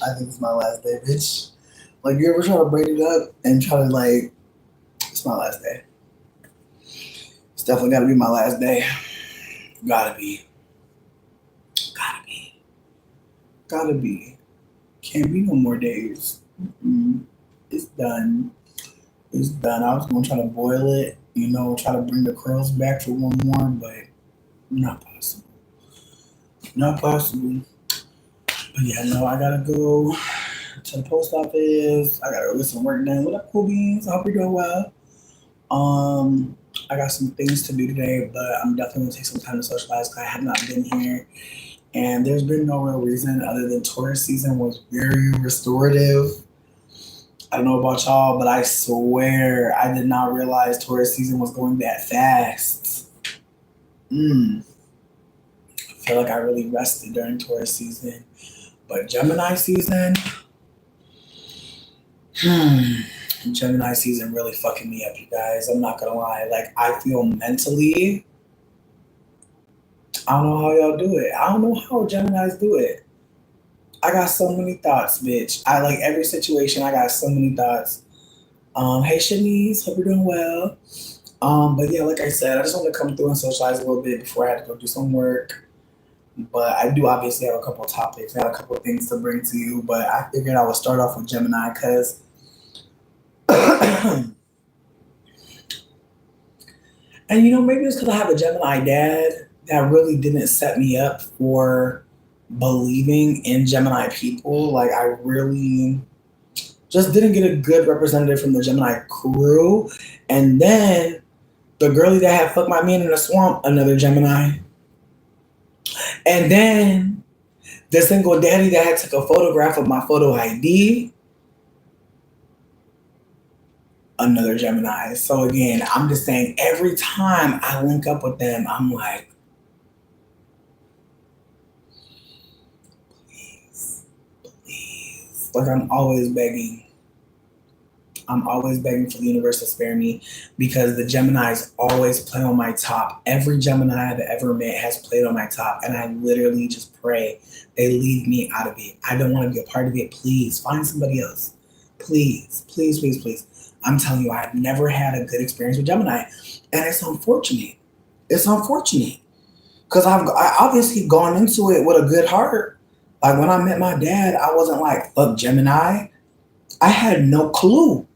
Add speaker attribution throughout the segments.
Speaker 1: I think it's my last day, bitch. Like, you ever try to braid it up and try to, like, it's my last day. It's definitely gotta be my last day. Gotta be. Gotta be. Gotta be. Can't be no more days. Mm-mm. It's done. It's done. I was gonna try to boil it, try to bring the curls back for one more, but not possible. Not possible. But yeah, no, I gotta go to the post office. I gotta go get some work done. What up, cool beans? I hope you're doing well. I got some things to do today, but I'm definitely gonna take some time to socialize because I have not been here. And there's been no real reason other than Taurus season was very restorative. I don't know about y'all, but I swear I did not realize Taurus season was going that fast. I feel like I really rested during Taurus season. But Gemini season, Gemini season really fucking me up, you guys. I'm not gonna lie. Like, I feel mentally, I don't know how y'all do it. I don't know how Geminis do it. I got so many thoughts, bitch. I like every situation. I got so many thoughts. Hey Shanice, hope you're doing well. But yeah, like I said, I just want to come through and socialize a little bit before I had to go do some work. But I do obviously have a couple of topics. I have a couple of things to bring to you. But I figured I would start off with Gemini because and maybe it's because I have a Gemini dad that really didn't set me up for believing in Gemini people. Like, I really just didn't get a good representative from the Gemini crew. And then the girlie that had fucked my man in the swamp, another Gemini. And then the single daddy that had took a photograph of my photo ID, another Gemini. So again, I'm just saying, every time I link up with them, I'm like, please, please. Like, I'm always begging. I'm always begging for the universe to spare me because the Geminis always play on my top. Every Gemini I've ever met has played on my top, and I literally just pray they leave me out of it. I don't want to be a part of it. Please find somebody else. Please, please, please, please. I'm telling you, I've never had a good experience with Gemini, and it's unfortunate. It's unfortunate because I obviously gone into it with a good heart. Like, when I met my dad, I wasn't like, fuck Gemini. I had no clue.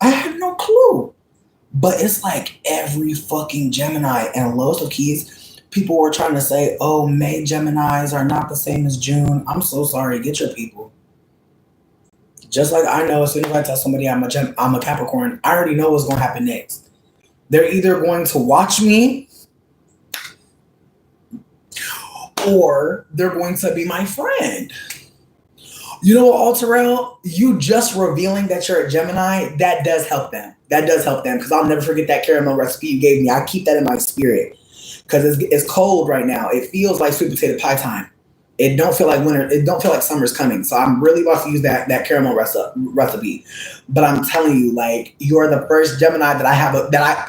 Speaker 1: I had no clue. But it's like every fucking Gemini, and loads of keys, people were trying to say, oh, May Geminis are not the same as June. I'm so sorry. Get your people. Just like I know, as soon as I tell somebody I'm a Capricorn, I already know what's going to happen next. They're either going to watch me or they're going to be my friend. You know what, Alterell? You just revealing that you're a Gemini, that does help them. That does help them because I'll never forget that caramel recipe you gave me. I keep that in my spirit because it's cold right now. It feels like sweet potato pie time. It don't feel like winter. It don't feel like summer's coming. So I'm really about to use that caramel recipe. But I'm telling you, like, you are the first Gemini that I have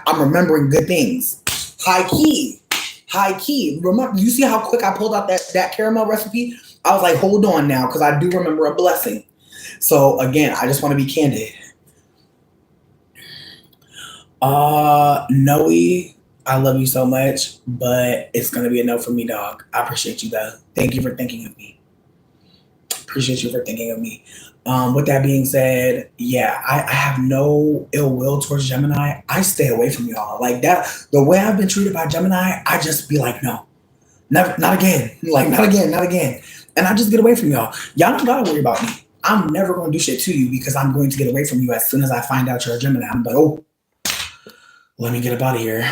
Speaker 1: I'm remembering good things. High key. Remember, you see how quick I pulled out that caramel recipe? I was like, hold on now, because I do remember a blessing. So again, I just want to be candid. Noe, I love you so much, but it's gonna be a no for me, dog. I appreciate you though. Thank you for thinking of me. Appreciate you for thinking of me. With that being said, yeah, I have no ill will towards Gemini. I stay away from y'all. Like that, the way I've been treated by Gemini, I just be like, no, never, not again. Like, not again. And I just get away from y'all. Y'all don't gotta worry about me. I'm never gonna do shit to you because I'm going to get away from you as soon as I find out you're a Gemini. I'm like, oh, let me get up out of here.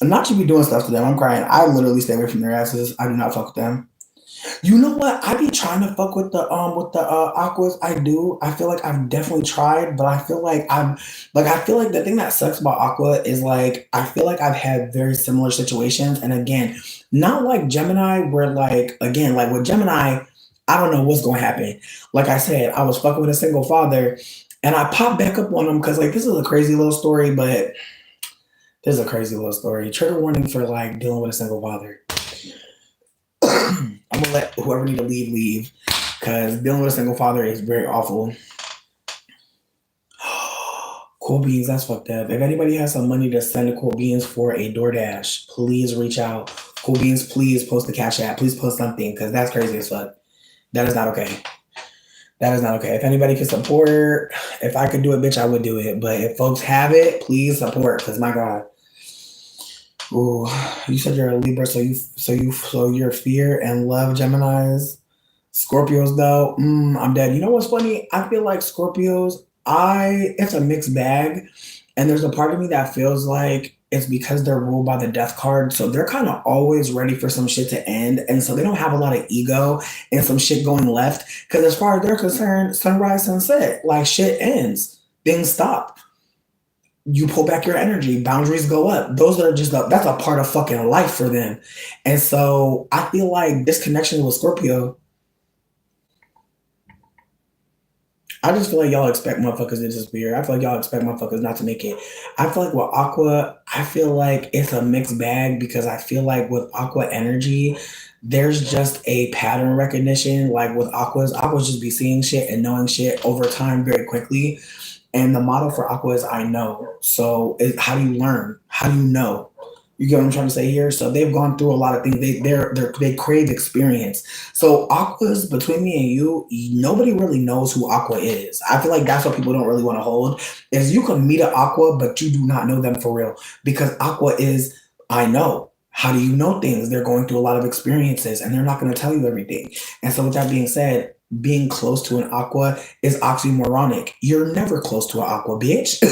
Speaker 1: I'm not to be doing stuff to them. I'm crying. I literally stay away from their asses. I do not fuck with them. You know what? I be trying to fuck with the aquas. I do. I feel like I've definitely tried, but I feel like I feel like the thing that sucks about aqua is like I feel like I've had very similar situations. And again, not like Gemini, where like again, like with Gemini, I don't know what's gonna happen. Like I said, I was fucking with a single father and I popped back up on him because like this is a crazy little story, but this is a crazy little story. Trigger warning for like dealing with a single father. I'm gonna let whoever need to leave, because dealing with a single father is very awful. Cool Beans, that's fucked up. If anybody has some money to send to Cool Beans for a DoorDash, please reach out. Cool Beans, please post the Cash App. Please post something, because that's crazy as fuck. That is not okay. That is not okay. If anybody can support, if I could do it, bitch, I would do it. But if folks have it, please support, because my God. Ooh, you said you're a Libra, so you're fear and love Geminis. Scorpios though, I'm dead. You know what's funny? I feel like Scorpios, it's a mixed bag. And there's a part of me that feels like it's because they're ruled by the death card. So they're kind of always ready for some shit to end. And so they don't have a lot of ego and some shit going left. Because as far as they're concerned, sunrise, sunset, like shit ends. Things stop. You pull back your energy, boundaries go up. Those are that's a part of fucking life for them. And so I feel like this connection with Scorpio, I just feel like y'all expect motherfuckers to disappear. I feel like y'all expect motherfuckers not to make it. I feel like with Aqua, I feel like it's a mixed bag because I feel like with Aqua energy, there's just a pattern recognition. Like with Aquas just be seeing shit and knowing shit over time very quickly. And the motto for Aqua is I know. So how do you learn? How do you know? You get what I'm trying to say here? So they've gone through a lot of things. They crave experience. So Aquas, between me and you, nobody really knows who Aqua is. I feel like that's what people don't really want to hold. Is you can meet an Aqua, but you do not know them for real. Because Aqua is, I know. How do you know things? They're going through a lot of experiences and they're not going to tell you everything. And so with that being said, being close to an Aqua is oxymoronic. You're never close to an Aqua, bitch.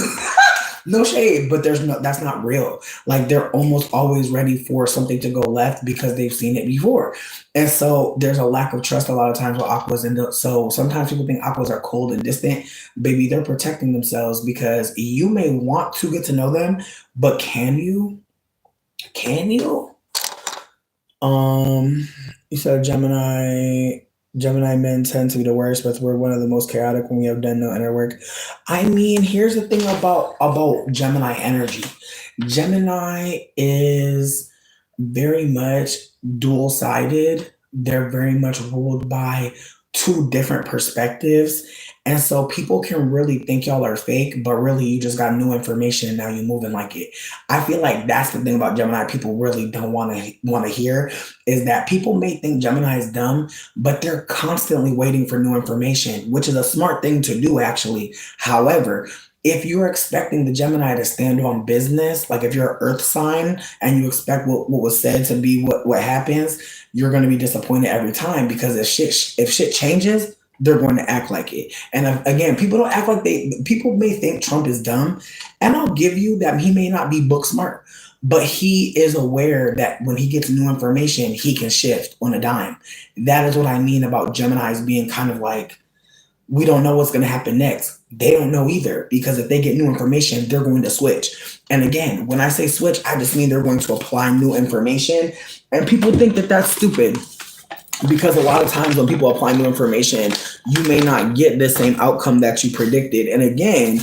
Speaker 1: No shade, but that's not real. Like they're almost always ready for something to go left because they've seen it before. And so there's a lack of trust a lot of times with Aquas. So sometimes people think Aquas are cold and distant. Baby, they're protecting themselves because you may want to get to know them, but can you? Can you? You said Gemini men tend to be the worst, but we're one of the most chaotic when we have done no inner work. I mean, here's the thing about Gemini energy. Gemini is very much dual-sided. They're very much ruled by two different perspectives. And so people can really think y'all are fake, but really you just got new information and now you're moving like it. I feel like that's the thing about Gemini people really don't want to hear is that people may think Gemini is dumb, but they're constantly waiting for new information, which is a smart thing to do actually. However, if you're expecting the Gemini to stand on business, like if you're an earth sign and you expect what was said to be what happens, you're going to be disappointed every time because if shit changes, they're going to act like it. And again, people don't act like people may think Trump is dumb. And I'll give you that he may not be book smart, but he is aware that when he gets new information, he can shift on a dime. That is what I mean about Geminis being kind of like, we don't know what's going to happen next. They don't know either, because if they get new information, they're going to switch. And again, when I say switch, I just mean they're going to apply new information. And people think that that's stupid, because a lot of times when people apply new information, you may not get the same outcome that you predicted. And again,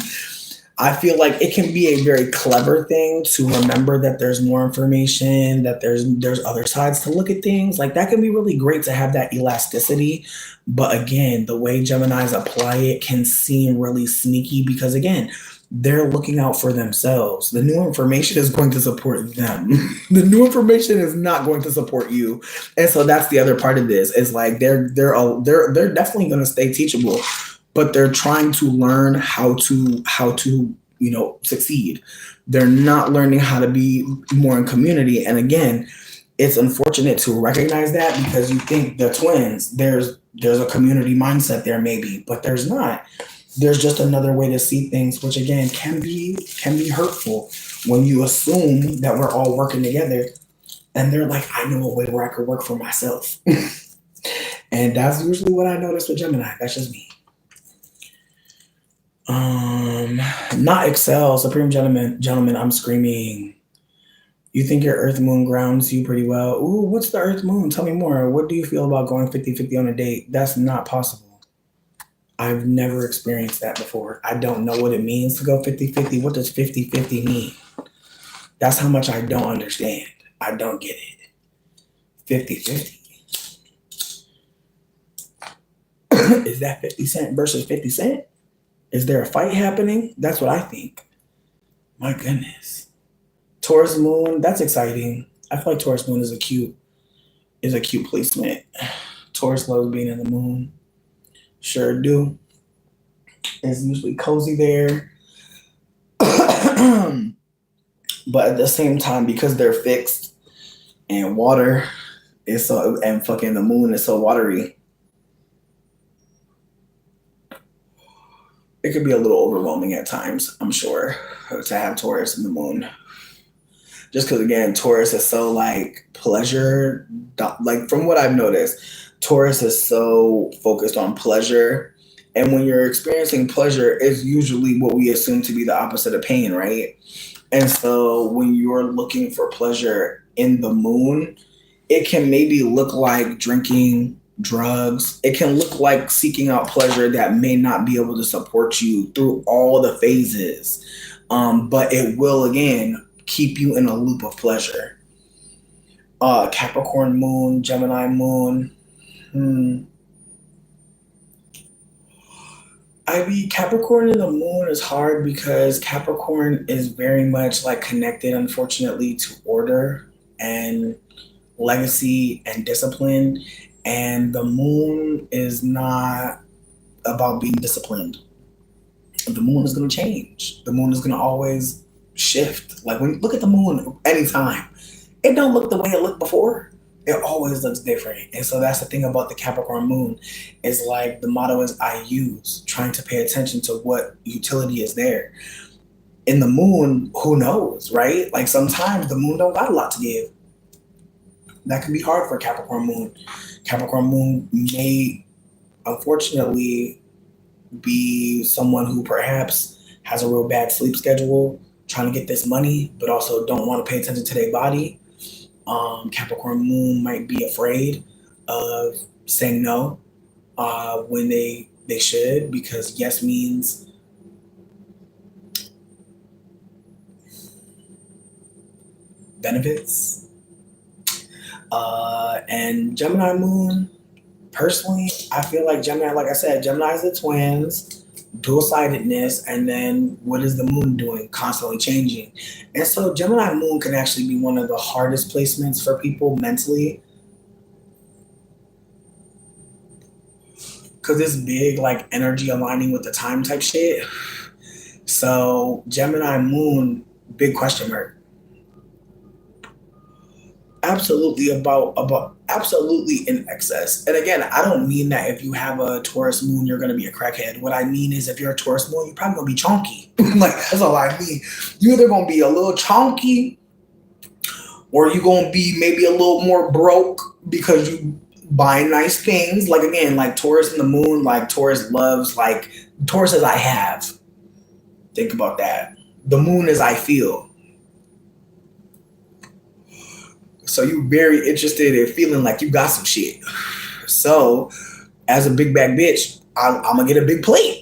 Speaker 1: I feel like it can be a very clever thing to remember that there's more information, that there's other sides to look at things. Like that can be really great to have that elasticity. But again, the way Geminis apply it can seem really sneaky because again, they're looking out for themselves. The new information is going to support them. The new information is not going to support you. And so that's the other part of this. Is like they're definitely going to stay teachable, but they're trying to learn how to succeed. They're not learning how to be more in community. And again, it's unfortunate to recognize that because you think the twins, there's a community mindset there maybe, but there's not. There's just another way to see things, which again can be hurtful when you assume that we're all working together and they're like, I know a way where I could work for myself. And that's usually what I notice with Gemini. That's just me. Not Excel, Supreme Gentleman, I'm screaming. You think your Earth Moon grounds you pretty well? Ooh, what's the Earth Moon? Tell me more. What do you feel about going 50-50 on a date? That's not possible. I've never experienced that before. I don't know what it means to go 50-50. What does 50-50 mean? That's how much I don't understand. I don't get it. 50-50. Is that 50 Cent versus 50 Cent? Is there a fight happening? That's what I think. My goodness. Taurus moon, that's exciting. I feel like Taurus moon is a cute placement. Taurus loves being in the moon. Sure do. It's usually cozy there. But at the same time, because they're fixed and water is so, and fucking the moon is so watery, it could be a little overwhelming at times, I'm sure, to have Taurus in the moon. Just because, again, Taurus is so like pleasure, like from what I've noticed, Taurus is so focused on pleasure. And when you're experiencing pleasure, it's usually what we assume to be the opposite of pain, right? And so when you're looking for pleasure in the moon, it can maybe look like drinking, drugs. It can look like seeking out pleasure that may not be able to support you through all the phases. But it will, again, keep you in a loop of pleasure. Capricorn moon, Gemini moon. Capricorn in the moon is hard because Capricorn is very much like connected, unfortunately, to order and legacy and discipline. And the moon is not about being disciplined. The moon is going to change. The moon is going to always shift. Like when you look at the moon anytime, it don't look the way it looked before. It always looks different. And so that's the thing about the Capricorn moon, is like the motto is I use, trying to pay attention to what utility is there. In the moon, who knows, right? Like sometimes the moon don't got a lot to give. That can be hard for Capricorn moon. Capricorn moon may, unfortunately, be someone who perhaps has a real bad sleep schedule, trying to get this money, but also don't want to pay attention to their body. Capricorn moon might be afraid of saying no when they should, because yes means benefits. And Gemini moon, personally, I feel like Gemini, like I said, Gemini is the twins, dual-sidedness, and then what is the moon doing? Constantly changing. And so Gemini moon can actually be one of the hardest placements for people mentally, because it's big, like energy aligning with the time type shit. So Gemini moon, big question mark. Absolutely absolutely in excess. And again, I don't mean that if you have a Taurus moon, you're going to be a crackhead. What I mean is if you're a Taurus moon, you're probably going to be chonky. Like, that's all I mean. You're either going to be a little chonky, or you're going to be maybe a little more broke because you buy nice things. Like, again, like Taurus in the moon, like Taurus loves, like Taurus is I have. Think about that. The moon is I feel. So you're very interested in feeling like you got some shit. So as a big bag bitch, I'm going to get a big plate.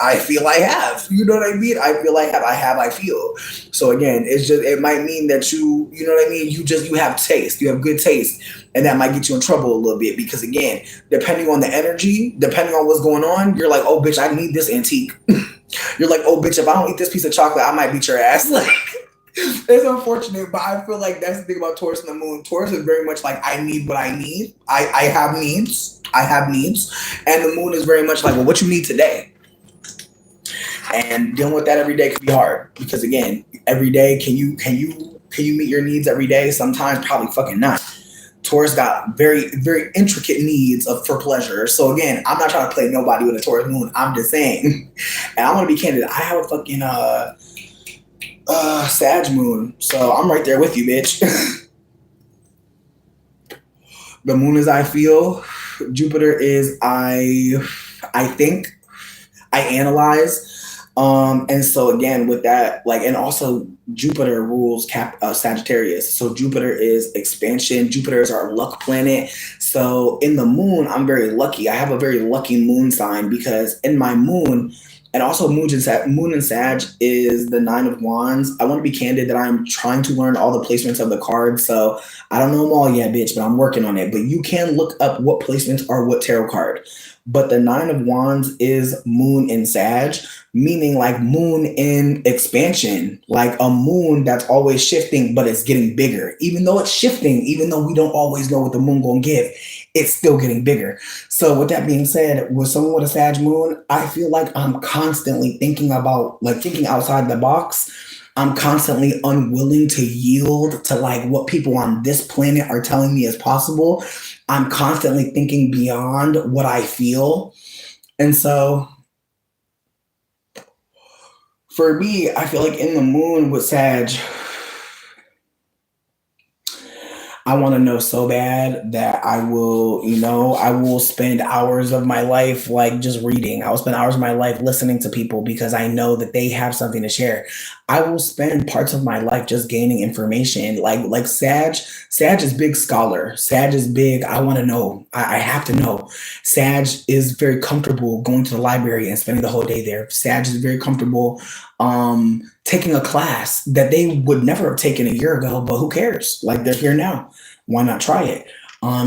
Speaker 1: I feel I have. You know what I mean? I feel I have. I feel. So again, it's just, it might mean that you know what I mean? You have taste. You have good taste. And that might get you in trouble a little bit because, again, depending on the energy, depending on what's going on, you're like, oh, bitch, I need this antique. You're like, oh, bitch, if I don't eat this piece of chocolate, I might beat your ass. Like, it's unfortunate, but I feel like that's the thing about Taurus and the moon. Taurus is very much like, I need what I need. I have needs. I have needs. And the moon is very much like, well, what you need today. And dealing with that every day can be hard because, again, every day, can you meet your needs every day? Sometimes probably fucking not. Taurus got very, very intricate needs for pleasure. So again, I'm not trying to play nobody with a Taurus moon. I'm just saying. And I'm going to be candid. I have a fucking Sag moon. So I'm right there with you, bitch. The moon is I feel. Jupiter is I think. I analyze. And so again, with that, like, and also Jupiter rules Sagittarius. So Jupiter is expansion. Jupiter is our luck planet. So in the moon, I'm very lucky. I have a very lucky moon sign because in my moon, And also Moon and Sag is the Nine of Wands. I want to be candid that I'm trying to learn all the placements of the cards. So I don't know them all yet, bitch, but I'm working on it. But you can look up what placements are what tarot card. But the Nine of Wands is Moon in Sag, meaning like moon in expansion, like a moon that's always shifting, but it's getting bigger. Even though it's shifting, even though we don't always know what the moon gonna give, it's still getting bigger. So with that being said, with someone with a Sag moon, I feel like I'm constantly thinking about like thinking outside the box. I'm constantly unwilling to yield to like what people on this planet are telling me is possible. I'm constantly thinking beyond what I feel. And so for me, I feel like in the moon with Sag, I want to know so bad that I will spend hours of my life like just reading. I will spend hours of my life listening to people because I know that they have something to share. I will spend parts of my life just gaining information. Like Sag is big scholar. Sag is big. I want to know. I have to know. Sag is very comfortable going to the library and spending the whole day there. Sag is very comfortable taking a class that they would never have taken a year ago, but who cares? Like they're here now. Why not try it?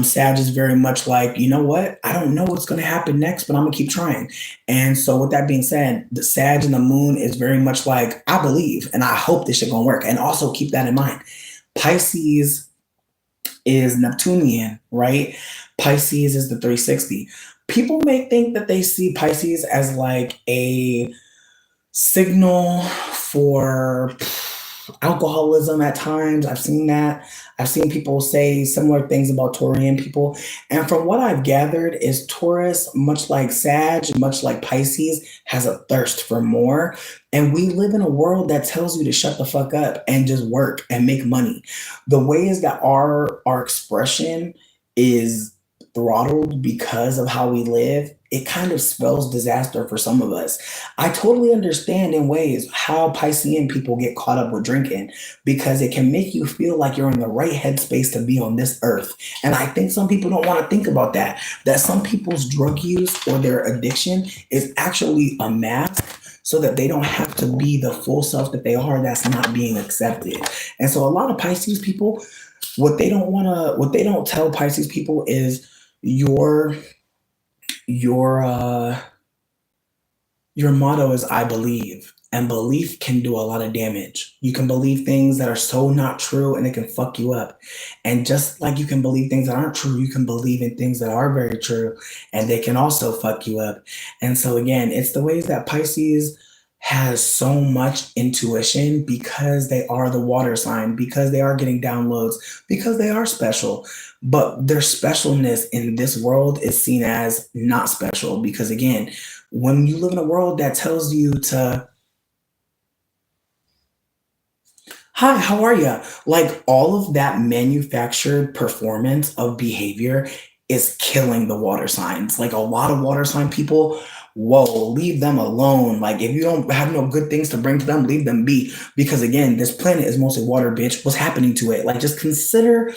Speaker 1: Sag is very much like, you know what? I don't know what's going to happen next, but I'm going to keep trying. And so, with that being said, the Sag and the moon is very much like, I believe and I hope this shit going to work. And also keep that in mind. Pisces is Neptunian, right? Pisces is the 360. People may think that they see Pisces as like a signal for alcoholism at times. I've seen that. I've seen people say similar things about Taurian people. And from what I've gathered is Taurus, much like Sag, much like Pisces, has a thirst for more. And we live in a world that tells you to shut the fuck up and just work and make money. The way is that our expression is throttled because of how we live, it kind of spells disaster for some of us. I totally understand in ways how Piscean people get caught up with drinking because it can make you feel like you're in the right headspace to be on this earth. And I think some people don't want to think about that, that some people's drug use or their addiction is actually a mask so that they don't have to be the full self that they are that's not being accepted. And so a lot of Pisces people, what they don't tell Pisces people is your your uh your motto is I believe. And belief can do a lot of damage. You can believe things that are so not true and it can fuck you up. And just like you can believe things that aren't true, you can believe in things that are very true and they can also fuck you up. And so again, it's the ways that Pisces has so much intuition because they are the water sign, because they are getting downloads, because they are special. But their specialness in this world is seen as not special because again, when you live in a world that tells you to, hi, how are you? Like all of that manufactured performance of behavior is killing the water signs. Like a lot of water sign people, whoa, leave them alone. Like if you don't have no good things to bring to them, leave them be. Because again, this planet is mostly water, bitch. What's happening to it? Like just consider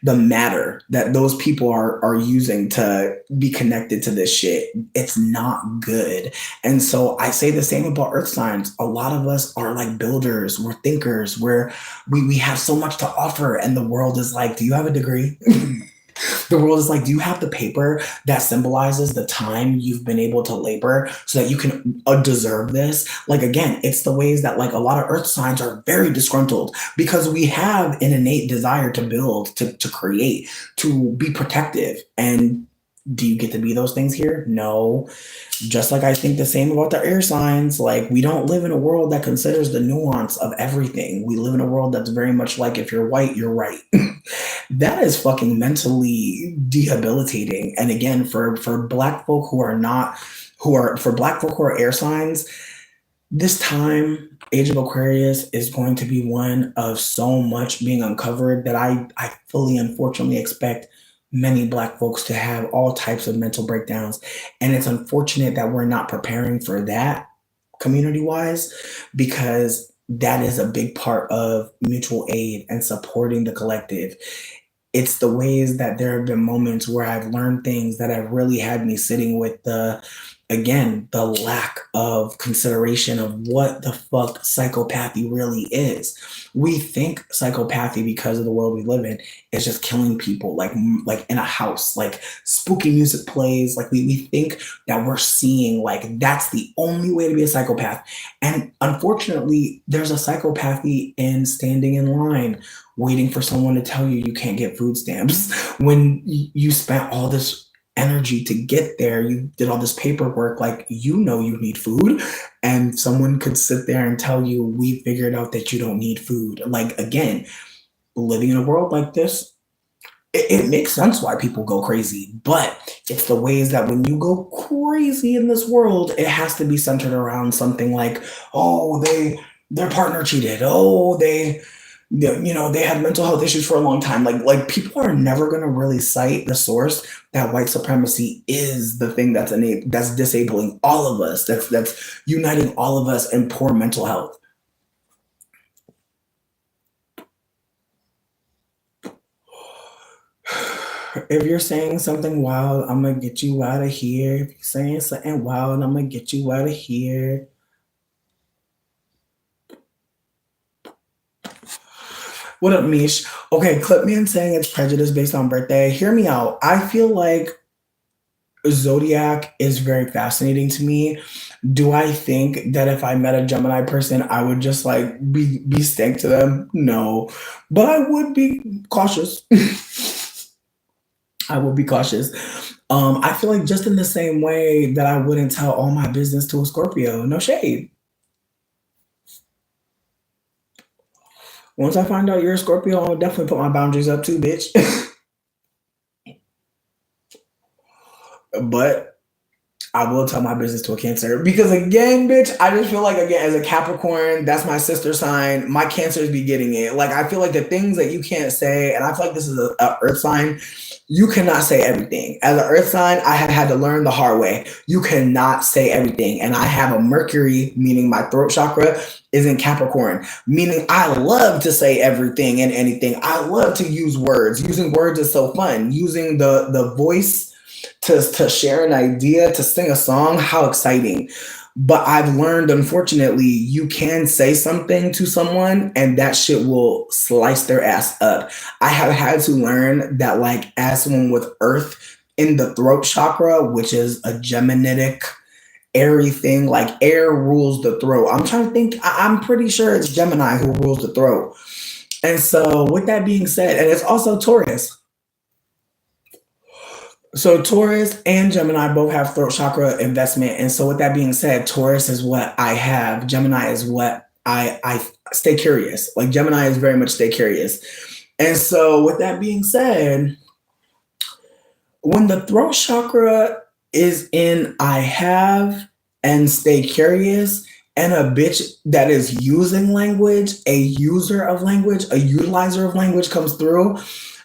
Speaker 1: the matter that those people are using to be connected to this shit. It's not good. And so I say the same about earth signs. A lot of us are like builders, we're thinkers, we have so much to offer. And the world is like, do you have a degree? The world is like, do you have the paper that symbolizes the time you've been able to labor so that you can deserve this? Like, again, it's the ways that like a lot of earth signs are very disgruntled because we have an innate desire to build, to create, to be protective. And do you get to be those things here? No. Just like I think the same about the air signs. Like we don't live in a world that considers the nuance of everything. We live in a world that's very much like if you're white, you're right. That is fucking mentally debilitating. And again, for black folk who are not for black folk who are air signs, this time, Age of Aquarius is going to be one of so much being uncovered that I fully unfortunately expect many black folks to have all types of mental breakdowns. And it's unfortunate that we're not preparing for that community wise, because that is a big part of mutual aid and supporting the collective. it's the ways that there have been moments where I've learned things that have really had me sitting with again, the lack of consideration of what the fuck psychopathy really is. We think psychopathy, because of the world we live in, is just killing people, like in a house, like spooky music plays. Like we think that we're seeing, like that's the only way to be a psychopath. And unfortunately, there's a psychopathy in standing in line, waiting for someone to tell you you can't get food stamps when you spent all this energy to get there. You did all this paperwork, like you know you need food, and someone could sit there and tell you, we figured out that you don't need food. Like, again, living in a world like this, it makes sense why people go crazy, but it's the ways that when you go crazy in this world, it has to be centered around something like, oh, their partner cheated, oh, they had mental health issues for a long time. Like people are never going to really cite the source that white supremacy is the thing that's disabling all of us, that's uniting all of us in poor mental health. If you're saying something wild, I'm gonna get you out of here. If you're saying something wild, I'm gonna get you out of here. What up, Mish? Okay, Clipman saying it's prejudice based on birthday. Hear me out. I feel like Zodiac is very fascinating to me. Do I think that if I met a Gemini person, I would just like be stank to them? No, but I would be cautious. I would be cautious. I feel like just in the same way that I wouldn't tell all my business to a Scorpio. No shade. Once I find out you're a Scorpio, I'll definitely put my boundaries up too, bitch. But I will tell my business to a Cancer, because again, bitch, I just feel like, again, as a Capricorn, that's my sister sign. My Cancers be getting it. Like, I feel like the things that you can't say, and I feel like this is a Earth sign, you cannot say everything. As an Earth sign, I have had to learn the hard way. You cannot say everything. And I have a Mercury, meaning my throat chakra is in Capricorn, meaning I love to say everything and anything. I love to use words. Using words is so fun. Using the voice to share an idea, to sing a song, how exciting. But I've learned, unfortunately, you can say something to someone and that shit will slice their ass up. I have had to learn that, like, as someone with Earth in the throat chakra, which is a Geminitic, airy thing, like air rules the throat. I'm trying to think, I'm pretty sure it's Gemini who rules the throat. And so with that being said, and it's also Taurus. So Taurus and Gemini both have throat chakra investment. And so with that being said, Taurus is what I have. Gemini is what I stay curious. Like, Gemini is very much stay curious. And so with that being said, when the throat chakra is in I have and stay curious, and a bitch that is using language, a user of language, a utilizer of language comes through,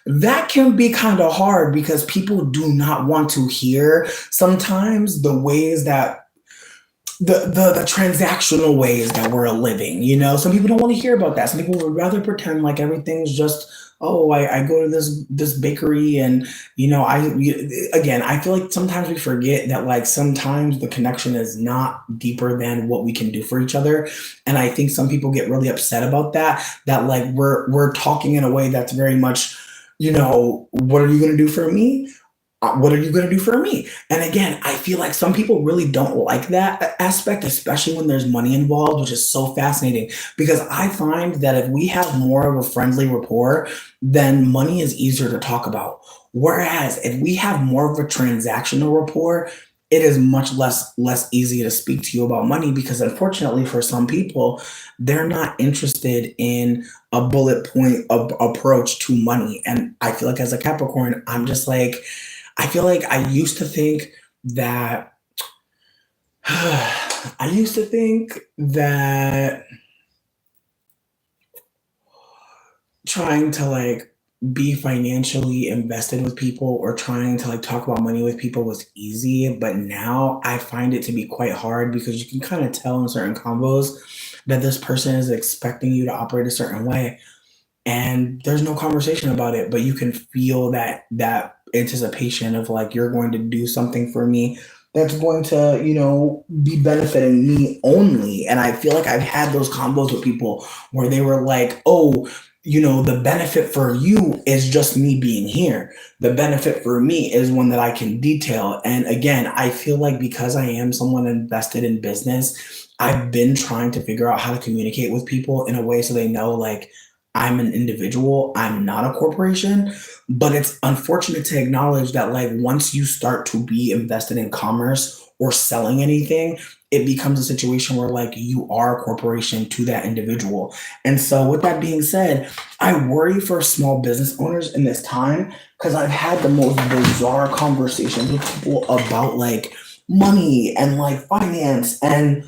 Speaker 1: that can be kind of hard, because people do not want to hear sometimes the ways that the transactional ways that we're living. Some people don't want to hear about that. Some people would rather pretend like everything's just, oh, I go to this bakery, and I feel like sometimes we forget that, like, sometimes the connection is not deeper than what we can do for each other. And I think some people get really upset about that like we're talking in a way that's very much, what are you going to do for me? What are you going to do for me? And again, I feel like some people really don't like that aspect, especially when there's money involved, which is so fascinating, because I find that if we have more of a friendly rapport, then money is easier to talk about. Whereas if we have more of a transactional rapport, it is much less easy to speak to you about money, because unfortunately for some people, they're not interested in a bullet point approach to money. And I feel like as a Capricorn, I'm just like, I feel like I used to think that trying to, like, be financially invested with people or trying to, like, talk about money with people was easy, but now I find it to be quite hard, because you can kind of tell in certain combos that this person is expecting you to operate a certain way. and there's no conversation about it, but you can feel that anticipation of like you're going to do something for me that's going to, be benefiting me only. And I feel like I've had those combos with people where they were like, oh, the benefit for you is just me being here. The benefit for me is one that I can detail. And again, I feel like because I am someone invested in business, I've been trying to figure out how to communicate with people in a way so they know like I'm an individual, I'm not a corporation. But it's unfortunate to acknowledge that like once you start to be invested in commerce or selling anything, it becomes a situation where like you are a corporation to that individual. And so with that being said, I worry for small business owners in this time because I've had the most bizarre conversations with people about like money and like finance. And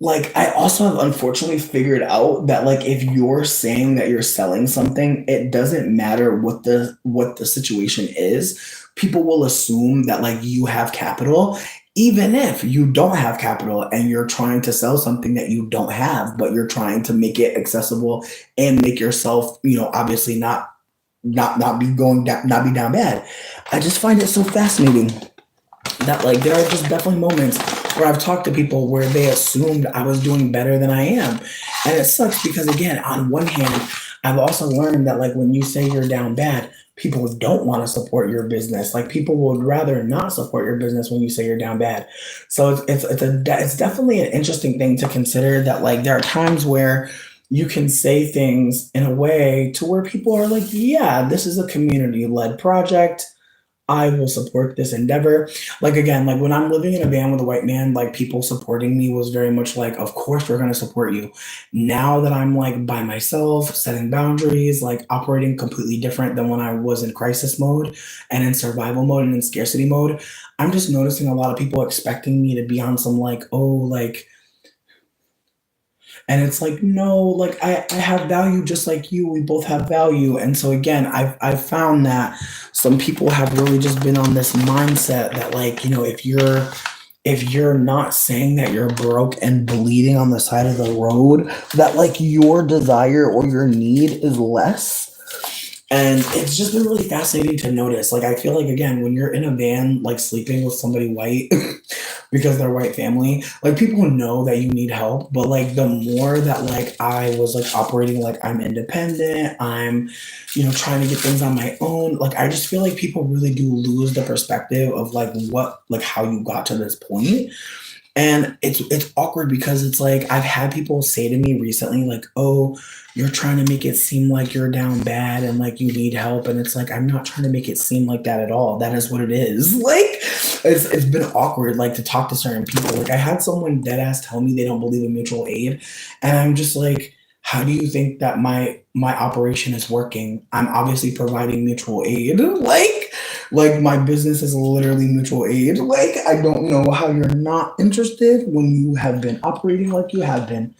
Speaker 1: like I also have unfortunately figured out that like if you're saying that you're selling something, it doesn't matter what the situation is. People will assume that like you have capital, even if you don't have capital and you're trying to sell something that you don't have, but you're trying to make it accessible and make yourself, obviously not be going down, not be down bad. I just find it so fascinating that like there are just definitely moments where I've talked to people where they assumed I was doing better than I am. And it sucks because again, on one hand, I've also learned that like when you say you're down bad, people don't want to support your business. Like people would rather not support your business when you say you're down bad. So it's definitely an interesting thing to consider that like there are times where you can say things in a way to where people are like, yeah, this is a community led project. I will support this endeavor. Like again, like when I'm living in a van with a white man, like people supporting me was very much like, of course we're gonna support you. Now that I'm like by myself, setting boundaries, like operating completely different than when I was in crisis mode and in survival mode and in scarcity mode, I'm just noticing a lot of people expecting me to be on some like, oh, like and it's like, no, like I have value just like you. We both have value. And so again, I've found that some people have really just been on this mindset that like, if you're not saying that you're broke and bleeding on the side of the road, that like your desire or your need is less. And it's just been really fascinating to notice. Like I feel like again, when you're in a van, like sleeping with somebody white, because they're white family, like people know that you need help. But like the more that like I was like operating like I'm independent, I'm, trying to get things on my own, like I just feel like people really do lose the perspective of like what like how you got to this point. And it's awkward because it's like I've had people say to me recently, like, oh, you're trying to make it seem like you're down bad and like you need help. And it's like I'm not trying to make it seem like that at all. That is what it is. Like it's been awkward like to talk to certain people. Like I had someone dead ass tell me they don't believe in mutual aid. And I'm just like, how do you think that my operation is working? I'm obviously providing mutual aid. Like my business is literally mutual aid. Like I don't know how you're not interested when you have been operating like you have been.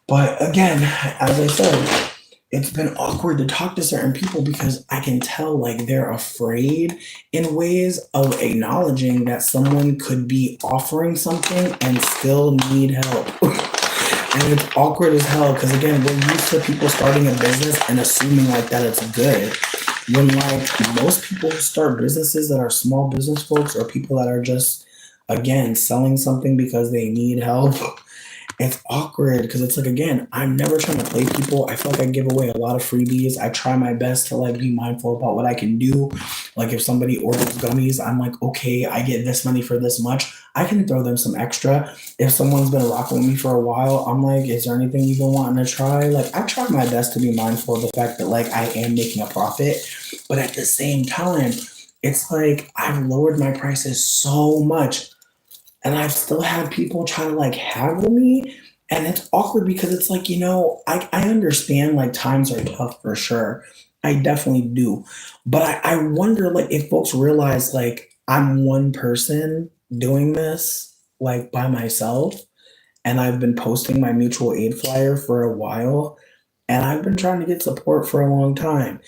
Speaker 1: But again, as I said, it's been awkward to talk to certain people because I can tell like they're afraid in ways of acknowledging that someone could be offering something and still need help. And it's awkward as hell because again, we're used to people starting a business and assuming like that it's good. When like most people who start businesses that are small business folks or people that are just again selling something because they need help, it's awkward because it's like again, I'm never trying to play people. I feel like I give away a lot of freebies. I try my best to like be mindful about what I can do. Like if somebody orders gummies, I'm like, okay, I get this money for this much. I can throw them some extra. If someone's been rocking with me for a while, I'm like, is there anything you've been wanting to try? Like I try my best to be mindful of the fact that like I am making a profit, but at the same time, it's like I've lowered my prices so much and I've still had people try to like haggle me. And it's awkward because it's like, I understand like times are tough for sure. I definitely do. But I wonder like if folks realize like I'm one person doing this like by myself and I've been posting my mutual aid flyer for a while and I've been trying to get support for a long time.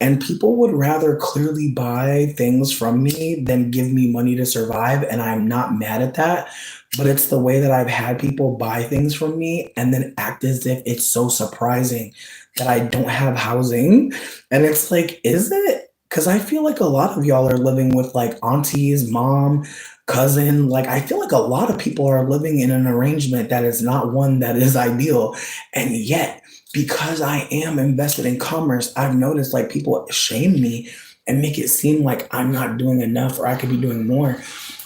Speaker 1: And people would rather clearly buy things from me than give me money to survive. And I'm not mad at that. But it's the way that I've had people buy things from me and then act as if it's so surprising that I don't have housing. And it's like, is it? Because I feel like a lot of y'all are living with like aunties, mom, cousin. Like, I feel like a lot of people are living in an arrangement that is not one that is ideal. And yet, because I am invested in commerce, I've noticed like people shame me and make it seem like I'm not doing enough or I could be doing more.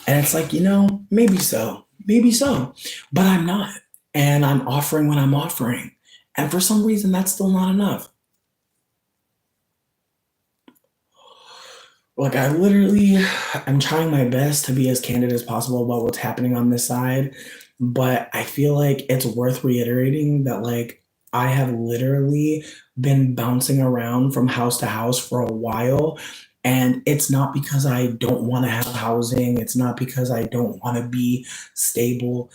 Speaker 1: And it's like, maybe so, but I'm not. And I'm offering what I'm offering. And for some reason, that's still not enough. Like, I'm trying my best to be as candid as possible about what's happening on this side. But I feel like it's worth reiterating that, like, I have literally been bouncing around from house to house for a while. And it's not because I don't want to have housing. It's not because I don't want to be stable.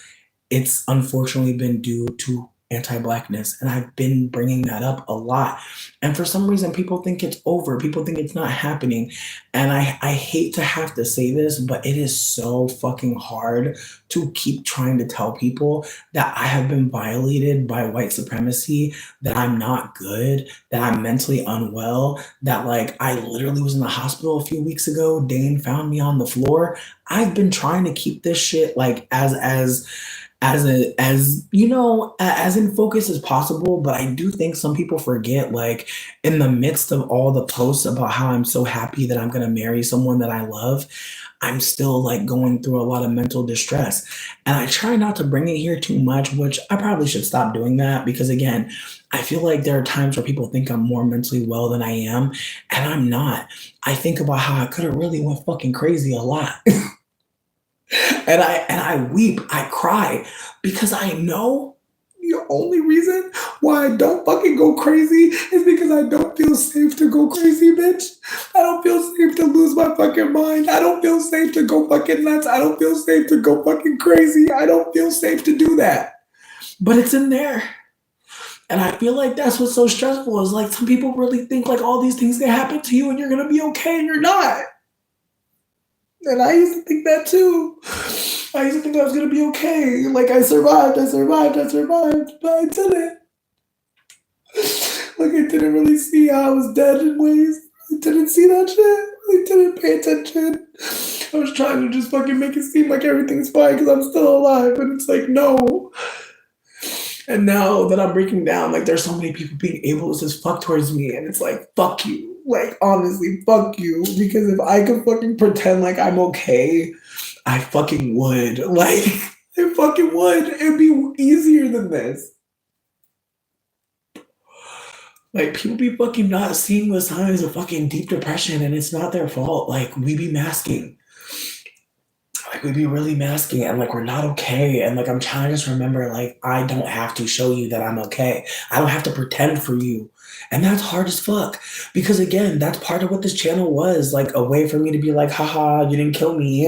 Speaker 1: It's unfortunately been due to anti-blackness, and I've been bringing that up a lot. And for some reason, people think it's over. People think it's not happening. And I hate to have to say this, but it is so fucking hard to keep trying to tell people that I have been violated by white supremacy, that I'm not good, that I'm mentally unwell, that like I literally was in the hospital a few weeks ago. Dane found me on the floor. I've been trying to keep this shit like as in focus as possible. But I do think some people forget, like, in the midst of all the posts about how I'm so happy that I'm going to marry someone that I love, I'm still like going through a lot of mental distress. And I try not to bring it here too much, which I probably should stop doing that, because again, I feel like there are times where people think I'm more mentally well than I am, and I'm not. I think about how I could have really went fucking crazy a lot. And I weep, I cry, because I know the only reason why I don't fucking go crazy is because I don't feel safe to go crazy, bitch. I don't feel safe to lose my fucking mind. I don't feel safe to go fucking nuts. I don't feel safe to go fucking crazy. I don't feel safe to do that. But it's in there. And I feel like that's what's so stressful, is like some people really think like all these things can happen to you and you're gonna be okay, and you're not. And I used to think that too. I used to think I was gonna be okay. Like I survived, but I didn't. Like I didn't really see how I was dead in ways. I didn't see that shit. I didn't pay attention. I was trying to just fucking make it seem like everything's fine because I'm still alive, and it's like, no. And now that I'm breaking down, like there's so many people being able to just fuck towards me, and it's like, fuck you. Like, honestly, fuck you. Because if I could fucking pretend like I'm okay, I fucking would. Like, I fucking would. It'd be easier than this. Like, people be fucking not seeing the signs of fucking deep depression, and it's not their fault. Like, we be masking. Like, we be really masking, and like, we're not okay. And like, I'm trying to just remember, like, I don't have to show you that I'm okay. I don't have to pretend for you. And that's hard as fuck. Because again, that's part of what this channel was. Like, a way for me to be like, haha, you didn't kill me.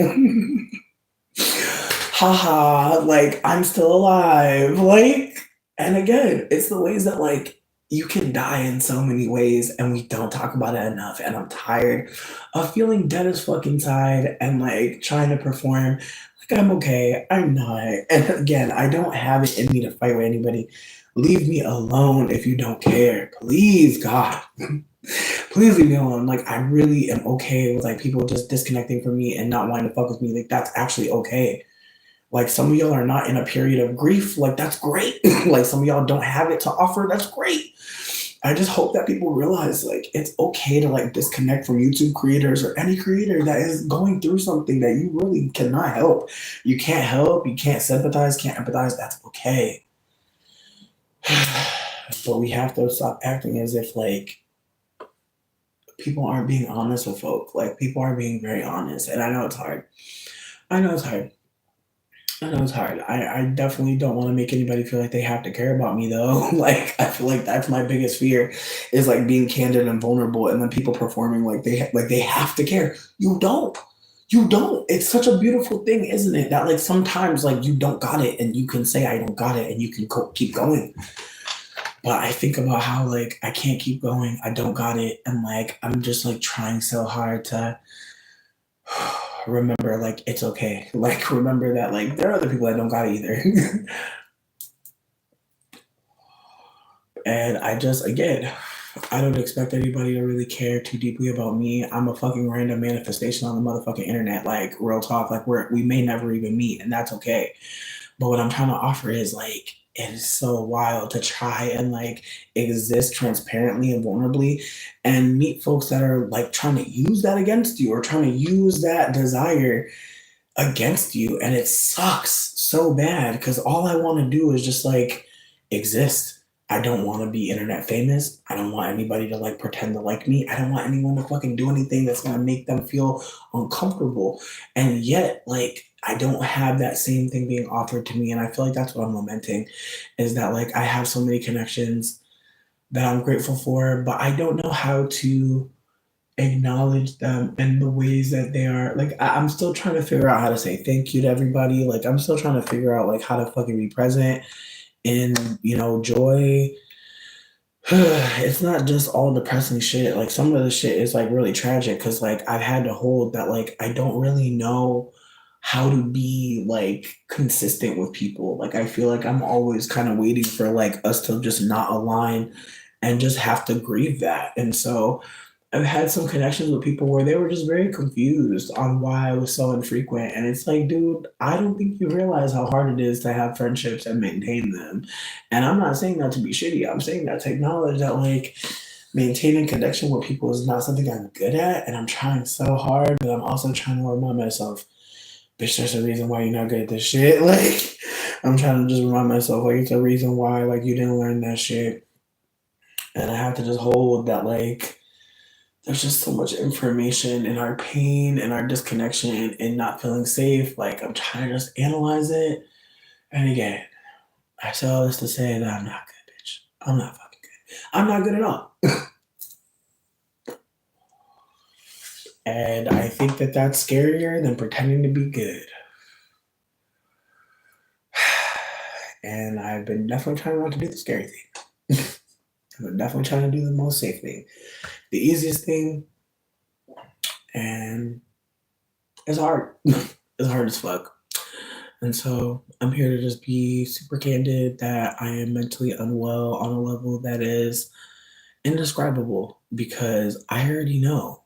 Speaker 1: Haha, like, I'm still alive. Like, and again, it's the ways that like you can die in so many ways, and we don't talk about it enough. And I'm tired of feeling dead as fuck inside and like trying to perform like I'm okay. I'm not. And again, I don't have it in me to fight with anybody. Leave me alone if you don't care. Please, God. Please leave me alone. Like, I really am okay with like people just disconnecting from me and not wanting to fuck with me. Like, that's actually okay. Like, some of y'all are not in a period of grief. Like, that's great. Like, some of y'all don't have it to offer. That's great. I just hope that people realize, like, it's okay to, like, disconnect from YouTube creators or any creator that is going through something that you really cannot help. You can't help. You can't sympathize, can't empathize. That's okay. But we have to stop acting as if, like, people aren't being honest with folk. Like, people are being very honest. And I know it's hard. I know it's hard. I definitely don't want to make anybody feel like they have to care about me, though. Like, I feel like that's my biggest fear, is like being candid and vulnerable, and then people performing like they have to care. You don't. It's such a beautiful thing, isn't it? That like sometimes like you don't got it, and you can say I don't got it, and you can keep going. But I think about how like I can't keep going. I don't got it. And like I'm just like trying so hard to remember like it's okay. Like remember that like there are other people that don't got it either. And I just again I don't expect anybody to really care too deeply about me. I'm a fucking random manifestation on the motherfucking internet. Like real talk, like we may never even meet, and that's okay. But what I'm trying to offer is like it is so wild to try and like exist transparently and vulnerably and meet folks that are like trying to use that against you or trying to use that desire against you. And it sucks so bad because all I want to do is just like exist. I don't want to be internet famous. I don't want anybody to like pretend to like me. I don't want anyone to fucking do anything that's gonna make them feel uncomfortable. And yet, like, I don't have that same thing being offered to me. And I feel like that's what I'm lamenting is that like I have so many connections that I'm grateful for, but I don't know how to acknowledge them in the ways that they are. Like I'm still trying to figure out how to say thank you to everybody. Like I'm still trying to figure out like how to fucking be present in, you know, joy. It's not just all depressing shit. Like some of the shit is like really tragic because like I've had to hold that like I don't really know how to be like consistent with people. Like I feel like I'm always kind of waiting for like us to just not align and just have to grieve that. And so I've had some connections with people where they were just very confused on why I was so infrequent. And it's like, dude, I don't think you realize how hard it is to have friendships and maintain them. And I'm not saying that to be shitty. I'm saying that to acknowledge that like maintaining connection with people is not something I'm good at. And I'm trying so hard, but I'm also trying to remind myself, bitch, there's a reason why you're not good at this shit. Like I'm trying to just remind myself, like, it's a reason why like you didn't learn that shit. And I have to just hold that like there's just so much information in our pain and our disconnection and not feeling safe. Like I'm trying to just analyze it. And again, I say all this to say that I'm not good, bitch. I'm not fucking good. I'm not good at all. And I think that that's scarier than pretending to be good. And I've been definitely trying not to do the scary thing. I've been definitely trying to do the most safe thing, the easiest thing, and it's hard. It's hard as fuck. And so I'm here to just be super candid that I am mentally unwell on a level that is indescribable because I already know.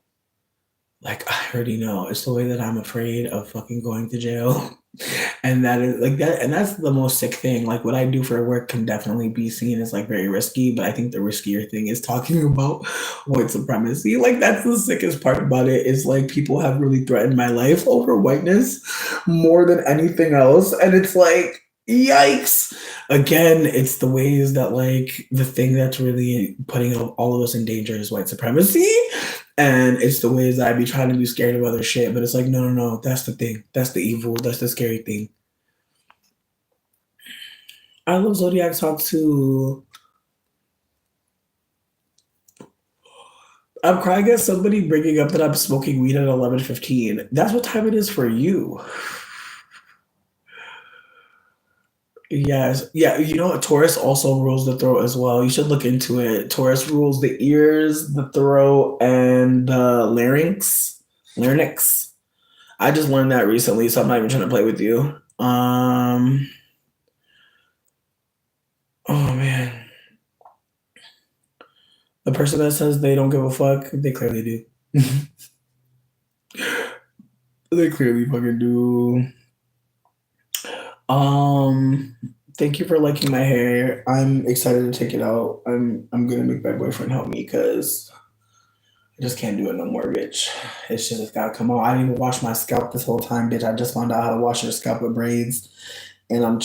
Speaker 1: Like I already know. It's the way that I'm afraid of fucking going to jail. And that is like that and that's the most sick thing. Like what I do for work can definitely be seen as like very risky, but I think the riskier thing is talking about white supremacy. Like that's the sickest part about it is like people have really threatened my life over whiteness more than anything else. And it's like yikes. Again, it's the ways that like the thing that's really putting all of us in danger is white supremacy. And it's the ways that I be trying to be scared of other shit, but it's like, no, no, no, that's the thing. That's the evil. That's the scary thing. I love Zodiac talk too. I'm crying at somebody bringing up that I'm smoking weed at 11:15. That's what time it is for you. Yes. Yeah, you know what? Taurus also rules the throat as well. You should look into it. Taurus rules the ears, the throat, and the larynx. Larynx. I just learned that recently, so I'm not even trying to play with you. Oh man. The person that says they don't give a fuck, they clearly do. They clearly fucking do. Um, Thank you for liking my hair. I'm excited to take it out. I'm gonna make my boyfriend help me because I just can't do it no more, bitch. It's just gotta come out. I didn't even wash my scalp this whole time, bitch. I just found out how to wash your scalp with braids, and I'm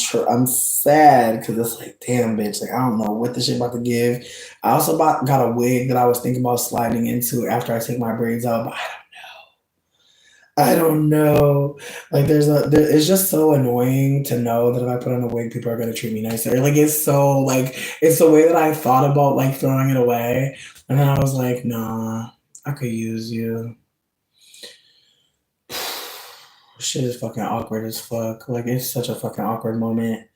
Speaker 1: sad because it's like, damn, bitch. Like I don't know what this shit about to give. I also got a wig that I was thinking about sliding into after I take my braids out, but I don't know. Like it's just so annoying to know that if I put on a wig, people are gonna treat me nicer. Like it's so like it's the way that I thought about like throwing it away. And then I was like, nah, I could use you. Shit is fucking awkward as fuck. Like it's such a fucking awkward moment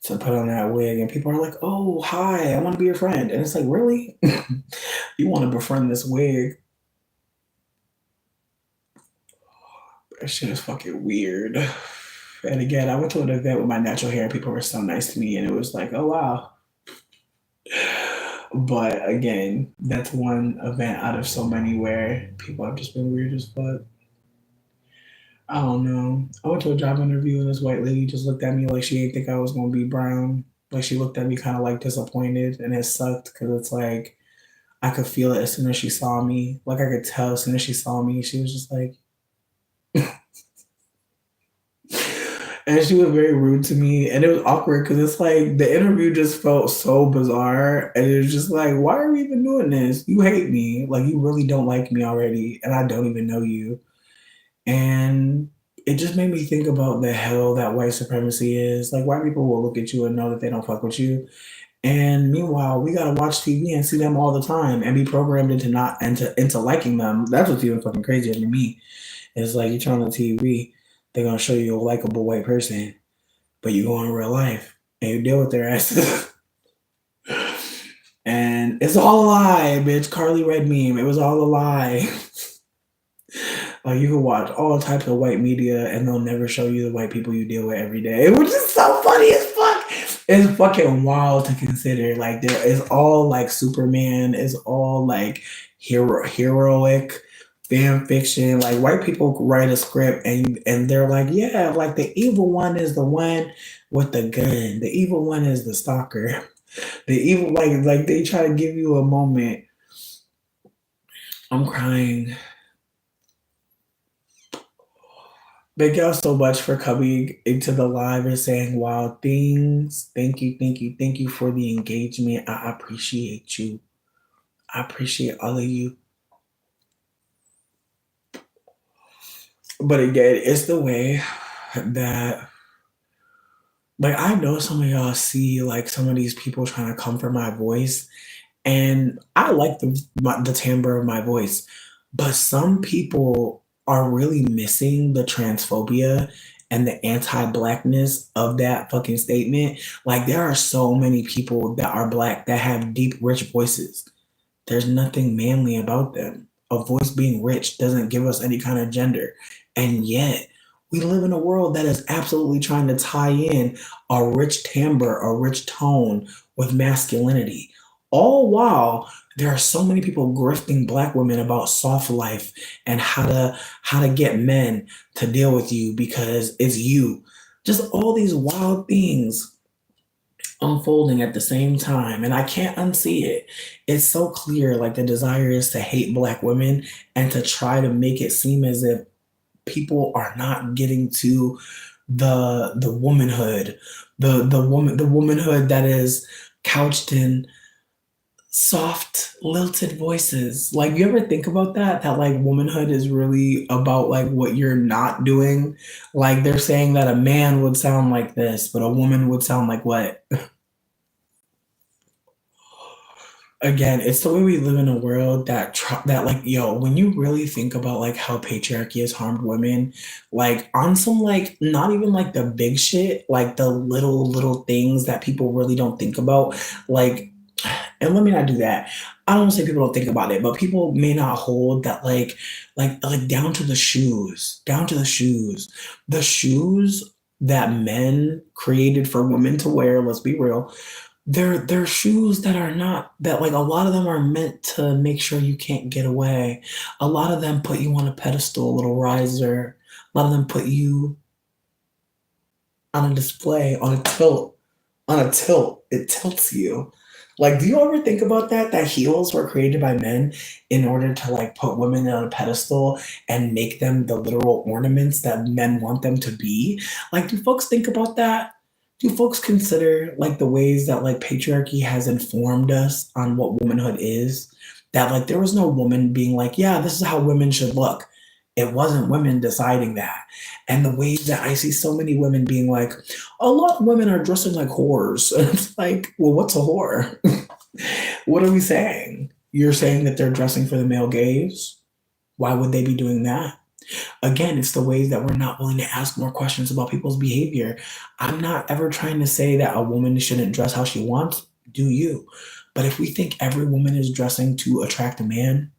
Speaker 1: to put on that wig, and people are like, "Oh, hi, I want to be your friend," and it's like, really, you want to befriend this wig? That shit is fucking weird. And again, I went to an event with my natural hair, and people were so nice to me, and it was like, oh wow. But again, that's one event out of so many where people have just been weird as fuck. I don't know. I went to a job interview and this white lady just looked at me like she didn't think I was gonna be brown. Like she looked at me kind of like disappointed, and it sucked because it's like I could feel it as soon as she saw me. Like I could tell as soon as she saw me, she was just like, and she was very rude to me, and it was awkward because it's like the interview just felt so bizarre, and it was just like, why are we even doing this? You hate me, like you really don't like me already, and I don't even know you. And it just made me think about the hell that white supremacy is. Like white people will look at you and know that they don't fuck with you. And meanwhile, we gotta watch TV and see them all the time and be programmed into not into liking them. That's what's even fucking crazier to me. It's like you turn on the TV, they're gonna show you a likable white person, but you go in real life and you deal with their asses. And it's all a lie, bitch. Carly Red meme. It was all a lie. Like you can watch all types of white media and they'll never show you the white people you deal with every day, which is so funny as fuck. It's fucking wild to consider. Like there is all like Superman, is all like heroic fan fiction. Like white people write a script and they're like, yeah, like the evil one is the one with the gun. The evil one is the stalker. The evil like they try to give you a moment. I'm crying. Thank y'all so much for coming into the live and saying wild things. Thank you, thank you, thank you for the engagement. I appreciate you. I appreciate all of you. But again, it's the way that, like, I know some of y'all see, like, some of these people trying to come for my voice, and I like the timbre of my voice, but some people are really missing the transphobia and the anti-blackness of that fucking statement. Like there are so many people that are black that have deep, rich voices. There's nothing manly about them. A voice being rich doesn't give us any kind of gender. And yet, we live in a world that is absolutely trying to tie in a rich timbre, a rich tone with masculinity. All while there are so many people grifting black women about soft life and how to get men to deal with you because it's you. Just all these wild things unfolding at the same time, and I can't unsee it. It's so clear like the desire is to hate black women and to try to make it seem as if people are not getting to the womanhood, the womanhood that is couched in soft lilted voices. Like you ever think about that like womanhood is really about like what you're not doing. Like they're saying that a man would sound like this but a woman would sound like what? Again, it's the way we live in a world that like yo, when you really think about like how patriarchy has harmed women, like on some like not even like the big shit, like the little things that people really don't think about, like, and let me not do that. I don't say people don't think about it, but people may not hold that like down to the shoes, the shoes that men created for women to wear. Let's be real, they're shoes that are not that like a lot of them are meant to make sure you can't get away. A lot of them put you on a pedestal, a little riser. A lot of them put you on a display, on a tilt, It tilts you. Like, do you ever think about that? That heels were created by men in order to like put women on a pedestal and make them the literal ornaments that men want them to be. Like, do folks think about that? Do folks consider like the ways that like patriarchy has informed us on what womanhood is? That like there was no woman being like, yeah, this is how women should look. It wasn't women deciding that. And the ways that I see so many women being like, a lot of women are dressing like whores. And it's like, well, what's a whore? What are we saying? You're saying that they're dressing for the male gaze? Why would they be doing that? Again, it's the ways that we're not willing to ask more questions about people's behavior. I'm not ever trying to say that a woman shouldn't dress how she wants. Do you? But if we think every woman is dressing to attract a man,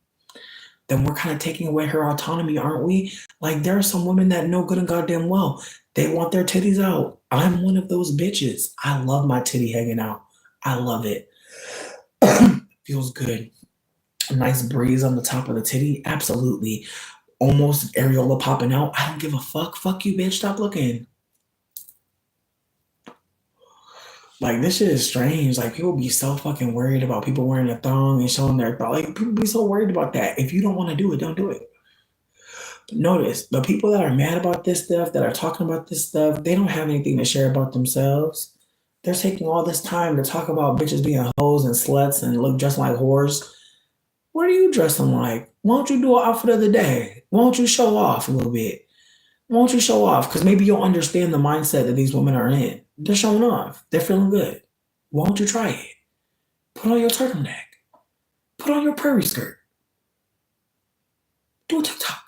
Speaker 1: then we're kind of taking away her autonomy, aren't we? Like, there are some women that know good and goddamn well they want their titties out. I'm one of those bitches. I love my titty hanging out. I love it. Feels good. A nice breeze on the top of the titty. Absolutely. Almost areola popping out. I don't give a fuck. Fuck you, bitch. Stop looking. Like, this shit is strange. Like, people be so fucking worried about people wearing a thong and showing their thong. Like, people be so worried about that. If you don't want to do it, don't do it. Notice the people that are mad about this stuff, that are talking about this stuff, they don't have anything to share about themselves. They're taking all this time to talk about bitches being hoes and sluts and look just like whores. What are you dressing like? Why don't you do an outfit of the day? Why don't you show off a little bit? Why don't you show off? Because maybe you'll understand the mindset that these women are in. They're showing off. They're feeling good. Why don't you try it? Put on your turtleneck. Put on your prairie skirt. Do a TikTok.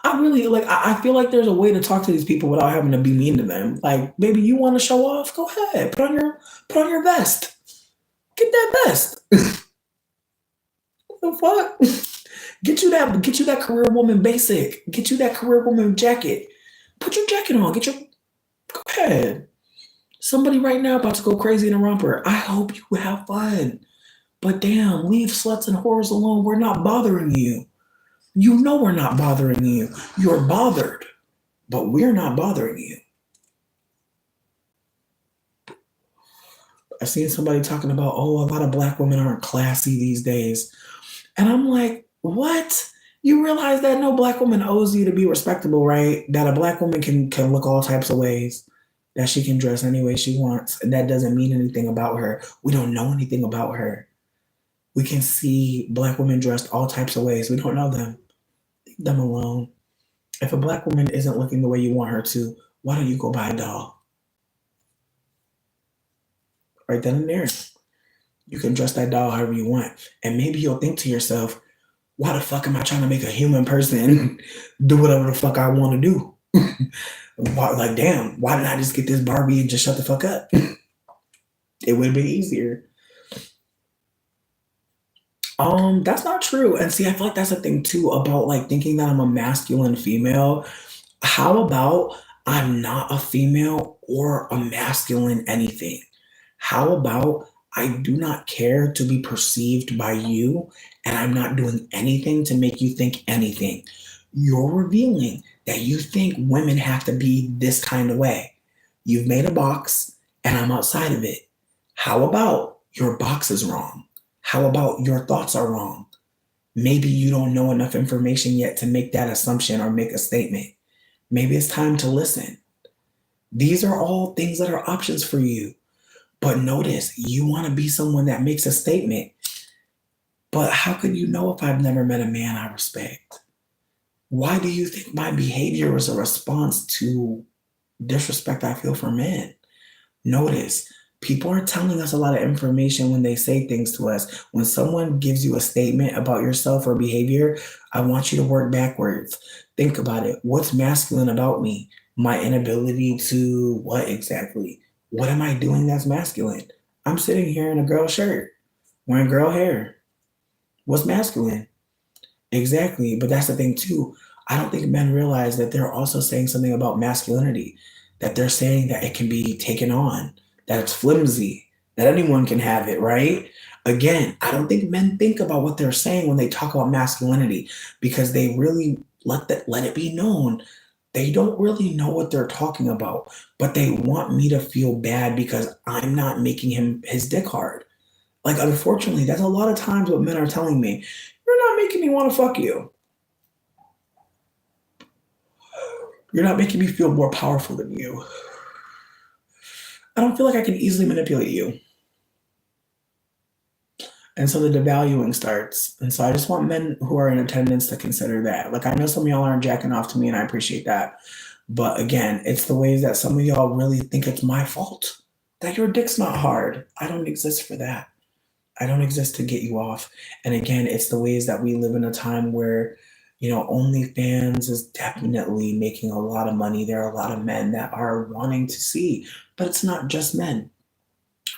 Speaker 1: I really like. I feel like there's a way to talk to these people without having to be mean to them. Like, maybe you want to show off. Go ahead. Put on your vest. Get that vest. What the fuck? Get you that career woman basic. Get you that career woman jacket. Put your jacket on. Go ahead. Somebody right now about to go crazy in a romper. I hope you have fun. But damn, leave sluts and whores alone. We're not bothering you. You know we're not bothering you. You're bothered, but we're not bothering you. I've seen somebody talking about, oh, a lot of black women aren't classy these days. And I'm like, what? You realize that no black woman owes you to be respectable, right? That a black woman can look all types of ways, that she can dress any way she wants. And that doesn't mean anything about her. We don't know anything about her. We can see black women dressed all types of ways. We don't know them. Leave them alone. If a black woman isn't looking the way you want her to, why don't you go buy a doll? Right then and there. You can dress that doll however you want. And maybe you'll think to yourself, why the fuck am I trying to make a human person do whatever the fuck I want to do? Like, damn, why didn't I just get this Barbie and just shut the fuck up? It would have been easier. That's not true. And see, I feel like that's a thing too about like thinking that I'm a masculine female. How about I'm not a female or a masculine anything? How about I do not care to be perceived by you and I'm not doing anything to make you think anything? You're revealing that you think women have to be this kind of way. You've made a box and I'm outside of it. How about your box is wrong? How about your thoughts are wrong? Maybe you don't know enough information yet to make that assumption or make a statement. Maybe it's time to listen. These are all things that are options for you. But notice, you want to be someone that makes a statement. But how could you know if I've never met a man I respect? Why do you think my behavior is a response to disrespect I feel for men? Notice, people are telling us a lot of information when they say things to us. When someone gives you a statement about yourself or behavior, I want you to work backwards. Think about it. What's masculine about me? My inability to what exactly? What am I doing that's masculine? I'm sitting here in a girl shirt, wearing girl hair. What's masculine? Exactly. But that's the thing too. I don't think men realize that they're also saying something about masculinity, that they're saying that it can be taken on, that it's flimsy, that anyone can have it, right? Again, I don't think men think about what they're saying when they talk about masculinity because they really let it be known. They don't really know what they're talking about, but they want me to feel bad because I'm not making him his dick hard. Like, unfortunately, that's a lot of times what men are telling me. You're not making me want to fuck you. You're not making me feel more powerful than you. I don't feel like I can easily manipulate you. And so the devaluing starts. And so I just want men who are in attendance to consider that. Like, I know some of y'all aren't jacking off to me, and I appreciate that. But again, it's the ways that some of y'all really think it's my fault that your dick's not hard. I don't exist for that. I don't exist to get you off. And again, it's the ways that we live in a time where OnlyFans is definitely making a lot of money. There are a lot of men that are wanting to see, but it's not just men.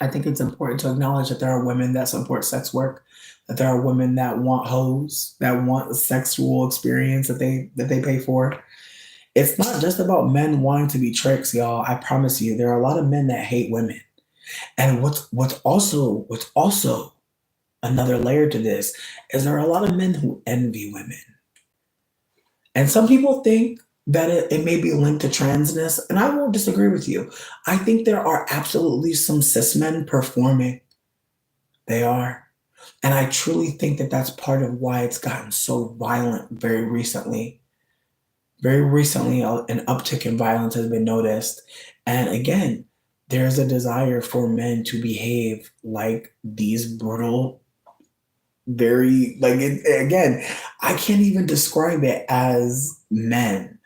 Speaker 1: I think it's important to acknowledge that there are women that support sex work, that there are women that want hoes, that want a sexual experience that they pay for. It's not just about men wanting to be tricks, y'all. I promise you, there are a lot of men that hate women. And what's also another layer to this is there are a lot of men who envy women. And some people think that it may be linked to transness, and I won't disagree with you. I think there are absolutely some cis men performing. They are. And I truly think that that's part of why it's gotten so violent very recently. Very recently, an uptick in violence has been noticed. And again, there's a desire for men to behave like these brutal, very, like, again, I can't even describe it as men.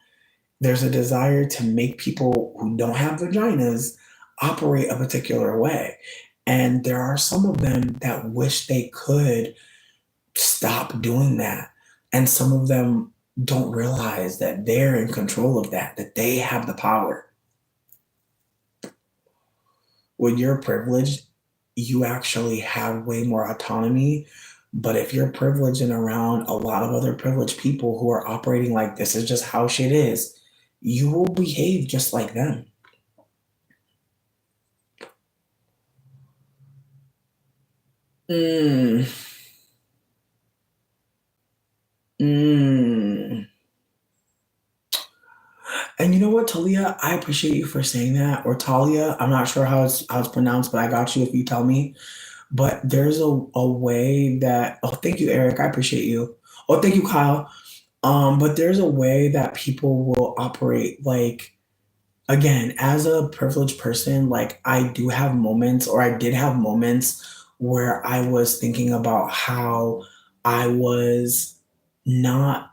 Speaker 1: There's a desire to make people who don't have vaginas operate a particular way. And there are some of them that wish they could stop doing that. And some of them don't realize that they're in control of that they have the power. When you're privileged, you actually have way more autonomy. But if you're privileged and around a lot of other privileged people who are operating like this is just how shit is, you will behave just like them. Mm. Mm. And you know what, Talia? I appreciate you for saying that. Or Talia, I'm not sure how it's pronounced, but I got you if you tell me. But there's a way that, oh, thank you, Eric. I appreciate you. Oh, thank you, Kyle. But there's a way that people will operate, like, again, as a privileged person, like, I do have moments, or I did have moments where I was thinking about how I was not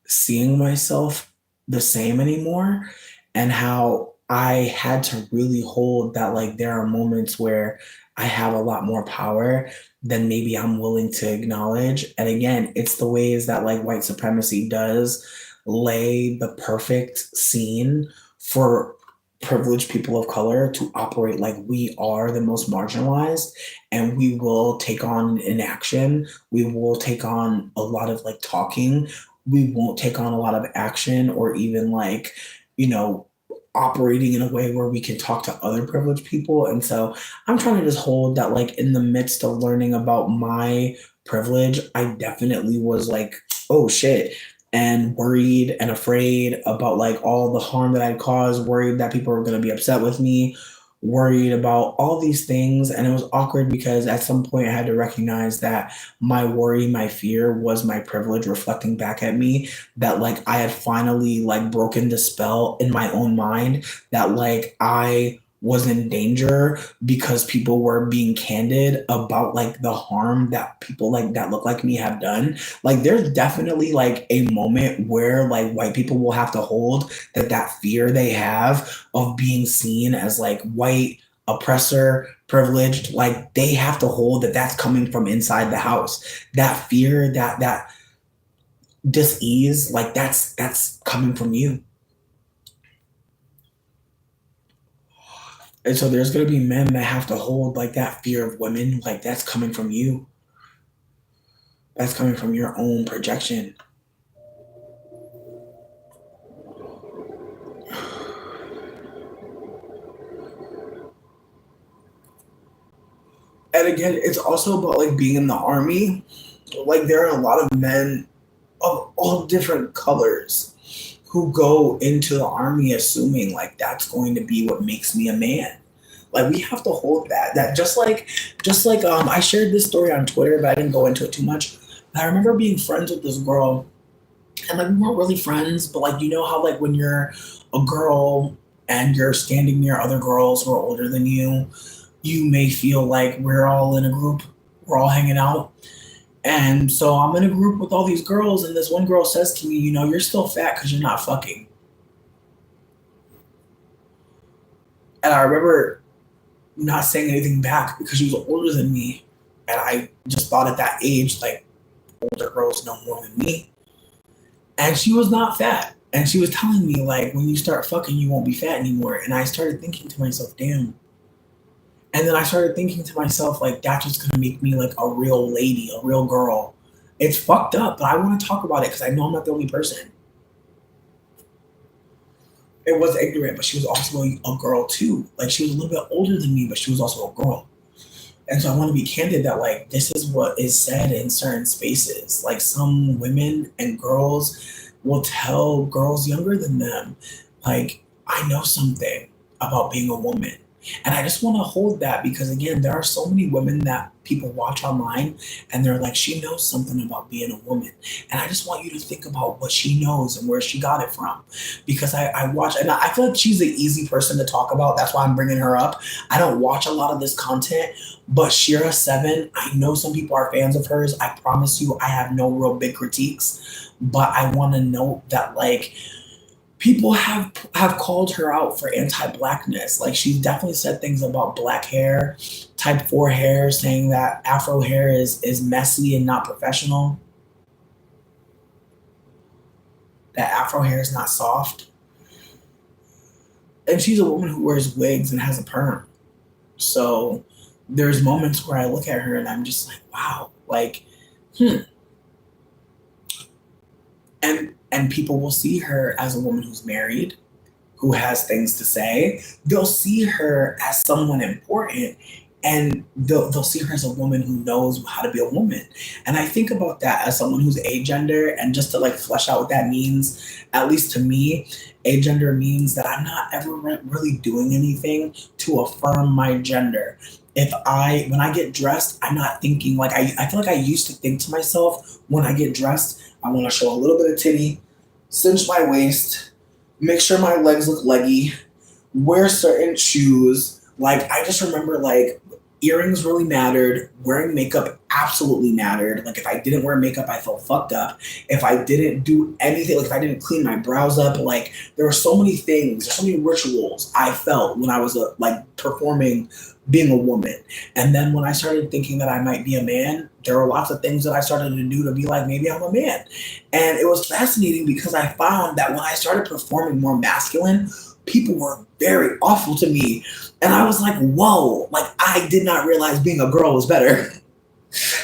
Speaker 1: seeing myself the same anymore, and how I had to really hold that, like, there are moments where I have a lot more power than maybe I'm willing to acknowledge. And again, it's the ways that, like, white supremacy does lay the perfect scene for privileged people of color to operate like we are the most marginalized, and we will take on inaction. We will take on a lot of, like, talking. We won't take on a lot of action, or even, like, you know, operating in a way where we can talk to other privileged people. And so I'm trying to just hold that, like, in the midst of learning about my privilege, I definitely was like, oh shit, and worried and afraid about, like, all the harm that I'd caused, worried that people were going to be upset with me, worried about all these things. And it was awkward because at some point I had to recognize that my worry, my fear was my privilege reflecting back at me, that, like, I had finally, like, broken the spell in my own mind, that, like, I was in danger because people were being candid about, like, the harm that people, like, that look like me have done. Like, there's definitely, like, a moment where, like, white people will have to hold that fear they have of being seen as, like, white, oppressor, privileged, like, they have to hold that's coming from inside the house. That fear, that dis-ease, like, that's coming from you. And so there's gonna be men that have to hold, like, that fear of women, like, that's coming from you. That's coming from your own projection. And again, it's also about, like, being in the army. Like, there are a lot of men of all different colors who go into the army assuming, like, that's going to be what makes me a man. Like, we have to hold that just like I shared this story on Twitter, but I didn't go into it too much. I remember being friends with this girl, and, like, we weren't really friends, but, like, you know how, like, when you're a girl and you're standing near other girls who are older than you may feel like we're all in a group, we're all hanging out. And so I'm in a group with all these girls, and this one girl says to me, you're still fat because you're not fucking. And I remember not saying anything back because she was older than me. And I just thought at that age, like, older girls know more than me. And she was not fat. And she was telling me, like, when you start fucking, you won't be fat anymore. And I started thinking to myself, damn. And then I started thinking to myself, like, that's just gonna make me like a real lady, a real girl. It's fucked up, but I want to talk about it because I know I'm not the only person. It was ignorant, but she was also a girl too. Like, she was a little bit older than me, but she was also a girl. And so I want to be candid that, like, this is what is said in certain spaces. Like, some women and girls will tell girls younger than them, like, I know something about being a woman. And I just want to hold that because, again, there are so many women that people watch online and they're like, she knows something about being a woman. And I just want you to think about what she knows and where she got it from. Because I watch, and I feel like she's an easy person to talk about. That's why I'm bringing her up. I don't watch a lot of this content, but Shira7, I know some people are fans of hers. I promise you, I have no real big critiques. But I want to note that, like, people have called her out for anti-blackness. Like, she's definitely said things about black hair, type 4 hair, saying that Afro hair is messy and not professional. That Afro hair is not soft. And she's a woman who wears wigs and has a perm. So there's moments where I look at her and I'm just like, wow, like, And people will see her as a woman who's married, who has things to say. They'll see her as someone important, and they'll see her as a woman who knows how to be a woman. And I think about that as someone who's agender, and just to, like, flesh out what that means, at least to me, agender means that I'm not ever really doing anything to affirm my gender. When I get dressed, I'm not thinking, like, I feel like I used to think to myself, when I get dressed, I want to show a little bit of titty, cinch my waist, make sure my legs look leggy, wear certain shoes. Like, I just remember, like, earrings really mattered. Wearing makeup absolutely mattered. Like, if I didn't wear makeup, I felt fucked up. If I didn't do anything, like, if I didn't clean my brows up, like, there were so many things, so many rituals I felt when I was, like, performing being a woman. And then when I started thinking that I might be a man, there were lots of things that I started to do to be like, maybe I'm a man. And it was fascinating because I found that when I started performing more masculine, people were very awful to me. And I was like, whoa, like, I did not realize being a girl was better.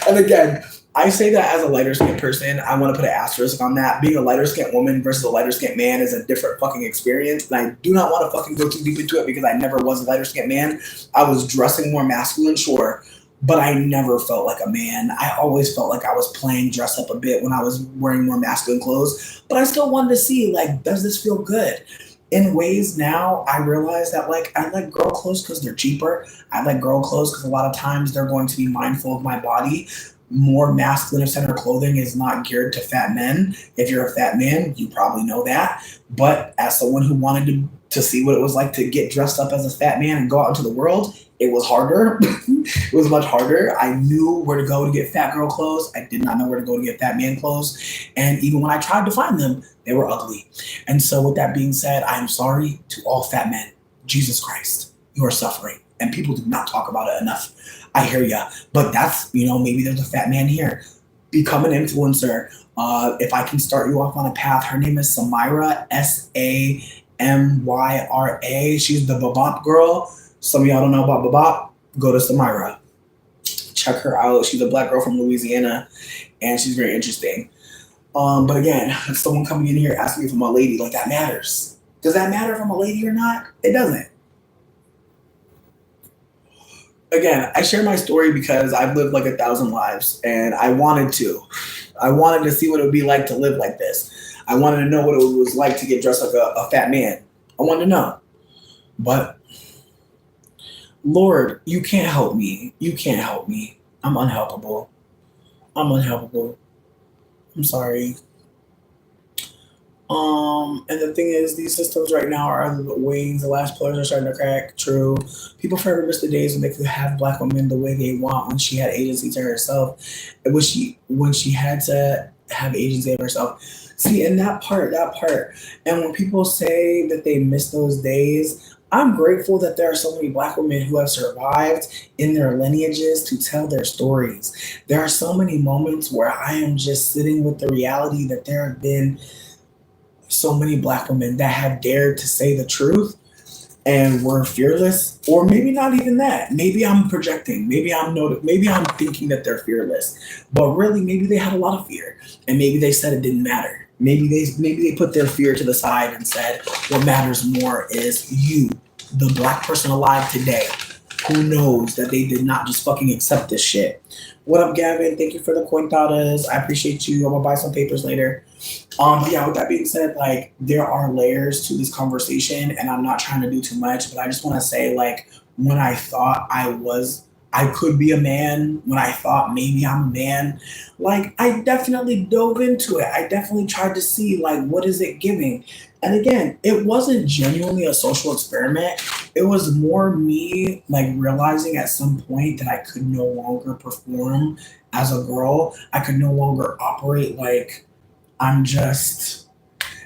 Speaker 1: And again, I say that as a lighter skinned person. I want to put an asterisk on that. Being a lighter skinned woman versus a lighter skinned man is a different fucking experience. And I do not want to fucking go too deep into it because I never was a lighter skinned man. I was dressing more masculine, sure, but I never felt like a man. I always felt like I was playing dress up a bit when I was wearing more masculine clothes. But I still wanted to see, like, does this feel good? In ways now, I realize that, like, I like girl clothes because they're cheaper. I like girl clothes because a lot of times they're going to be mindful of my body. More masculine center clothing is not geared to fat men. If you're a fat man, you probably know that. But as someone who wanted to see what it was like to get dressed up as a fat man and go out into the world, it was harder. It was much harder. I knew where to go to get fat girl clothes. I did not know where to go to get fat man clothes. And even when I tried to find them, they were ugly. And so with that being said, I'm sorry to all fat men. Jesus Christ, you are suffering. And people do not talk about it enough. I hear ya. But that's, maybe there's a fat man here. Become an influencer. If I can start you off on a path, her name is Samyra, Samyra. She's the Babop girl. Some of y'all don't know about Babop. Go to Samyra. Check her out. She's a black girl from Louisiana, and she's very interesting. But again, someone coming in here asking me if I'm a lady, like, that matters. Does that matter if I'm a lady or not? It doesn't. Again, I share my story because I've lived like 1,000 lives, and I wanted to. I wanted to see what it would be like to live like this. I wanted to know what it was like to get dressed like a fat man. I wanted to know. But Lord, you can't help me. You can't help me. I'm unhelpable. I'm unhelpable. I'm sorry. And the thing is, these systems right now are the wings. The last pillars are starting to crack. True. People forever miss the days when they could have black women the way they want, when she had agency to herself, and when she had to have agency of herself. See, and that part. And when people say that they miss those days, I'm grateful that there are so many Black women who have survived in their lineages to tell their stories. There are so many moments where I am just sitting with the reality that there have been so many Black women that have dared to say the truth and were fearless, or maybe not even that. Maybe I'm projecting. Maybe I'm thinking that they're fearless, but really, maybe they had a lot of fear, and maybe they said it didn't matter. Maybe they put their fear to the side and said, "What matters more is you, the Black person alive today, who knows that they did not just fucking accept this shit." What up, Gavin? Thank you for the cointadas. I appreciate you. I'm gonna buy some papers later. But yeah, with that being said, like there are layers to this conversation, and I'm not trying to do too much, but I just want to say, like, when I thought I could be a man, when I thought maybe I'm a man, like I definitely dove into it. I definitely tried to see like what is it giving. And again, it wasn't genuinely a social experiment. It was more me like realizing at some point that I could no longer perform as a girl. I could no longer operate like I'm just,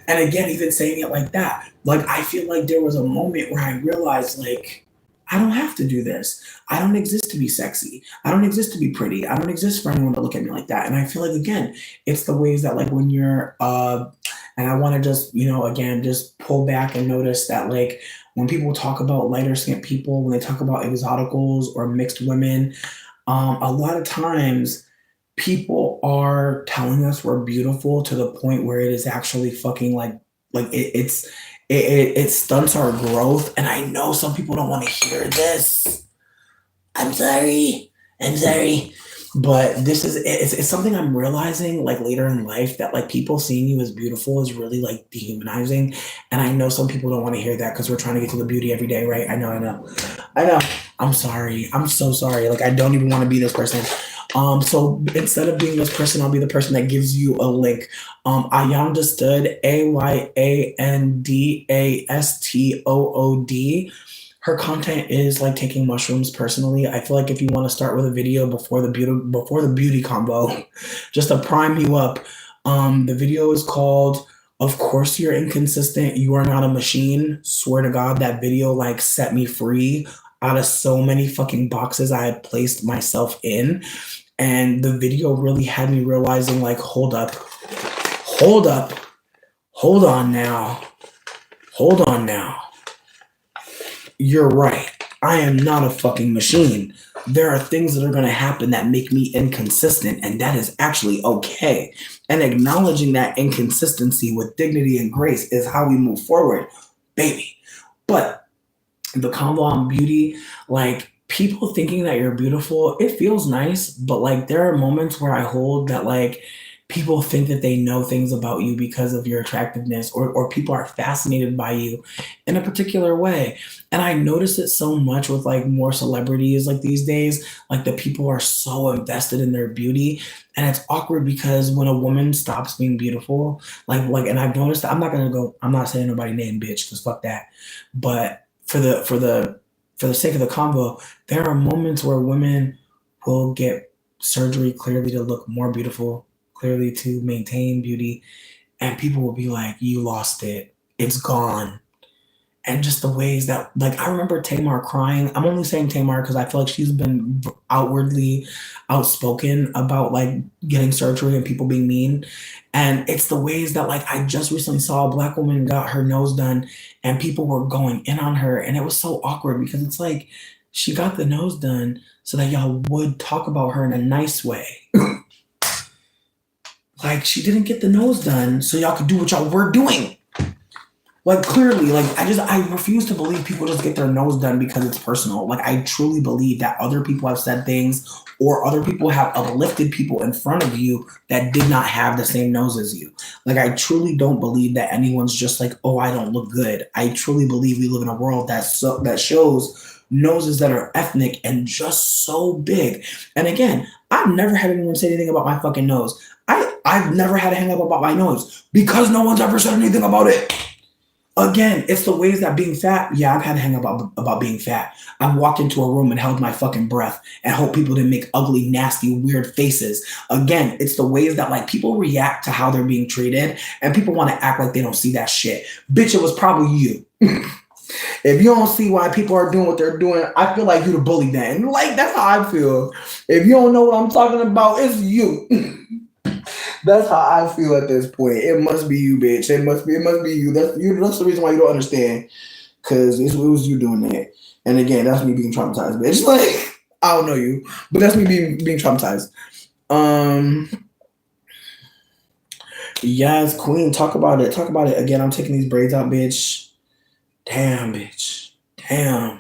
Speaker 1: and again, even saying it like that, like I feel like there was a moment where I realized, like, I don't have to do this. I don't exist to be sexy. I don't exist to be pretty. I don't exist for anyone to look at me like that. And I feel like, again, it's the ways that, like, when you're, and I want to just, again, just pull back and notice that, like, when people talk about lighter skinned people, when they talk about exoticals or mixed women, a lot of times people are telling us we're beautiful to the point where it is actually fucking like it stunts our growth. And I know some people don't want to hear this. I'm sorry. I'm sorry. But this is it's something I'm realizing like later in life, that like people seeing you as beautiful is really like dehumanizing. And I know some people don't want to hear that because we're trying to get to the beauty every day, right? I know. I'm sorry. I'm so sorry. Like I don't even want to be this person. So instead of being this person, I'll be the person that gives you a link. Ayanda Stood, AYANDASTOOD. Her content is like taking mushrooms personally. I feel like if you want to start with a video before the beauty combo, just to prime you up, the video is called "Of Course You're Inconsistent, You Are Not a Machine." Swear to God, that video like set me free out of so many fucking boxes I had placed myself in. And the video really had me realizing, like, hold up, hold on now, hold on now. You're right. I am not a fucking machine. There are things that are going to happen that make me inconsistent, and that is actually okay. And acknowledging that inconsistency with dignity and grace is how we move forward, baby. But the combo on beauty, like people thinking that you're beautiful, it feels nice, but like there are moments where I hold that like people think that they know things about you because of your attractiveness, or people are fascinated by you in a particular way. And I notice it so much with like more celebrities like these days, like the people are so invested in their beauty. And it's awkward because when a woman stops being beautiful, and I've noticed that, I'm not saying nobody named bitch because fuck that. But for the sake of the convo, there are moments where women will get surgery clearly to look more beautiful, clearly to maintain beauty, and people will be like, "You lost it. It's gone." And just the ways that, like, I remember Tamar crying. I'm only saying Tamar because I feel like she's been outwardly outspoken about like getting surgery and people being mean. And it's the ways that, like, I just recently saw a Black woman got her nose done and people were going in on her. And it was so awkward because it's like she got the nose done so that y'all would talk about her in a nice way. Like, she didn't get the nose done so y'all could do what y'all were doing. Like, clearly, like, I refuse to believe people just get their nose done because it's personal. Like, I truly believe that other people have said things, or other people have uplifted people in front of you that did not have the same nose as you. Like, I truly don't believe that anyone's just like, "Oh, I don't look good." I truly believe we live in a world that shows noses that are ethnic and just so big. And again, I've never had anyone say anything about my fucking nose. I've never had a hang up about my nose because no one's ever said anything about it. Again, it's the ways that being fat, yeah, I've had to hang up about being fat. I've walked into a room and held my fucking breath and hope people didn't make ugly, nasty, weird faces. Again, it's the ways that like people react to how they're being treated, and people want to act like they don't see that shit. Bitch, it was probably you. If you don't see why people are doing what they're doing, I feel like you the bully then. Like, that's how I feel. If you don't know what I'm talking about, it's you. That's how I feel at this point. It must be you, bitch. It must be you. That's the reason why you don't understand. Cause it was you doing that. And again, that's me being traumatized, bitch. Like, I don't know you, but that's me being traumatized. Yes, Queen, talk about it. Talk about it. Again, I'm taking these braids out, bitch. Damn, bitch. Damn.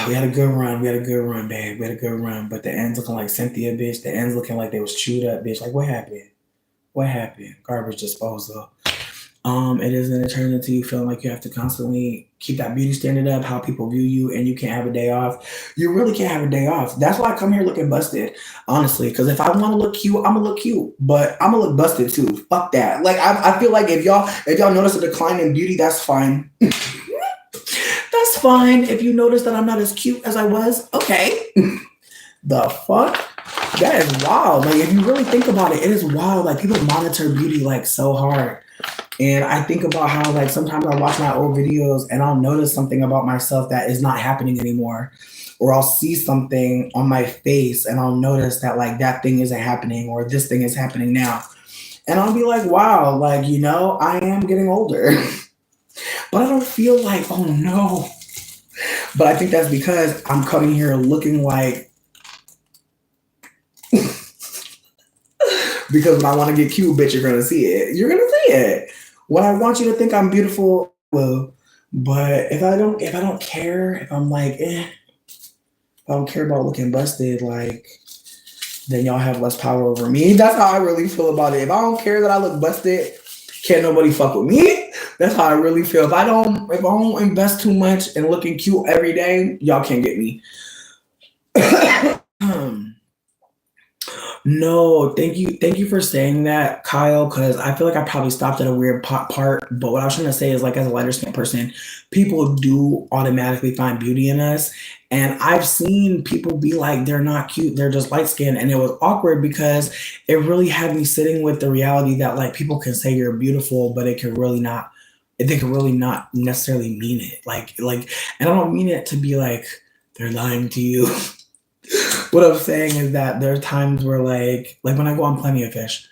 Speaker 1: We had a good run. We had a good run, babe. We had a good run. But the ends looking like Cynthia, bitch. The ends looking like they was chewed up, bitch. Like, what happened? What happened? Garbage disposal. It is an eternity. You feeling like you have to constantly keep that beauty standard up, how people view you, and you can't have a day off. You really can't have a day off. That's why I come here looking busted, honestly. Because if I want to look cute, I'm gonna look cute, but I'm gonna look busted too. Fuck that. Like I feel like if y'all notice a decline in beauty, that's fine. That's fine. If you notice that I'm not as cute as I was, okay. The fuck? That is wild. Like if you really think about it, it is wild. Like people monitor beauty like so hard. And I think about how like sometimes I watch my old videos and I'll notice something about myself that is not happening anymore. Or I'll see something on my face and I'll notice that like that thing isn't happening or this thing is happening now. And I'll be like, wow, like, you know, I am getting older. But I don't feel like, oh no. But I think that's because I'm coming here looking like because when I want to get cute, bitch, you're gonna see it. You're gonna see it. When I want you to think I'm beautiful, well, but if I don't care, if I'm like, if I don't care about looking busted, like, then y'all have less power over me. That's how I really feel about it. If I don't care that I look busted, can't nobody fuck with me. That's how I really feel. If I don't invest too much in looking cute every day, y'all can't get me. No, thank you for saying that, Kyle, because I feel like I probably stopped at a weird part. But what I was trying to say is, like, as a lighter skin person, people do automatically find beauty in us. And I've seen people be like, they're not cute, they're just light skinned. And it was awkward because it really had me sitting with the reality that, like, people can say you're beautiful, but they can really not necessarily mean it. Like, and I don't mean it to be like, they're lying to you. What I'm saying is that there are times where like when I go on Plenty of Fish,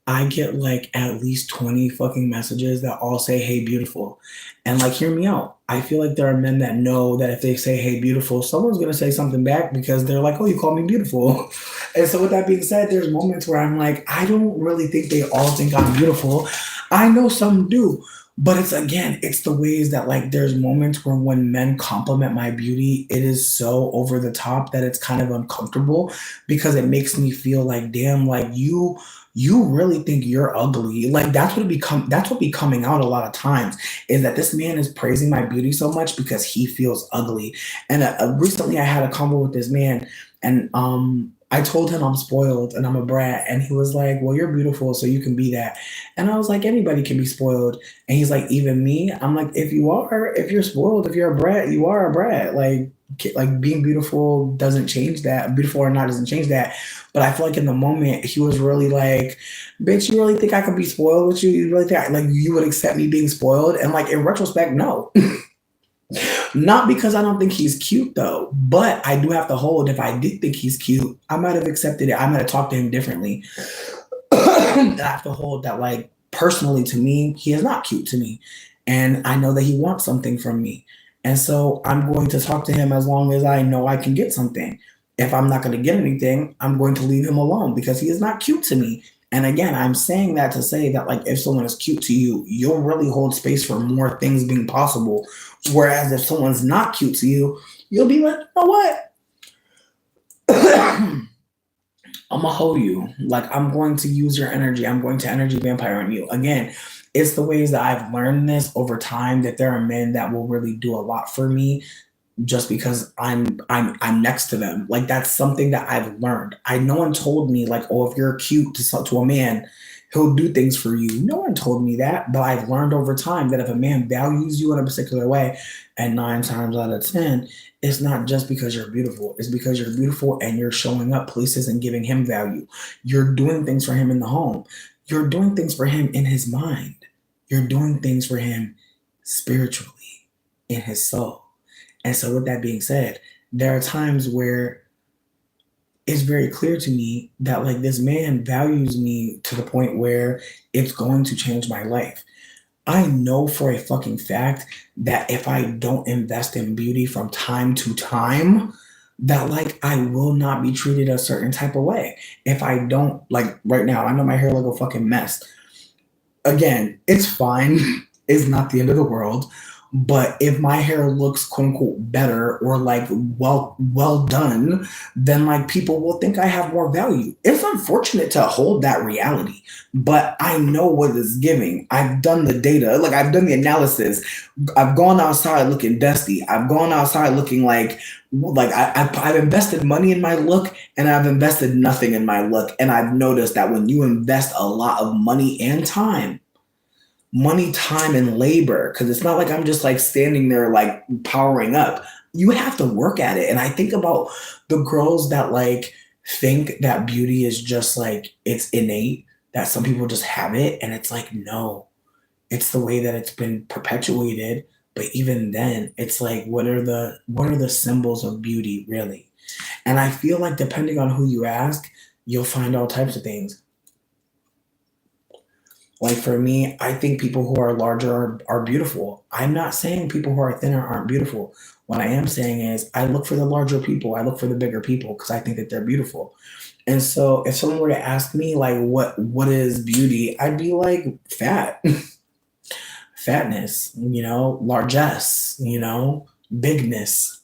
Speaker 1: I get like at least 20 fucking messages that all say, hey, beautiful. And like, hear me out. I feel like there are men that know that if they say, hey, beautiful, someone's going to say something back because they're like, oh, you call me beautiful. And so with that being said, there's moments where I'm like, I don't really think they all think I'm beautiful. I know some do. But it's the ways that like there's moments where when men compliment my beauty, it is so over the top that it's kind of uncomfortable because it makes me feel like, damn, like you really think you're ugly. Like that's what be coming out a lot of times is that this man is praising my beauty so much because he feels ugly. And recently I had a convo with this man and I told him I'm spoiled and I'm a brat. And he was like, well, you're beautiful, so you can be that. And I was like, anybody can be spoiled. And he's like, even me? I'm like, if you're spoiled, if you're a brat, you are a brat. Like being beautiful doesn't change that. Beautiful or not doesn't change that. But I feel like in the moment, he was really like, bitch, you really think I could be spoiled with you? You really think like you would accept me being spoiled? And like in retrospect, no. Not because I don't think he's cute though, but I do have to hold if I did think he's cute, I might have accepted it. I might have talked to him differently. I have to hold that like personally to me, he is not cute to me. And I know that he wants something from me. And so I'm going to talk to him as long as I know I can get something. If I'm not going to get anything, I'm going to leave him alone because he is not cute to me. And again, I'm saying that to say that like if someone is cute to you, you'll really hold space for more things being possible. Whereas if someone's not cute to you, you'll be like, you know what? I'm gonna hold you. Like I'm going to use your energy. I'm going to energy vampire on you. Again, it's the ways that I've learned this over time that there are men that will really do a lot for me just because I'm next to them. Like that's something that I've learned. No one told me like, oh, if you're cute to a man, he'll do things for you. No one told me that, but I've learned over time that if a man values you in a particular way, and 9 times out of 10, it's not just because you're beautiful. It's because you're beautiful and you're showing up places and giving him value. You're doing things for him in the home. You're doing things for him in his mind. You're doing things for him spiritually in his soul. And so with that being said, there are times where it's very clear to me that like this man values me to the point where it's going to change my life. I know for a fucking fact that if I don't invest in beauty from time to time, that like I will not be treated a certain type of way. If I don't, like right now, I know my hair look a fucking mess. Again, it's fine. It's not the end of the world. But if my hair looks quote unquote better or like well done, then like people will think I have more value. It's unfortunate to hold that reality, but I know what it's giving. I've done the data, like I've done the analysis. I've gone outside looking dusty. I've gone outside looking like I've invested money in my look and I've invested nothing in my look. And I've noticed that when you invest a lot of money and time, time, and labor, because it's not like I'm just like standing there like powering up. You have to work at it. And I think about the girls that like think that beauty is just like it's innate, that some people just have it. And it's like, no, it's the way that it's been perpetuated. But even then, it's like, what are the symbols of beauty really? And I feel like depending on who you ask, you'll find all types of things. Like for me, I think people who are larger are beautiful. I'm not saying people who are thinner aren't beautiful. What I am saying is I look for the larger people. I look for the bigger people because I think that they're beautiful. And so if someone were to ask me like what is beauty, I'd be like fat. Fatness, largesse, bigness.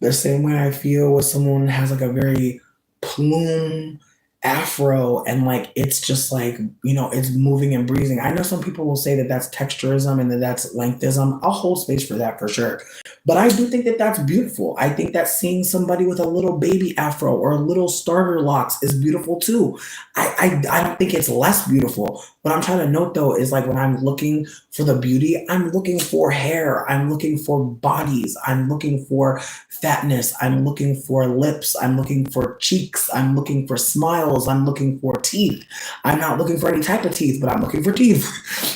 Speaker 1: The same way I feel when someone has like a very plume afro and like it's just like it's moving and breathing. I know some people will say that that's texturism and that that's lengthism. I'll hold space for that for sure, but I do think that that's beautiful. I think that seeing somebody with a little baby afro or little starter locks is beautiful too. I don't think it's less beautiful. What I'm trying to note though is like when I'm looking for the beauty, I'm looking for hair, I'm looking for bodies, I'm looking for fatness, I'm looking for lips, I'm looking for cheeks, I'm looking for smiles, I'm looking for teeth. I'm not looking for any type of teeth, but I'm looking for teeth.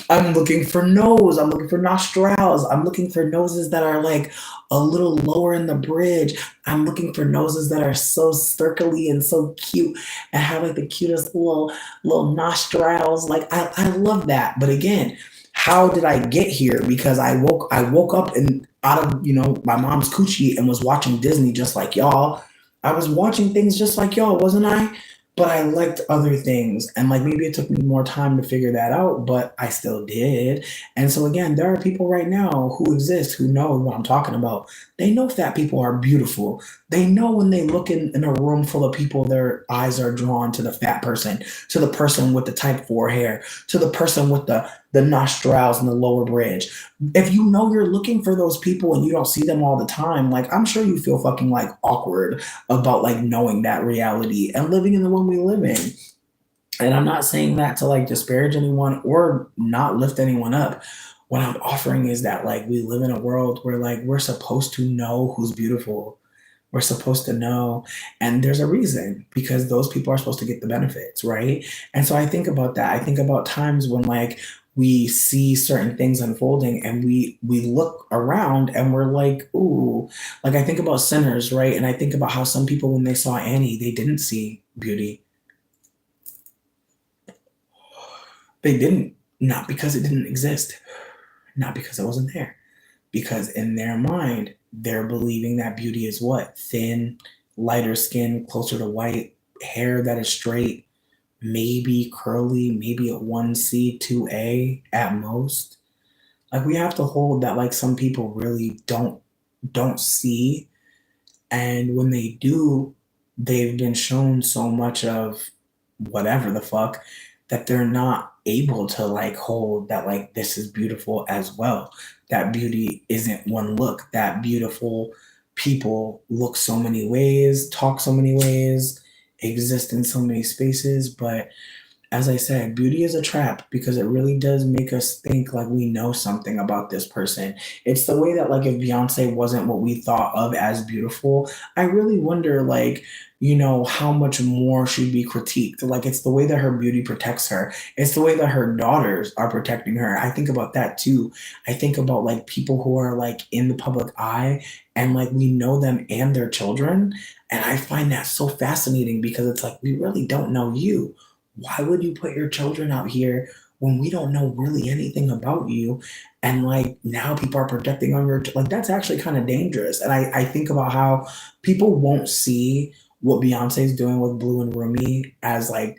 Speaker 1: I'm looking for nose, I'm looking for nostrils, I'm looking for noses that are like a little lower in the bridge. I'm looking for noses that are so circly and so cute and have like the cutest little nostrils. Like I love that. But again, how did I get here? Because I woke up and out of my mom's coochie and was watching Disney just like y'all. I was watching things just like y'all, wasn't I? But I liked other things, and like maybe it took me more time to figure that out, but I still did. And so again, there are people right now who exist who know what I'm talking about. They know fat people are beautiful. They know when they look in a room full of people, their eyes are drawn to the fat person, to the person with the type 4 hair, to the person with the nostrils and the lower bridge. If you know you're looking for those people and you don't see them all the time, like I'm sure you feel fucking like awkward about like knowing that reality and living in the one we live in. And I'm not saying that to like disparage anyone or not lift anyone up. What I'm offering is that like we live in a world where like we're supposed to know who's beautiful. We're supposed to know, and there's a reason, because those people are supposed to get the benefits, right? And so I think about that. I think about times when like we see certain things unfolding and we look around and we're like, ooh, like I think about Sinners, right? And I think about how some people when they saw Annie, they didn't see beauty. They didn't, not because it didn't exist, not because it wasn't there, because in their mind, they're believing that beauty is what? Thin, lighter skin, closer to white, hair that is straight, maybe curly, maybe a 1C, 2A at most. Like we have to hold that like some people really don't see. And when they do, they've been shown so much of whatever the fuck that they're not able to like hold that like this is beautiful as well. That beauty isn't one look. That beautiful people look so many ways, talk so many ways, exist in so many spaces. But as I said, beauty is a trap because it really does make us think like we know something about this person. It's the way that like if Beyonce wasn't what we thought of as beautiful, I really wonder like, how much more she'd be critiqued. Like it's the way that her beauty protects her. It's the way that her daughters are protecting her. I think about that too. I think about like people who are like in the public eye and like we know them and their children. And I find that so fascinating because it's like we really don't know you. Why would you put your children out here when we don't know really anything about you? And like now people are projecting on your like that's actually kind of dangerous. And I think about how people won't see what Beyonce's doing with Blue and Rumi as like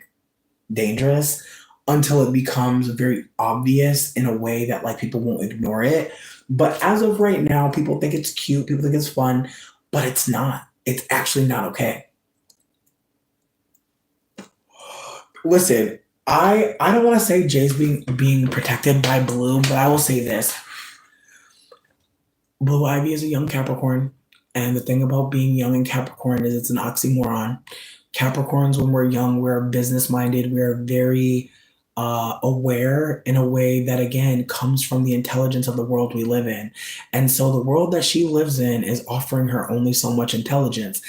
Speaker 1: dangerous until it becomes very obvious in a way that like people won't ignore it. But as of right now, people think it's cute, people think it's fun, but it's not. It's actually not okay. Listen, I don't want to say Jay's being protected by Blue, but I will say this: Blue Ivy is a young Capricorn, and the thing about being young in Capricorn is it's an oxymoron. Capricorns, when we're young, we're business minded. We're very aware in a way that again comes from the intelligence of the world we live in, and so the world that she lives in is offering her only so much intelligence,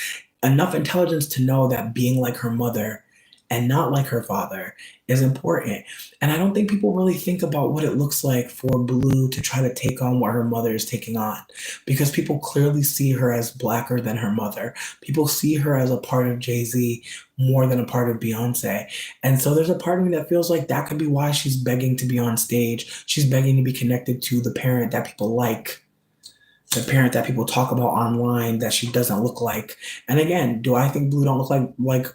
Speaker 1: enough intelligence to know that being like her mother and not like her father is important. And I don't think people really think about what it looks like for Blue to try to take on what her mother is taking on because people clearly see her as blacker than her mother. People see her as a part of Jay-Z more than a part of Beyonce. And so there's a part of me that feels like that could be why she's begging to be on stage. She's begging to be connected to the parent that people like, the parent that people talk about online that she doesn't look like. And again, do I think Blue don't look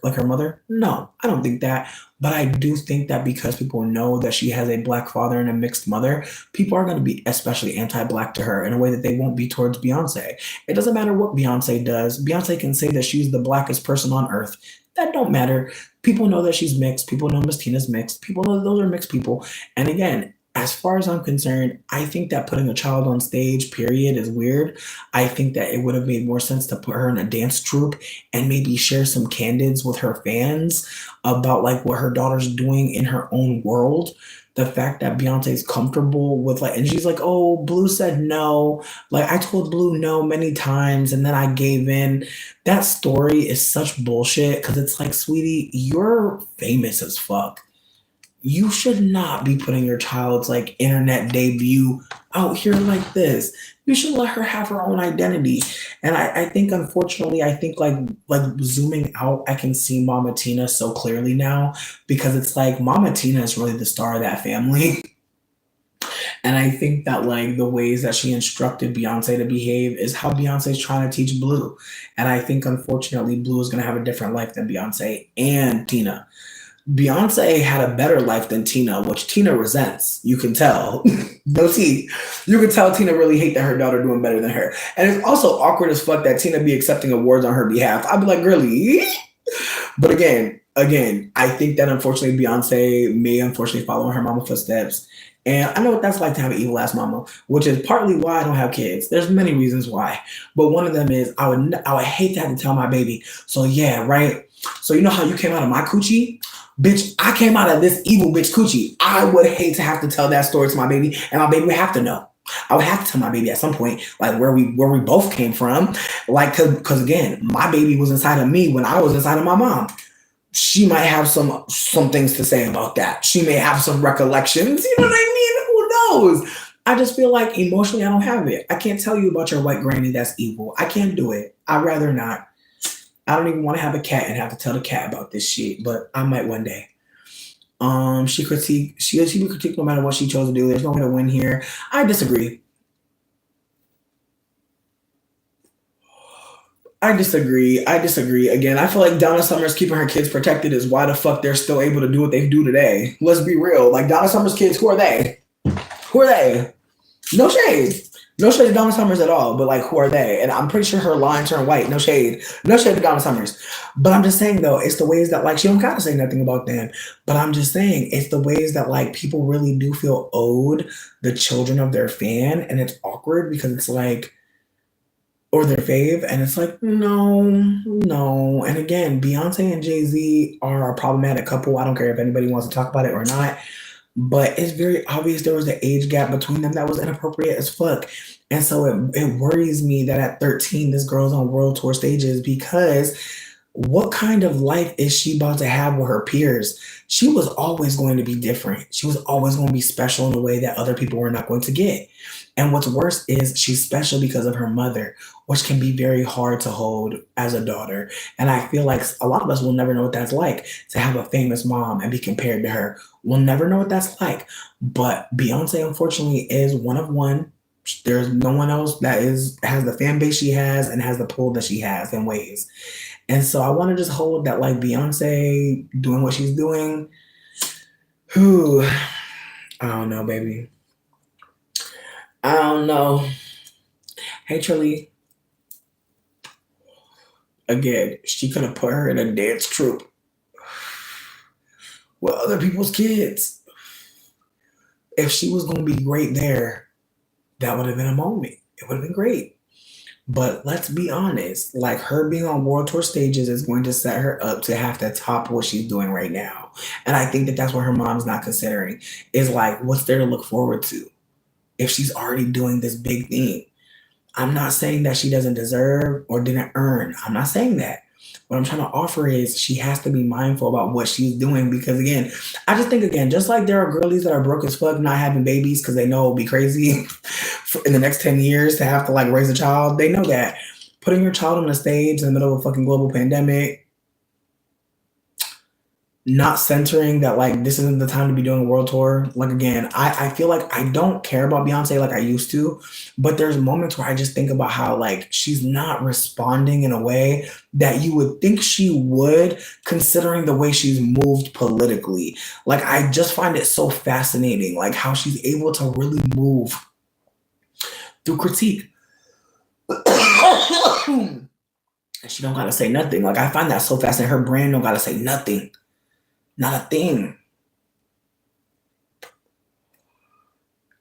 Speaker 1: like her mother? No, I don't think that. But I do think that because people know that she has a black father and a mixed mother, people are going to be especially anti-black to her in a way that they won't be towards Beyonce. It doesn't matter what Beyonce does. Beyonce can say that she's the blackest person on earth. That don't matter. People know that she's mixed. People know Miss Tina's mixed. People know that those are mixed people. And again, as far as I'm concerned, I think that putting a child on stage, period, is weird. I think that it would have made more sense to put her in a dance troupe and maybe share some candids with her fans about like what her daughter's doing in her own world. The fact that Beyonce's comfortable with like, and she's like, oh, Blue said no. Like I told Blue no many times and then I gave in. That story is such bullshit because it's like, sweetie, you're famous as fuck. You should not be putting your child's like internet debut out here like this. You should let her have her own identity. And I think unfortunately, I think like zooming out, I can see Mama Tina so clearly now because it's like Mama Tina is really the star of that family. And I think that like the ways that she instructed Beyonce to behave is how Beyonce's trying to teach Blue. And I think unfortunately Blue is gonna have a different life than Beyonce and Tina. Beyonce had a better life than Tina, which Tina resents. You can tell. No tea. You can tell Tina really hate that her daughter doing better than her. And it's also awkward as fuck that Tina be accepting awards on her behalf. I'd be like, really? But again, I think that unfortunately Beyonce may unfortunately follow in her mama footsteps. And I know what that's like to have an evil ass mama, which is partly why I don't have kids. There's many reasons why, but one of them is I would hate to have to tell my baby. So yeah, right. So you know how you came out of my coochie? Bitch, I came out of this evil bitch coochie. I would hate to have to tell that story to my baby, and my baby would have to know. I would have to tell my baby at some point, like where we both came from, like because again, my baby was inside of me when I was inside of my mom. She might have some things to say about that. She may have some recollections. You know what I mean? Who knows? I just feel like emotionally, I don't have it. I can't tell you about your white granny that's evil. I can't do it. I'd rather not. I don't even want to have a cat and have to tell the cat about this shit, but I might one day. She would critique no matter what she chose to do. There's no way to win here. I disagree. I disagree. Again, I feel like Donna Summer's keeping her kids protected is why the fuck they're still able to do what they do today. Let's be real. Like Donna Summer's kids, who are they? Who are they? No shade. No shade to Donna Summers at all, but like, who are they? And I'm pretty sure her line turned white. No shade. No shade to Donna Summers. But I'm just saying, though, it's the ways that, like, she don't gotta say nothing about them. But I'm just saying, it's the ways that, like, people really do feel owed the children of their fan. And it's awkward because it's like, or their fave, and it's like, no. And again, Beyonce and Jay-Z are a problematic couple. I don't care if anybody wants to talk about it or not, but it's very obvious there was an age gap between them that was inappropriate as fuck. And so it worries me that at 13, this girl's on world tour stages, because what kind of life is she about to have with her peers? She was always going to be different. She was always going to be special in a way that other people were not going to get. And what's worse is she's special because of her mother, which can be very hard to hold as a daughter. And I feel like a lot of us will never know what that's like, to have a famous mom and be compared to her. We'll never know what that's like. But Beyonce, unfortunately, is one of one. There's no one else that has the fan base she has and has the pull that she has in ways. And so I want to just hold that, like, Beyonce doing what she's doing. Whew, I don't know, baby. I don't know. Hey, Trilly. Again, she could have put her in a dance troupe with other people's kids. If she was going to be great there, that would have been a moment. It would have been great. But let's be honest, like, her being on world tour stages is going to set her up to have to top what she's doing right now. And I think that that's what her mom's not considering, is like, what's there to look forward to if she's already doing this big thing? I'm not saying that she doesn't deserve or didn't earn. I'm not saying that. What I'm trying to offer is she has to be mindful about what she's doing, because, again, I just think, again, just like there are girlies that are broke as fuck not having babies because they know it'll be crazy in the next 10 years to have to, like, raise a child. They know that. Putting your child on the stage in the middle of a fucking global pandemic, not centering that, like, this isn't the time to be doing a world tour. Like, again, I feel like I don't care about Beyonce like I used to, but there's moments where I just think about how, like, she's not responding in a way that you would think she would, considering the way she's moved politically. Like, I just find it so fascinating, like, how she's able to really move through critique. And she don't gotta say nothing. Like, I find that so fascinating. Her brand don't gotta say nothing. Not a thing.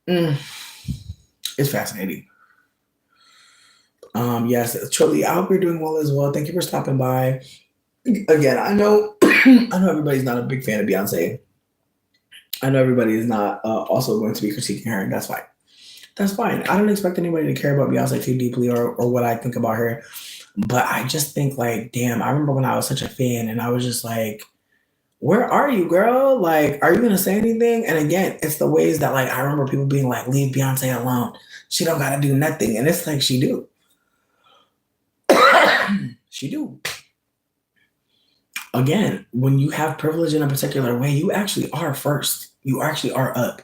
Speaker 1: It's fascinating. Yes, Trilly, I hope you're doing well as well. Thank you for stopping by. Again, I know everybody's not a big fan of Beyonce. I know everybody is not also going to be critiquing her, and that's fine. That's fine. I don't expect anybody to care about Beyonce too deeply or what I think about her. But I just think, like, damn, I remember when I was such a fan and I was just like, where are you, girl? Like, are you gonna say anything? And again, it's the ways that, like, I remember people being like, leave Beyonce alone. She don't gotta do nothing. And it's like, she do. She do. Again, when you have privilege in a particular way, you actually are first. You actually are up.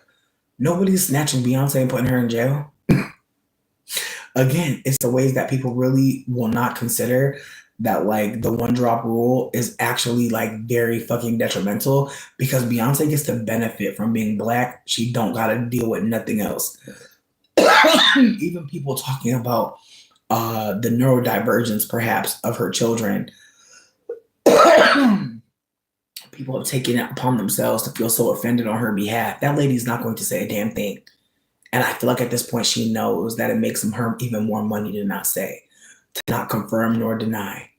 Speaker 1: Nobody's snatching Beyonce and putting her in jail. Again, it's the ways that people really will not consider that, like, the one drop rule is actually, like, very fucking detrimental, because Beyonce gets to benefit from being Black. She don't gotta deal with nothing else. Even people talking about the neurodivergence, perhaps, of her children. People have taken it upon themselves to feel so offended on her behalf. That lady's not going to say a damn thing. And I feel like at this point she knows that it makes her even more money to not say, to not confirm nor deny.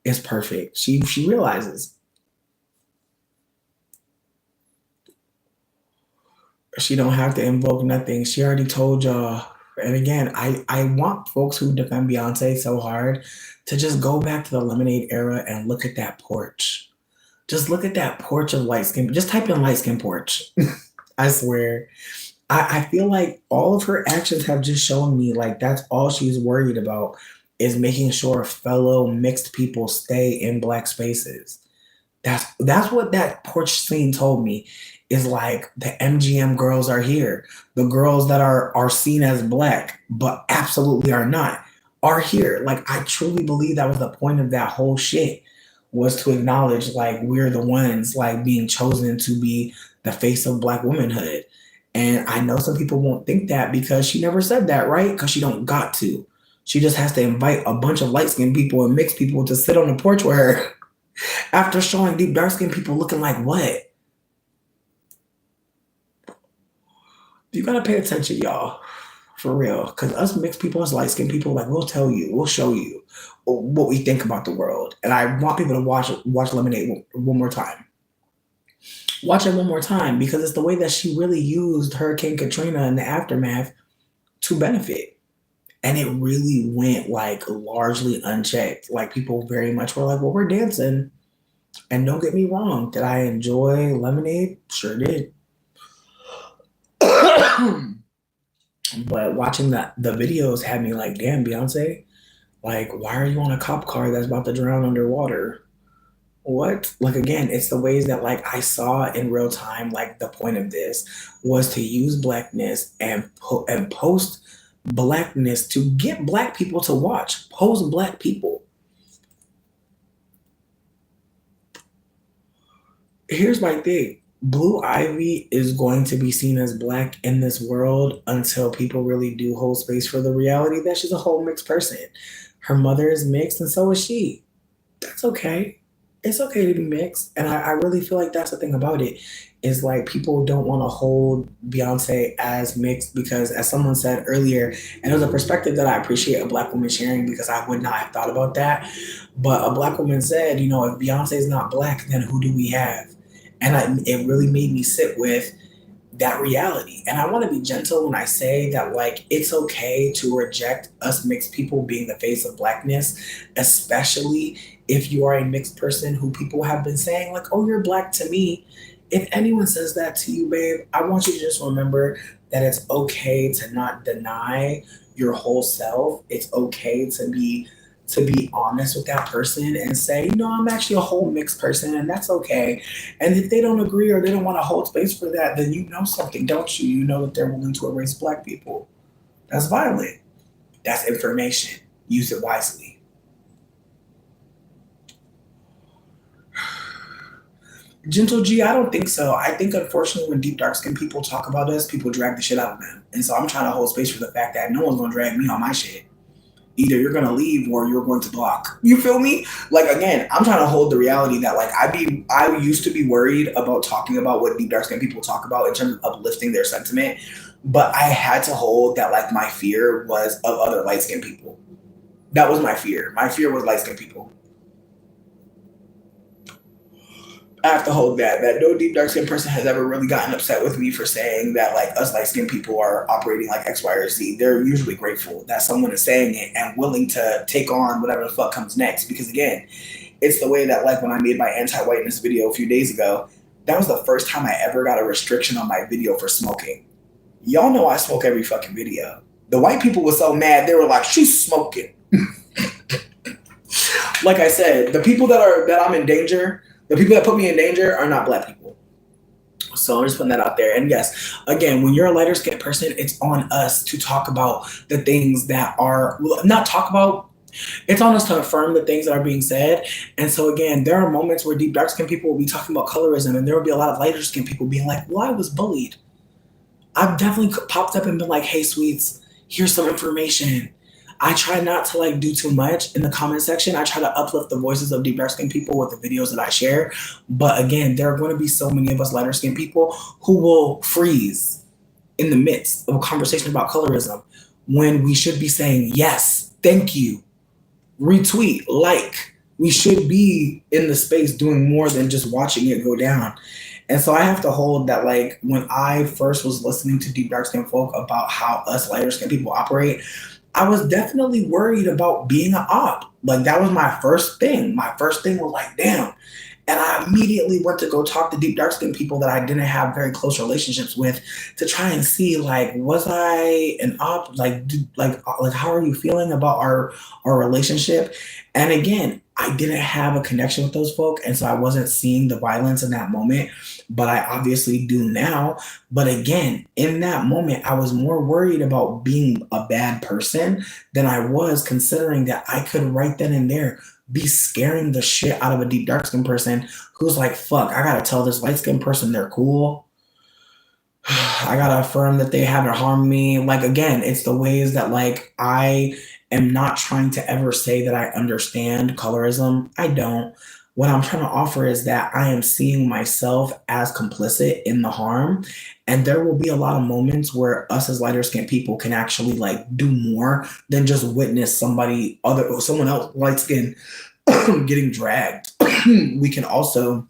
Speaker 1: It's perfect. She realizes. She don't have to invoke nothing. She already told y'all. And again, I want folks who defend Beyonce so hard to just go back to the Lemonade era and look at that porch. Just look at that porch of light skin. Just type in light skin porch. I swear. I feel like all of her actions have just shown me, like, that's all she's worried about, is making sure fellow mixed people stay in Black spaces. That's what that porch scene told me, is like, the MGM girls are here. The girls that are seen as Black, but absolutely are not, are here. Like, I truly believe that was the point of that whole shit, was to acknowledge, like, we're the ones, like, being chosen to be the face of Black womanhood. And I know some people won't think that because she never said that, right? Because she don't got to. She just has to invite a bunch of light-skinned people and mixed people to sit on the porch with her after showing deep dark-skinned people looking like what? You gotta pay attention, y'all. For real. Because us mixed people, us light skinned people, like, we'll tell you, we'll show you what we think about the world. And I want people to watch Lemonade one more time. Watch it one more time because it's the way that she really used Hurricane Katrina and the aftermath to benefit. And it really went like largely unchecked. Like people very much were like, well, we're dancing. And don't get me wrong, did I enjoy Lemonade? Sure did. But watching the videos had me like, damn, Beyonce, like, why are you on a cop car that's about to drown underwater? What? Like, again, it's the ways that like I saw in real time, like the point of this was to use blackness and post blackness to get black people to watch. Post black people. Here's my thing. Blue Ivy is going to be seen as black in this world until people really do hold space for the reality that she's a whole mixed person. Her mother is mixed and so is she. That's okay. It's okay to be mixed. And I really feel like that's the thing about it is like people don't want to hold Beyonce as mixed because as someone said earlier, and it was a perspective that I appreciate a black woman sharing because I would not have thought about that. But a black woman said, you know, if Beyonce is not black, then who do we have? And it really made me sit with that reality. And I want to be gentle when I say that, like, it's okay to reject us mixed people being the face of blackness, especially if you are a mixed person who people have been saying, like, oh, you're black to me. If anyone says that to you, babe, I want you to just remember that it's okay to not deny your whole self. It's okay to be honest with that person and say, you know, I'm actually a whole mixed person and that's okay. And if they don't agree or they don't want to hold space for that, then you know something, don't you? You know that they're willing to erase black people. That's violent. That's information. Use it wisely. Gentle G, I don't think so. I think unfortunately when deep dark skinned people talk about us, people drag the shit out of them. And so I'm trying to hold space for the fact that no one's gonna drag me on my shit. Either you're going to leave or you're going to block. You feel me? Like, again, I'm trying to hold the reality that, like, I used to be worried about talking about what deep dark skinned people talk about in terms of uplifting their sentiment. But I had to hold that, like, my fear was of other light skinned people. That was my fear. My fear was light skinned people. I have to hold that no deep dark skinned person has ever really gotten upset with me for saying that like us light skinned people are operating like X, Y, or Z. They're usually grateful that someone is saying it and willing to take on whatever the fuck comes next. Because again, it's the way that like when I made my anti-whiteness video a few days ago, that was the first time I ever got a restriction on my video for smoking. Y'all know I smoke every fucking video. The white people were so mad, they were like, she's smoking. Like I said, the people that I'm in danger, the people that put me in danger are not black people. So I'm just putting that out there. And yes, again, when you're a lighter skinned person, it's on us to talk about the things that are, not talk about, it's on us to affirm the things that are being said. And so again, there are moments where deep dark skinned people will be talking about colorism and there will be a lot of lighter skinned people being like, well, I was bullied. I've definitely popped up and been like, hey, sweets, here's some information. I try not to like do too much in the comment section. I try to uplift the voices of deep dark skinned people with the videos that I share. But again, there are going to be so many of us lighter skinned people who will freeze in the midst of a conversation about colorism when we should be saying, yes, thank you, retweet, like. We should be in the space doing more than just watching it go down. And so I have to hold that, like, when I first was listening to deep dark skinned folk about how us lighter skinned people operate, I was definitely worried about being an op. Like, that was my first thing. My first thing was like, damn. And I immediately went to go talk to deep dark skinned people that I didn't have very close relationships with to try and see, like, was I an op? Like how are you feeling about our relationship? And again, I didn't have a connection with those folk. And so I wasn't seeing the violence in that moment, but I obviously do now. But again, in that moment, I was more worried about being a bad person than I was considering that I could right then and there be scaring the shit out of a deep dark skinned person who's like, fuck, I gotta tell this light skinned person they're cool. I gotta affirm that they haven't harmed me. Like, again, it's the ways that, like, I am not trying to ever say that I understand colorism. I don't. What I'm trying to offer is that I am seeing myself as complicit in the harm. And there will be a lot of moments where us as lighter skinned people can actually like do more than just witness someone else light skinned getting dragged. We can also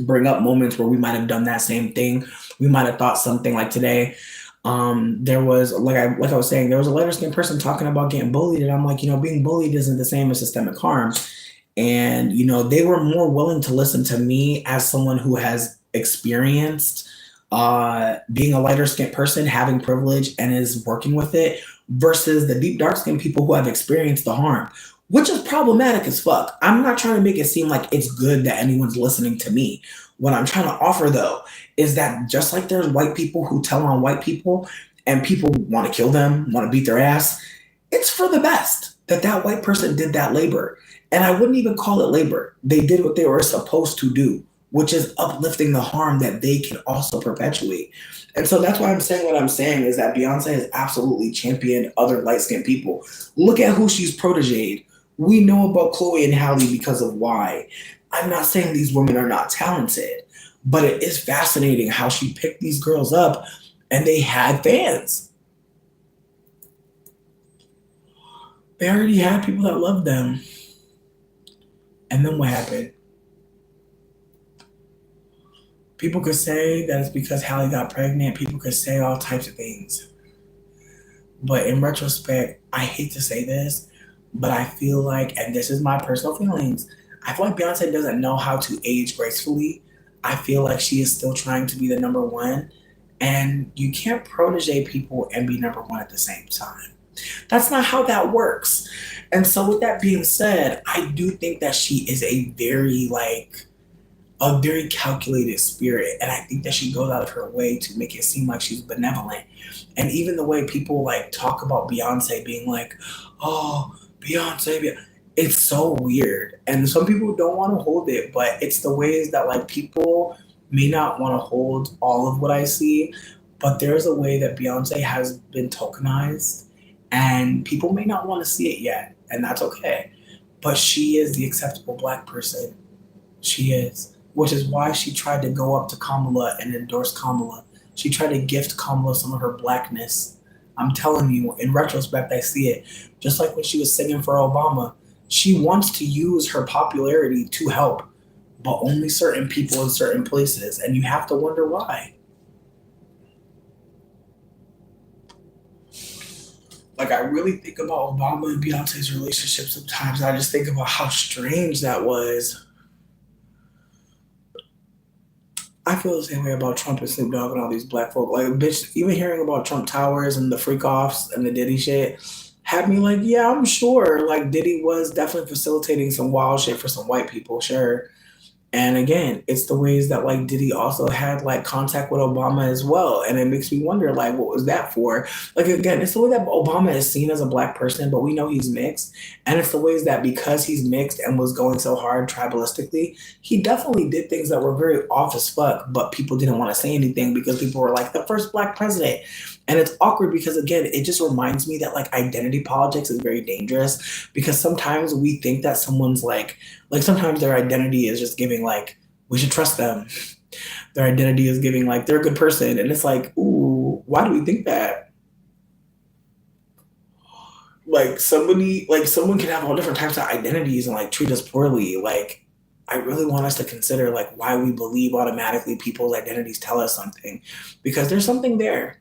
Speaker 1: bring up moments where we might have done that same thing. We might have thought something like today. There was like I was saying, there was a lighter skinned person talking about getting bullied, and I'm like, being bullied isn't the same as systemic harm. And they were more willing to listen to me as someone who has experienced being a lighter skinned person, having privilege, and is working with it, versus the deep dark skinned people who have experienced the harm, which is problematic as fuck. I'm not trying to make it seem like it's good that anyone's listening to me. What I'm trying to offer, though, is that just like there's white people who tell on white people and people want to kill them, want to beat their ass, it's for the best that that white person did that labor. And I wouldn't even call it labor. They did what they were supposed to do, which is uplifting the harm that they can also perpetuate. And so that's why I'm saying what I'm saying is that Beyonce has absolutely championed other light-skinned people. Look at who she's protéged. We know about Chloe and Halle because of why. I'm not saying these women are not talented, but it is fascinating how she picked these girls up and they had fans. They already had people that loved them. And then what happened? People could say that it's because Halle got pregnant. People could say all types of things. But in retrospect, I hate to say this, but I feel like, and this is my personal feelings, I feel like Beyonce doesn't know how to age gracefully. I feel like she is still trying to be the number one. And you can't protege people and be number one at the same time. That's not how that works. And so with that being said, I do think that she is a very calculated spirit. And I think that she goes out of her way to make it seem like she's benevolent. And even the way people like talk about Beyonce being like, oh, Beyonce, it's so weird. And some people don't want to hold it, but it's the ways that like people may not want to hold all of what I see. But there's a way that Beyonce has been tokenized and people may not want to see it yet. And that's okay. But she is the acceptable Black person. She is. Which is why she tried to go up to Kamala and endorse Kamala. She tried to gift Kamala some of her Blackness. I'm telling you, in retrospect, I see it. Just like when she was singing for Obama, she wants to use her popularity to help, but only certain people in certain places. And you have to wonder why. Like, I really think about Obama and Beyonce's relationship sometimes. I just think about how strange that was. I feel the same way about Trump and Snoop Dogg and all these Black folk. Like, bitch, even hearing about Trump Towers and the freak offs and the Diddy shit had me like, yeah, I'm sure. Like, Diddy was definitely facilitating some wild shit for some white people, sure. And again, it's the ways that like Diddy also had like contact with Obama as well. And it makes me wonder, like, what was that for? Like, again, it's the way that Obama is seen as a Black person, but we know he's mixed. And it's the ways that because he's mixed and was going so hard tribalistically, he definitely did things that were very off as fuck, but people didn't want to say anything because people were like, the first Black president. And it's awkward because, again, it just reminds me that like identity politics is very dangerous because sometimes we think that someone's like sometimes their identity is just giving like, we should trust them. Their identity is giving like, they're a good person. And it's like, ooh, why do we think that? Like someone can have all different types of identities and like treat us poorly. Like, I really want us to consider like why we believe automatically people's identities tell us something, because there's something there.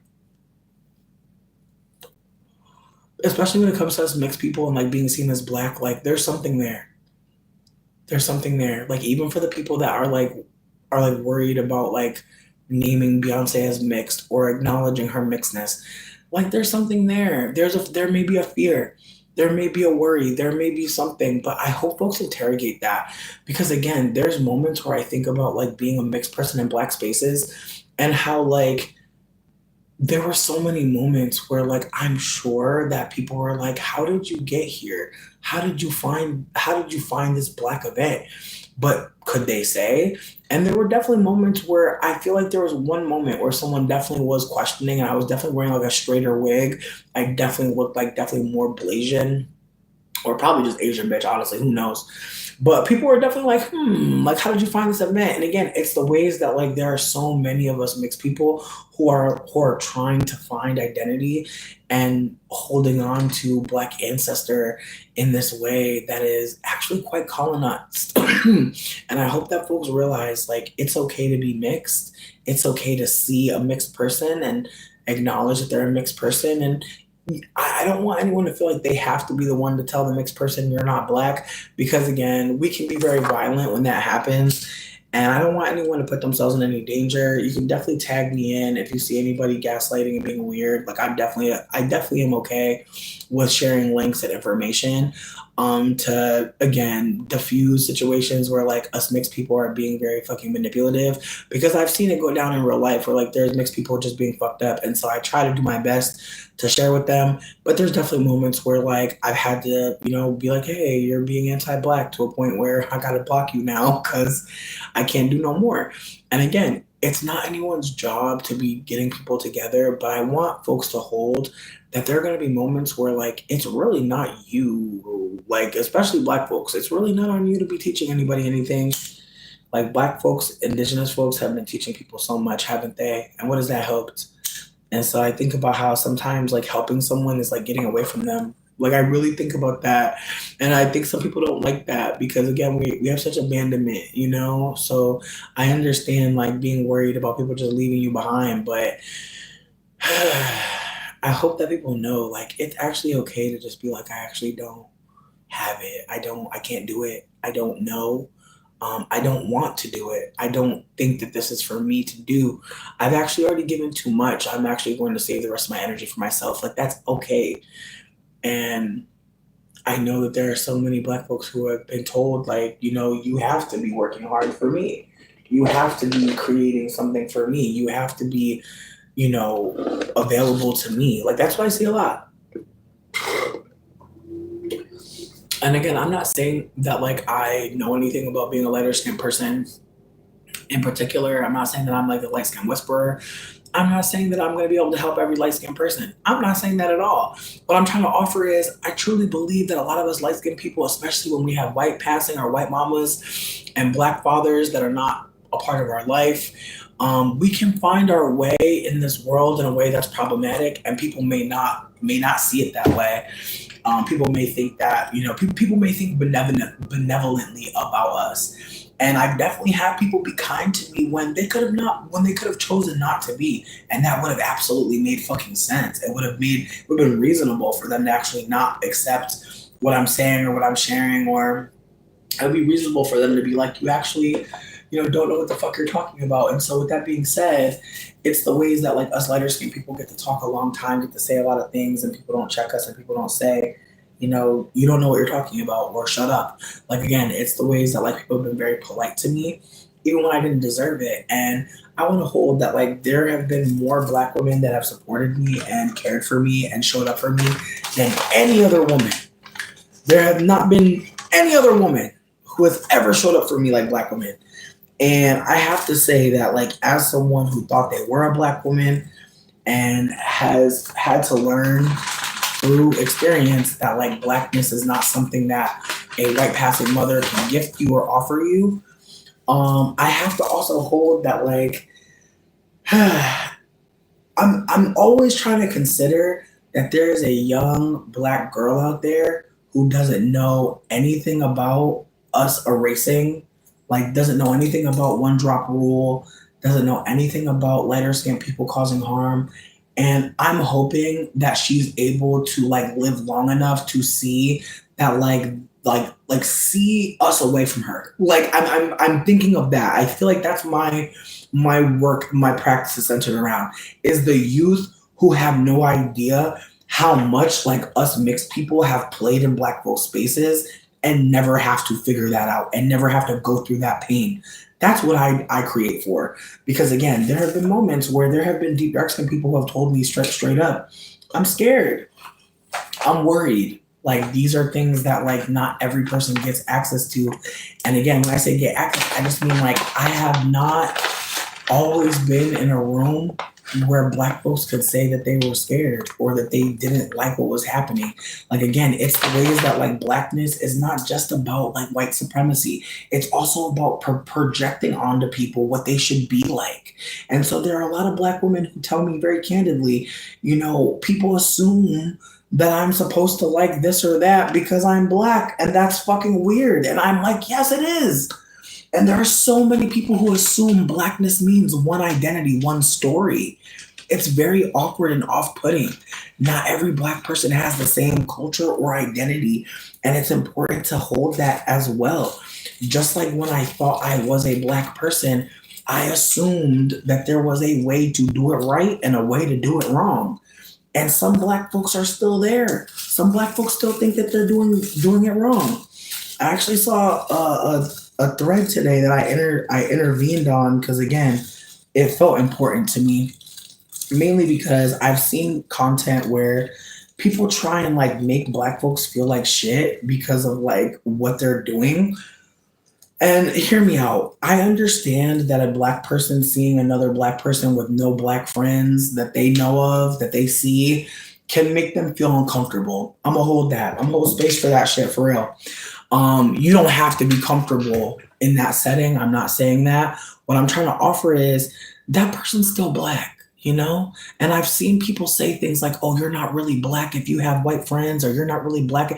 Speaker 1: Especially when it comes to us mixed people and like being seen as Black, like there's something there. There's something there. Like even for the people that are like worried about like naming Beyonce as mixed or acknowledging her mixedness, like there's something there. There may be a fear, there may be a worry, there may be something, but I hope folks interrogate that, because again, there's moments where I think about like being a mixed person in Black spaces and how like there were so many moments where like I'm sure that people were like, how did you get here? How did you find this Black event? But could they say? And there were definitely moments where I feel like there was one moment where someone definitely was questioning, and I was definitely wearing like a straighter wig. I definitely looked like definitely more Blasian, or probably just Asian bitch, honestly, who knows? But people are definitely like, like, how did you find this event? And again, it's the ways that like there are so many of us mixed people who are trying to find identity and holding on to Black ancestor in this way that is actually quite colonized. And I hope that folks realize like it's okay to be mixed. It's okay to see a mixed person and acknowledge that they're a mixed person. And I don't want anyone to feel like they have to be the one to tell the mixed person you're not Black, because again, we can be very violent when that happens. And I don't want anyone to put themselves in any danger. You can definitely tag me in if you see anybody gaslighting and being weird. Like I definitely am okay with sharing links and information to again diffuse situations where like us mixed people are being very fucking manipulative, because I've seen it go down in real life where like there's mixed people just being fucked up. And so I try to do my best to share with them. But there's definitely moments where like I've had to, be like, hey, you're being anti-Black to a point where I gotta block you now because I can't do no more. And again, it's not anyone's job to be getting people together, but I want folks to hold that there are going to be moments where like it's really not you, like especially Black folks, it's really not on you to be teaching anybody anything. Like Black folks, Indigenous folks have been teaching people so much, haven't they? And what has that helped? And so I think about how sometimes like helping someone is like getting away from them. Like I really think about that. And I think some people don't like that because again, we have such abandonment. So I understand like being worried about people just leaving you behind, but I hope that people know like it's actually okay to just be like, I actually don't have it. I can't do it. I don't know. I don't want to do it. I don't think that this is for me to do. I've actually already given too much. I'm actually going to save the rest of my energy for myself. Like that's okay. And I know that there are so many Black folks who have been told like, you have to be working hard for me. You have to be creating something for me. You have to be, available to me. Like that's what I see a lot. And again, I'm not saying that like I know anything about being a lighter skinned person in particular. I'm not saying that I'm like a light skinned whisperer. I'm not saying that I'm going to be able to help every light skinned person. I'm not saying that at all. What I'm trying to offer is I truly believe that a lot of us light skinned people, especially when we have white passing or white mamas and Black fathers that are not a part of our life, we can find our way in this world in a way that's problematic, and people may not see it that way. People may think that, people may think benevolently about us. And I've definitely had people be kind to me when they could have chosen not to be. And that would have absolutely made fucking sense. It would have been reasonable for them to actually not accept what I'm saying or what I'm sharing, or it would be reasonable for them to be like, you actually, don't know what the fuck you're talking about. And so with that being said, it's the ways that like us lighter skinned people get to talk a long time, get to say a lot of things, and people don't check us and people don't say, you don't know what you're talking about, or shut up. Like again, it's the ways that like people have been very polite to me, even when I didn't deserve it. And I want to hold that like there have been more Black women that have supported me and cared for me and showed up for me than any other woman. There have not been any other woman who has ever showed up for me like Black women. And I have to say that like as someone who thought they were a Black woman and has had to learn through experience that like Blackness is not something that a white passing mother can gift you or offer you, I have to also hold that like I'm always trying to consider that there is a young Black girl out there who doesn't know anything about us erasing, like doesn't know anything about one drop rule, doesn't know anything about lighter skinned people causing harm. And I'm hoping that she's able to like live long enough to see that like see us away from her. Like I'm thinking of that. I feel like that's my work, my practice is centered around is the youth who have no idea how much like us mixed people have played in Black folk spaces and never have to figure that out and never have to go through that pain. That's what I create for. Because again, there have been moments where there have been deep dark skinned people who have told me straight up, I'm scared. I'm worried. Like these are things that like not every person gets access to. And again, when I say get access, I just mean like I have not always been in a room where black folks could say that they were scared or that they didn't like what was happening. Like, again, it's the ways that like blackness is not just about like white supremacy. It's also about projecting onto people what they should be like. And so there are a lot of black women who tell me very candidly, you know, people assume that I'm supposed to like this or that because I'm black, and that's fucking weird. And I'm like, yes, it is. And there are so many people who assume blackness means one identity, one story. It's very awkward and off-putting. Not every black person has the same culture or identity, and it's important to hold that as well. Just like when I thought I was a black person, I assumed that there was a way to do it right and a way to do it wrong. And some black folks are still there. Some black folks still think that they're doing it wrong. I actually saw a thread today that I intervened on because, again, it felt important to me, mainly because I've seen content where people try and like make black folks feel like shit because of like what they're doing. And hear me out. I understand that a black person seeing another black person with no black friends that they know of, that they see, can make them feel uncomfortable. I'm gonna hold that. I'm gonna hold space for that shit for real. You don't have to be comfortable in that setting. I'm not saying that. What I'm trying to offer is that person's still black, you know? And I've seen people say things like, oh, you're not really black if you have white friends, or you're not really black.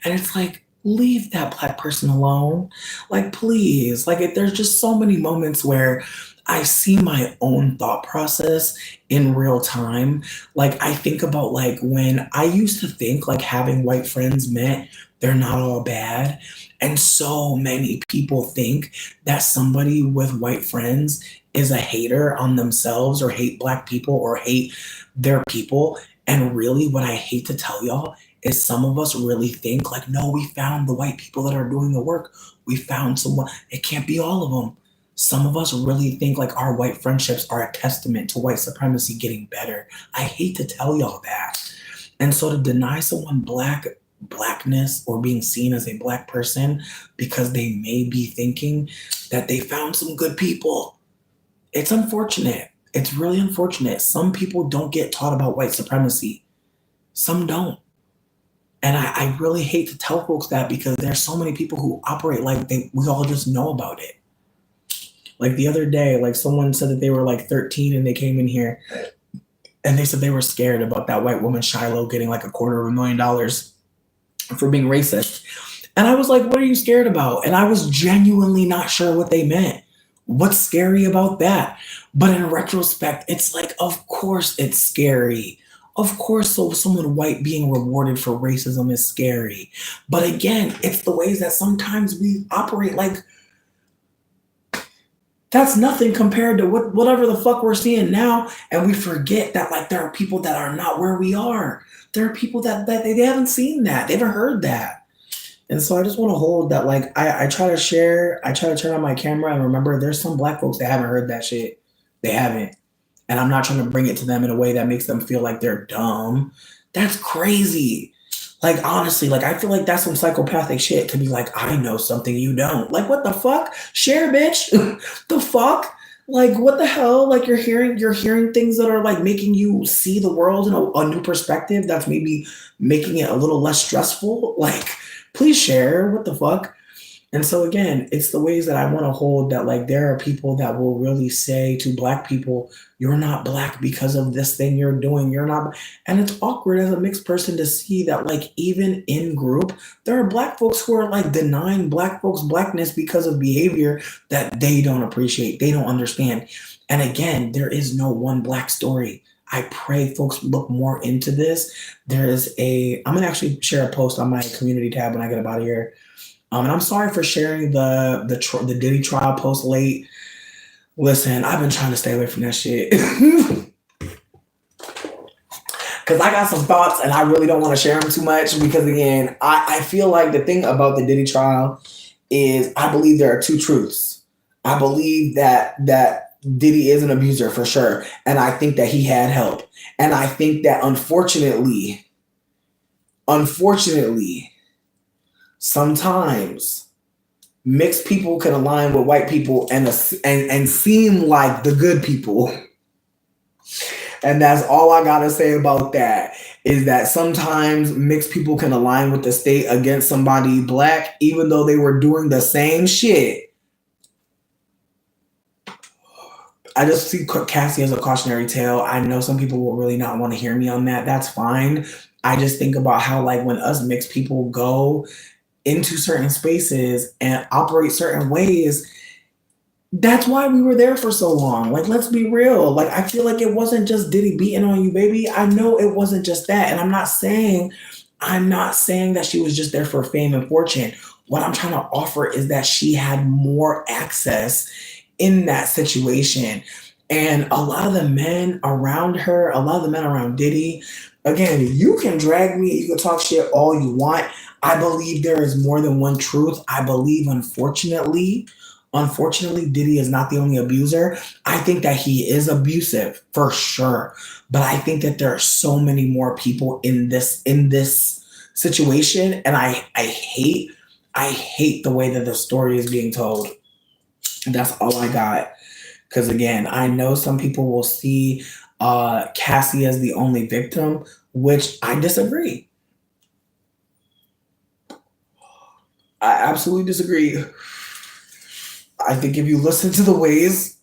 Speaker 1: And it's like, leave that black person alone. Like, please. Like, there's just so many moments where I see my own thought process in real time. Like, I think about like when I used to think like having white friends meant they're not all bad. And so many people think that somebody with white friends is a hater on themselves or hate black people or hate their people. And really, what I hate to tell y'all is some of us really think like, no, we found the white people that are doing the work. We found someone. It can't be all of them. Some of us really think like our white friendships are a testament to white supremacy getting better. I hate to tell y'all that. And so to deny someone blackness or being seen as a black person because they may be thinking that they found some good people, it's unfortunate. It's really unfortunate. Some people don't get taught about white supremacy. Some don't. And I really hate to tell folks that because there's so many people who operate like we all just know about it. Like the other day, like someone said that they were like 13 and they came in here and they said they were scared about that white woman Shiloh getting like $250,000 for being racist. And I was like, what are you scared about? And I was genuinely not sure what they meant. What's scary about that? But in retrospect, it's like, of course it's scary. Of course, so someone white being rewarded for racism is scary. But again, it's the ways that sometimes we operate like that's nothing compared to whatever the fuck we're seeing now. And we forget that like there are people that are not where we are. There are people that they haven't seen that. They haven't heard that. And so I just want to hold that, like, I try to share, I try to turn on my camera and remember there's some black folks that haven't heard that shit. They haven't. And I'm not trying to bring it to them in a way that makes them feel like they're dumb. That's crazy. Like, honestly, like, I feel like that's some psychopathic shit to be like, I know something you don't. Like, what the fuck? Share, bitch. The fuck? Like, what the hell? Like, you're hearing things that are, like, making you see the world in a new perspective that's maybe making it a little less stressful. Like, please share. What the fuck? And so again, it's the ways that I want to hold that, like, there are people that will really say to black people, you're not black because of this thing you're doing. You're not. And it's awkward as a mixed person to see that, like, even in group, there are black folks who are like denying black folks' blackness because of behavior that they don't appreciate. They don't understand. And again, there is no one black story. I pray folks look more into this. I'm going to actually share a post on my community tab when I get up out of here. And I'm sorry for sharing the Diddy trial post late. Listen, I've been trying to stay away from that shit. Because I got some thoughts and I really don't want to share them too much because, again, I feel like the thing about the Diddy trial is I believe there are two truths. I believe that Diddy is an abuser for sure. And I think that he had help. And I think that unfortunately, sometimes mixed people can align with white people and seem like the good people. And that's all I gotta say about that, is that sometimes mixed people can align with the state against somebody black, even though they were doing the same shit. I just see Cassie as a cautionary tale. I know some people will really not want to hear me on that. That's fine. I just think about how, like, when us mixed people go into certain spaces and operate certain ways, that's why we were there for so long. Like, let's be real. Like, I feel like it wasn't just Diddy beating on you, baby. I know it wasn't just that. And I'm not saying that she was just there for fame and fortune. What I'm trying to offer is that she had more access in that situation. And a lot of the men around her, a lot of the men around Diddy, again, you can drag me, you can talk shit all you want. I believe there is more than one truth. I believe, unfortunately, Diddy is not the only abuser. I think that he is abusive for sure. But I think that there are so many more people in this situation. And I hate the way that the story is being told. That's all I got. Because again, I know some people will see Cassie as the only victim, which I disagree. I absolutely disagree. I think if you listen to the ways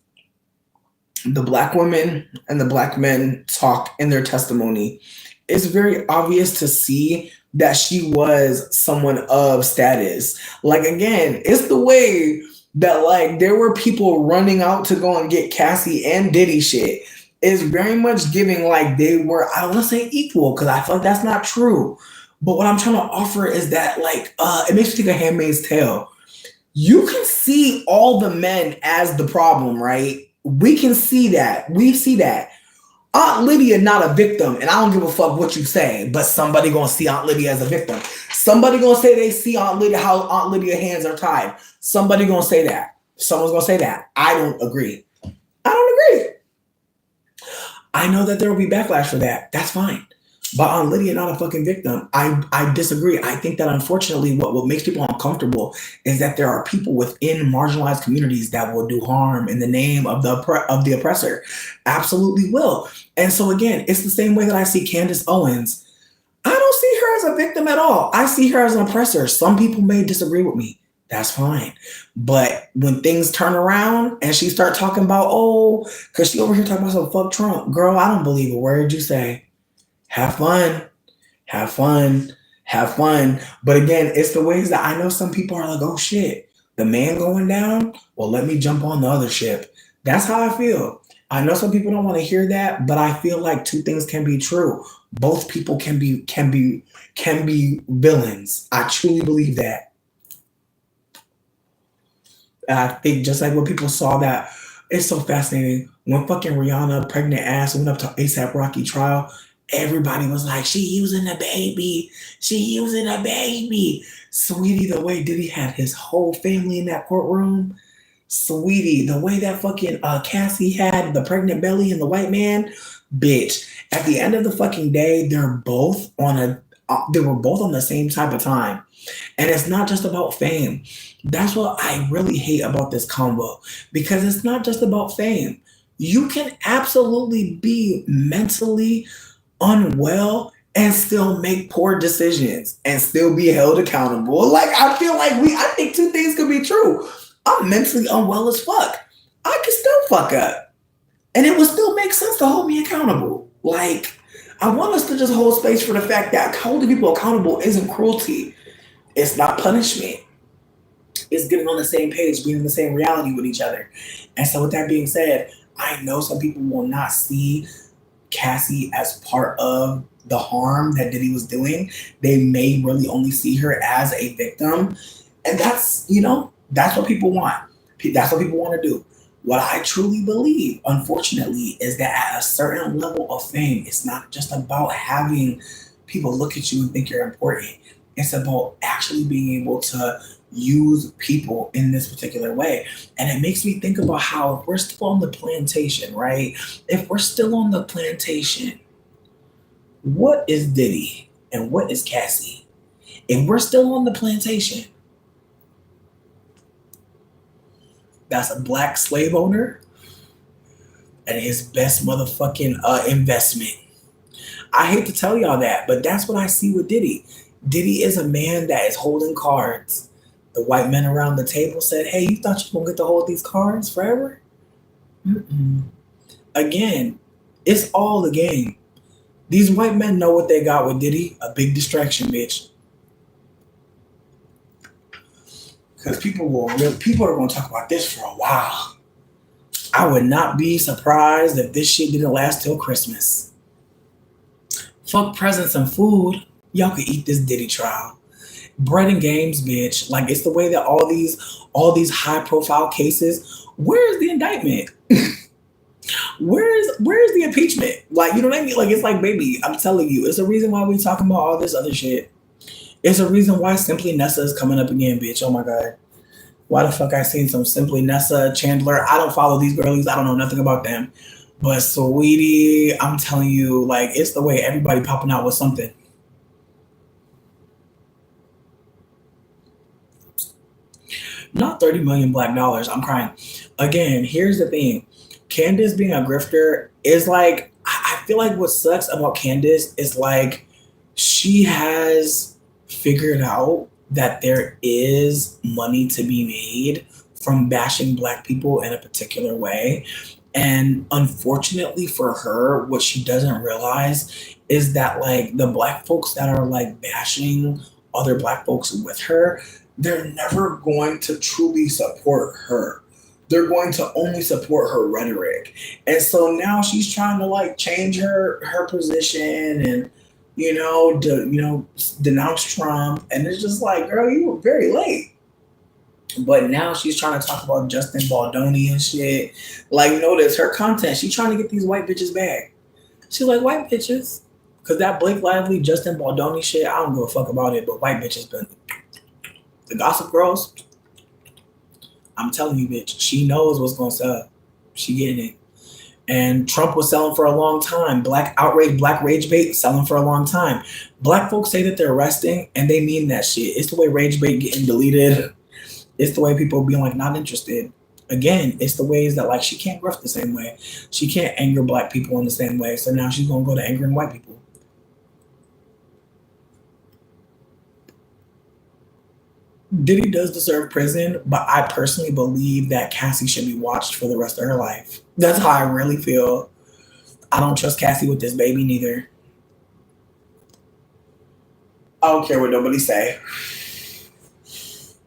Speaker 1: the black women and the black men talk in their testimony, it's very obvious to see that she was someone of status. Like, again, it's the way that, like, there were people running out to go and get Cassie and Diddy shit. It's very much giving like they were, I don't want to say equal, because I feel like that's not true. But what I'm trying to offer is that, like, it makes me think of Handmaid's Tale. You can see all the men as the problem, right? We can see that. We see that. Aunt Lydia not a victim, and I don't give a fuck what you say, but somebody gonna see Aunt Lydia as a victim. Somebody gonna say they see Aunt Lydia, how Aunt Lydia's hands are tied. Somebody gonna say that. Someone's gonna say that. I don't agree. I know that there will be backlash for that. That's fine. But Aunt Lydia not a fucking victim. I disagree. I think that, unfortunately, what makes people uncomfortable is that there are people within marginalized communities that will do harm in the name of the oppressor. Absolutely will. And so, again, it's the same way that I see Candace Owens. I don't see her as a victim at all. I see her as an oppressor. Some people may disagree with me. That's fine. But when things turn around and she start talking about, because she over here talking about some fuck Trump. Girl, I don't believe a word you say. Have fun. But again, it's the ways that I know some people are like, oh shit, the man going down? Well, let me jump on the other ship. That's how I feel. I know some people don't want to hear that, but I feel like two things can be true. Both people can be villains. I truly believe that. And I think just like when people saw that, it's so fascinating. When fucking Rihanna, pregnant ass, went up to ASAP Rocky trial, everybody was like, she using a baby. Sweetie, the way Diddy had his whole family in that courtroom. Sweetie, the way that fucking Cassie had the pregnant belly and the white man. Bitch, at the end of the fucking day, they were both on the same type of time. And it's not just about fame. That's what I really hate about this combo, because it's not just about fame. You can absolutely be mentally unwell and still make poor decisions and still be held accountable. Like, I feel like I think two things could be true. I'm mentally unwell as fuck. I can still fuck up. And it would still make sense to hold me accountable. Like, I want us to just hold space for the fact that holding people accountable isn't cruelty. It's not punishment. It's getting on the same page, being in the same reality with each other. And so with that being said, I know some people will not see Cassie as part of the harm that Diddy was doing. They may really only see her as a victim. And that's what people want. That's what people want to do. What I truly believe, unfortunately, is that at a certain level of fame, it's not just about having people look at you and think you're important. It's about actually being able to use people in this particular way. And it makes me think about how, if we're still on the plantation, right? If we're still on the plantation, what is Diddy and what is Cassie? If we're still on the plantation, that's a black slave owner and his best motherfucking investment. I hate to tell y'all that, but that's what I see with Diddy. Diddy is a man that is holding cards. The white men around the table said, hey, you thought you were going to get to hold these cards forever? Mm-mm. Again, it's all the game. These white men know what they got with Diddy, a big distraction, bitch. Because people are going to talk about this for a while. I would not be surprised if this shit didn't last till Christmas. Fuck presents and food. Y'all could eat this Diddy trial. Bread and games, bitch. Like, it's the way that all these high profile cases, where's the indictment? Where's the impeachment? Like, you know what I mean? Like, it's like, baby, I'm telling you, it's a reason why we talking about all this other shit. It's a reason why Simply Nessa is coming up again, bitch. Oh my God. Why the fuck I seen some Simply Nessa, Chandler? I don't follow these girlies. I don't know nothing about them. But sweetie, I'm telling you, like, it's the way everybody popping out with something. Not 30 million black dollars. I'm crying. Again, here's the thing. Candace being a grifter is like, I feel like what sucks about Candace is like she has figured out that there is money to be made from bashing black people in a particular way. And unfortunately for her, what she doesn't realize is that like the black folks that are like bashing other black folks with her, they're never going to truly support her. They're going to only support her rhetoric. And so now she's trying to like change her position and denounce Trump. And it's just like, girl, you were very late. But now she's trying to talk about Justin Baldoni and shit. Like, notice her content. She's trying to get these white bitches back. She's like, white bitches? Because that Blake Lively, Justin Baldoni shit, I don't give a fuck about it. But white bitches been... The Gossip Girls, I'm telling you, bitch, she knows what's going to sell. She getting it. And Trump was selling for a long time. Black outrage, black rage bait, selling for a long time. Black folks say that they're resting, and they mean that shit. It's the way rage bait getting deleted. It's the way people being like not interested. Again, it's the ways that like she can't grift the same way. She can't anger black people in the same way. So now she's going to go to angering white people. Diddy does deserve prison, but I personally believe that Cassie should be watched for the rest of her life. That's how I really feel. I don't trust Cassie with this baby neither. I don't care what nobody say.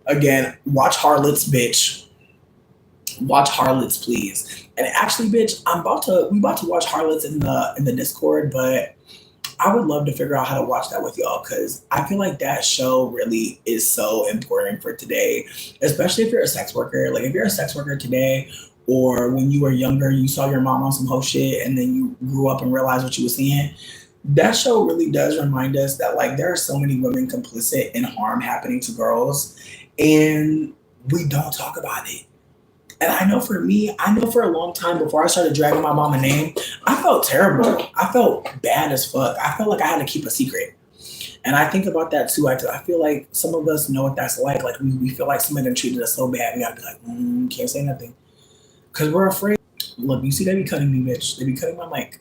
Speaker 1: Again, watch Harlots, bitch. Watch Harlots, please. And actually, bitch, we about to watch Harlots in the Discord, but I would love to figure out how to watch that with y'all because I feel like that show really is so important for today, especially if you're a sex worker. Like if you're a sex worker today or when you were younger, you saw your mom on some whole shit and then you grew up and realized what you were seeing. That show really does remind us that like there are so many women complicit in harm happening to girls and we don't talk about it. And I know for me, for a long time before I started dragging my mama name, I felt terrible. I felt bad as fuck. I felt like I had to keep a secret. And I think about that too. I feel like some of us know what that's like. Like we feel like somebody done treated us so bad. We gotta be like, can't say nothing. Cause we're afraid. Look, you see they be cutting me, bitch. They be cutting my mic.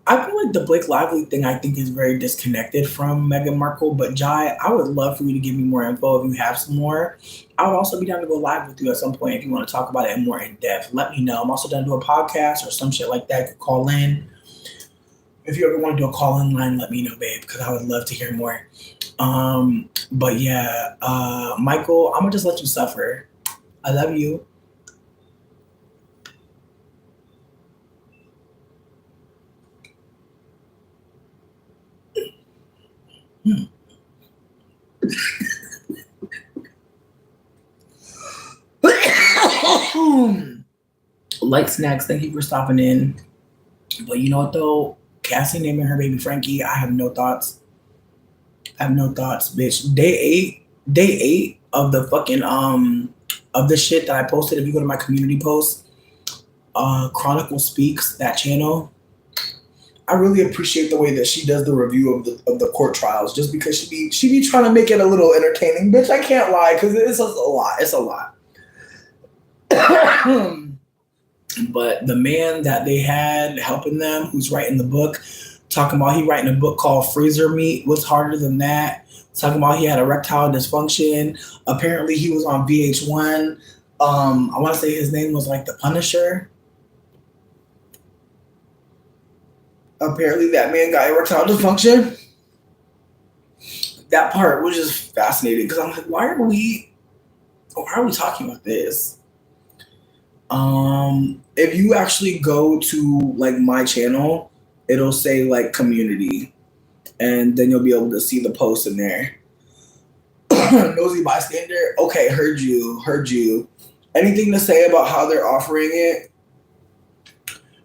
Speaker 1: I feel like the Blake Lively thing I think is very disconnected from Meghan Markle, but Jai, I would love for you to give me more info if you have some more. I would also be down to go live with you at some point if you want to talk about it more in depth. Let me know. I'm also down to do a podcast or some shit like that. You could call in. If you ever want to do a call-in line, let me know, babe, because I would love to hear more. But yeah, Michael, I'm going to just let you suffer. I love you. Light Snacks, thank you for stopping in. But you know what though? Cassie naming her baby Frankie, I have no thoughts. Bitch. Day eight of the fucking of the shit that I posted. If you go to my community post, Chronicle Speaks, that channel, I really appreciate the way that she does the review of the court trials, just because she be trying to make it a little entertaining. Bitch, I can't lie, because it's a lot. It's a lot. But the man that they had helping them, who's writing the book, talking about he writing a book called Freezer Meat, what's harder than that? Talking about he had erectile dysfunction. Apparently he was on VH1. I want to say his name was like the Punisher. Apparently that man got erectile dysfunction. That part was just fascinating because I'm like, why are we talking about this? If you actually go to like my channel, it'll say like community, and then you'll be able to see the post in there. Nosy bystander. Okay, heard you. Anything to say about how they're offering it?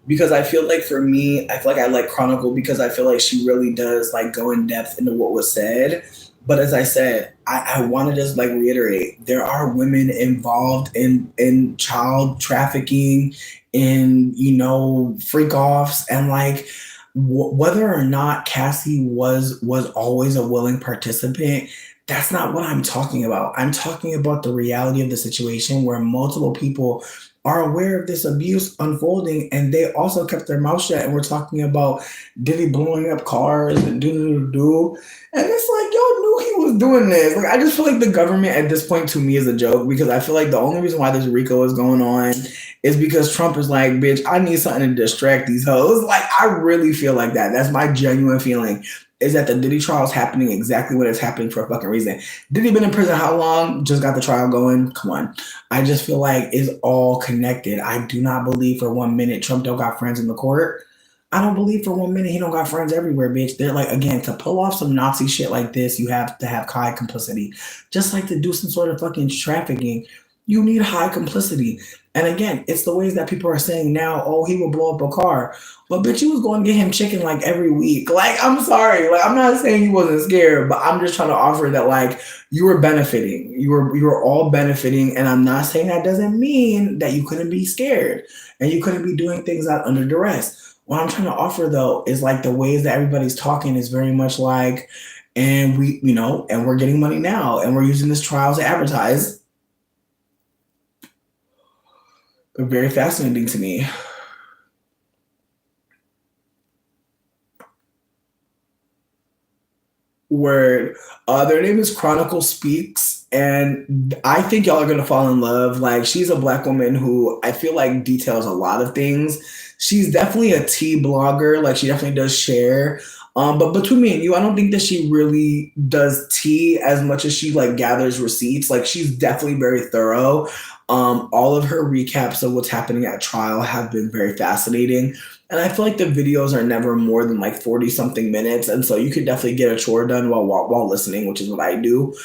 Speaker 1: Because I feel like for me, I feel like I like Chronicle because I feel like she really does like go in depth into what was said. But as I said, I want to just like reiterate, there are women involved in child trafficking, in, you know, freak offs, and like whether or not Cassie was always a willing participant, that's not what I'm talking about. I'm talking about the reality of the situation where multiple people are aware of this abuse unfolding, and they also kept their mouth shut. And we're talking about Diddy blowing up cars and do. And it's like, y'all knew he was doing this. Like, I just feel like the government at this point to me is a joke, because I feel like the only reason why this RICO is going on is because Trump is like, bitch, I need something to distract these hoes. Like, I really feel like that. That's my genuine feeling, is that the Diddy trial is happening exactly when it's happening for a fucking reason. Diddy been in prison how long? Just got the trial going? Come on. I just feel like it's all connected. I do not believe for 1 minute Trump don't got friends in the court. I don't believe for 1 minute he don't got friends everywhere, bitch. They're like, again, to pull off some Nazi shit like this, you have to have high complicity. Just like to do some sort of fucking trafficking, you need high complicity. And again, it's the ways that people are saying now, oh, he will blow up a car. But bitch, you was going to get him chicken like every week. Like, I'm sorry. Like, I'm not saying he wasn't scared, but I'm just trying to offer that, like, you were benefiting. You were all benefiting. And I'm not saying that doesn't mean that you couldn't be scared and you couldn't be doing things out under duress. What I'm trying to offer, though, is like the ways that everybody's talking is very much like, and we, you know, and we're getting money now, and we're using this trial to advertise. But very fascinating to me. Word. Their name is Chronicle Speaks, and I think y'all are gonna fall in love. Like, she's a Black woman who I feel like details a lot of things. She's definitely a tea blogger. Like, she definitely does share. But between me and you, I don't think that she really does tea as much as she like gathers receipts. Like, she's definitely very thorough. All of her recaps of what's happening at trial have been very fascinating. And I feel like the videos are never more than like 40 something minutes. And so you could definitely get a chore done while listening, which is what I do.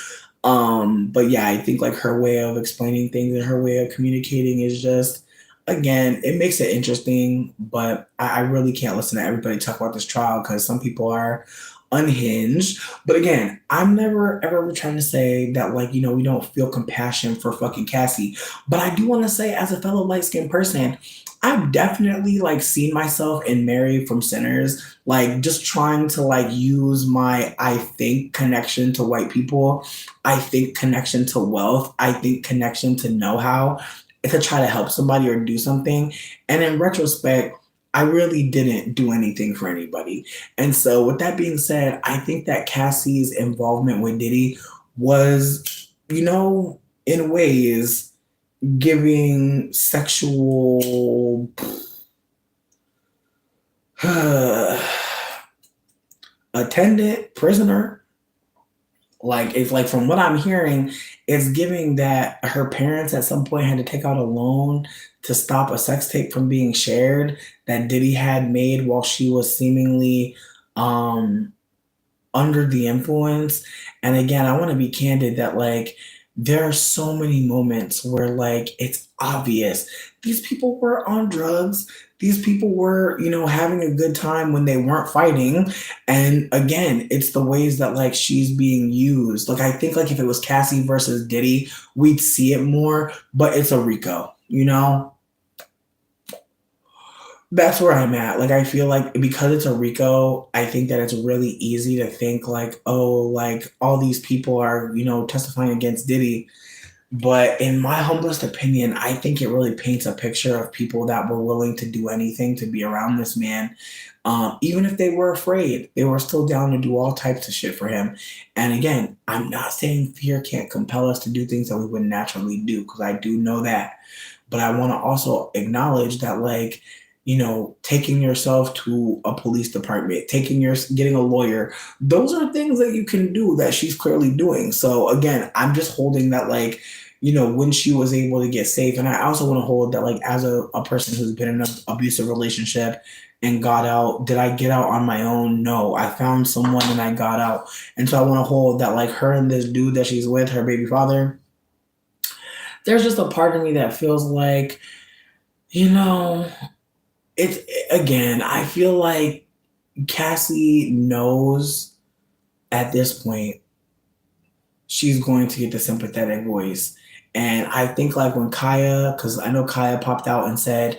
Speaker 1: But yeah, I think like her way of explaining things and her way of communicating is just, again, it makes it interesting. But I really can't listen to everybody talk about this trial because some people are unhinged. But again, I'm never ever trying to say that, like, you know, we don't feel compassion for fucking Cassie. But I do want to say, as a fellow light-skinned person, I've definitely like seen myself in Married from Sinners, like just trying to like use my, I think, connection to white people, I think connection to wealth, I think connection to know-how, to try to help somebody or do something. And in retrospect, I really didn't do anything for anybody. And so with that being said, I think that Cassie's involvement with Diddy was, you know, in ways giving sexual attendant, prisoner. Like, it's like, from what I'm hearing, it's giving that her parents at some point had to take out a loan to stop a sex tape from being shared that Diddy had made while she was seemingly under the influence. And again, I want to be candid that like there are so many moments where like it's obvious these people were on drugs. These people were, you know, having a good time when they weren't fighting. And again, it's the ways that like she's being used. Like, I think like if it was Cassie versus Diddy, we'd see it more, but it's a RICO, you know? That's where I'm at. Like, I feel like because it's a RICO, I think that it's really easy to think like, oh, like all these people are, testifying against Diddy. But in my humblest opinion, I think it really paints a picture of people that were willing to do anything to be around this man. Even if they were afraid, they were still down to do all types of shit for him. And again, I'm not saying fear can't compel us to do things that we wouldn't naturally do, because I do know that. But I want to also acknowledge that, like, taking yourself to a police department, getting a lawyer, those are things that you can do that she's clearly doing. So again, I'm just holding that, like, when she was able to get safe. And I also want to hold that, like, as a person who's been in an abusive relationship and got out, did I get out on my own? No, I found someone and I got out. And so I want to hold that, like, her and this dude that she's with, her baby father, there's just a part of me that feels like, you know, it's, again, I feel like Cassie knows at this point she's going to get the sympathetic voice. And I think, like, when Kaya, because I know Kaya popped out and said,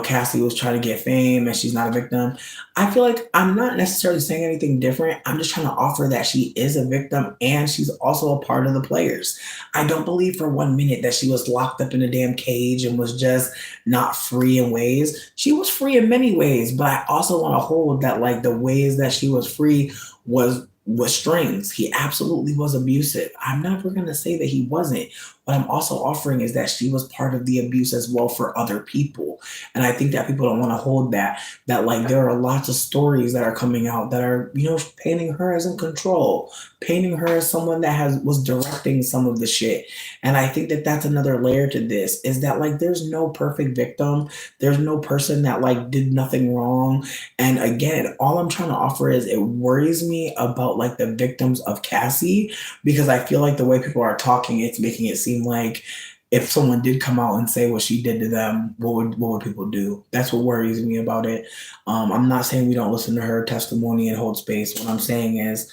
Speaker 1: Cassie was trying to get fame and she's not a victim. I feel like I'm not necessarily saying anything different. I'm just trying to offer that she is a victim and she's also a part of the players. I don't believe for 1 minute that she was locked up in a damn cage and was just not free in ways. She was free in many ways, but I also want to hold that, like, the ways that she was free was strings. He absolutely was abusive. I'm never going to say that he wasn't. What I'm also offering is that she was part of the abuse as well for other people. And I think that people don't want to hold that like there are lots of stories that are coming out that are, painting her as in control, painting her as someone that was directing some of the shit. And I think that that's another layer to this, is that, like, there's no perfect victim. There's no person that, like, did nothing wrong. And again, all I'm trying to offer is, it worries me about, like, the victims of Cassie, because I feel like the way people are talking, it's making it seem like if someone did come out and say what she did to them, what would people do? That's what worries me about it. I'm not saying we don't listen to her testimony and hold space. What I'm saying is,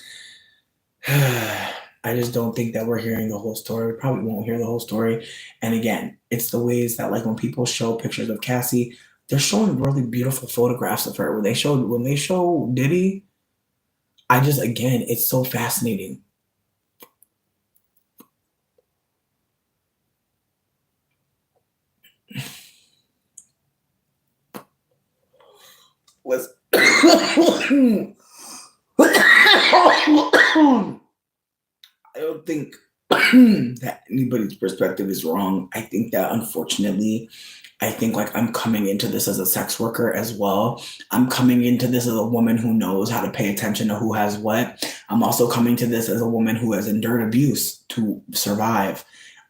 Speaker 1: I just don't think that we're hearing the whole story. We probably won't hear the whole story. And again, it's the ways that, like, when people show pictures of Cassie, they're showing really beautiful photographs of her. When they show Diddy, again, it's so fascinating. Was I don't think that anybody's perspective is wrong. I think that, unfortunately, like, I'm coming into this as a sex worker as well. I'm coming into this as a woman who knows how to pay attention to who has what. I'm also coming to this as a woman who has endured abuse to survive.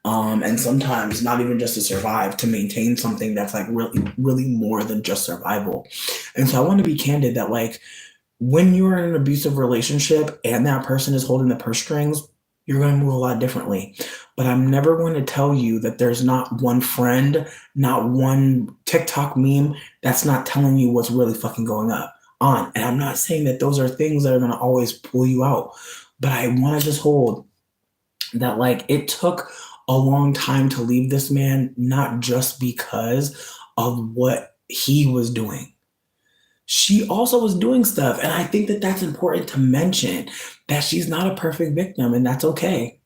Speaker 1: And sometimes not even just to survive, to maintain something that's, like, really, really more than just survival. And so I want to be candid that, like, when you're in an abusive relationship and that person is holding the purse strings, you're going to move a lot differently. But I'm never going to tell you that there's not one friend, not one TikTok meme that's not telling you what's really fucking going on. And I'm not saying that those are things that are going to always pull you out. But I want to just hold that, like, it took a long time to leave this man, not just because of what he was doing. She also was doing stuff. And I think that that's important to mention, that she's not a perfect victim, and that's okay.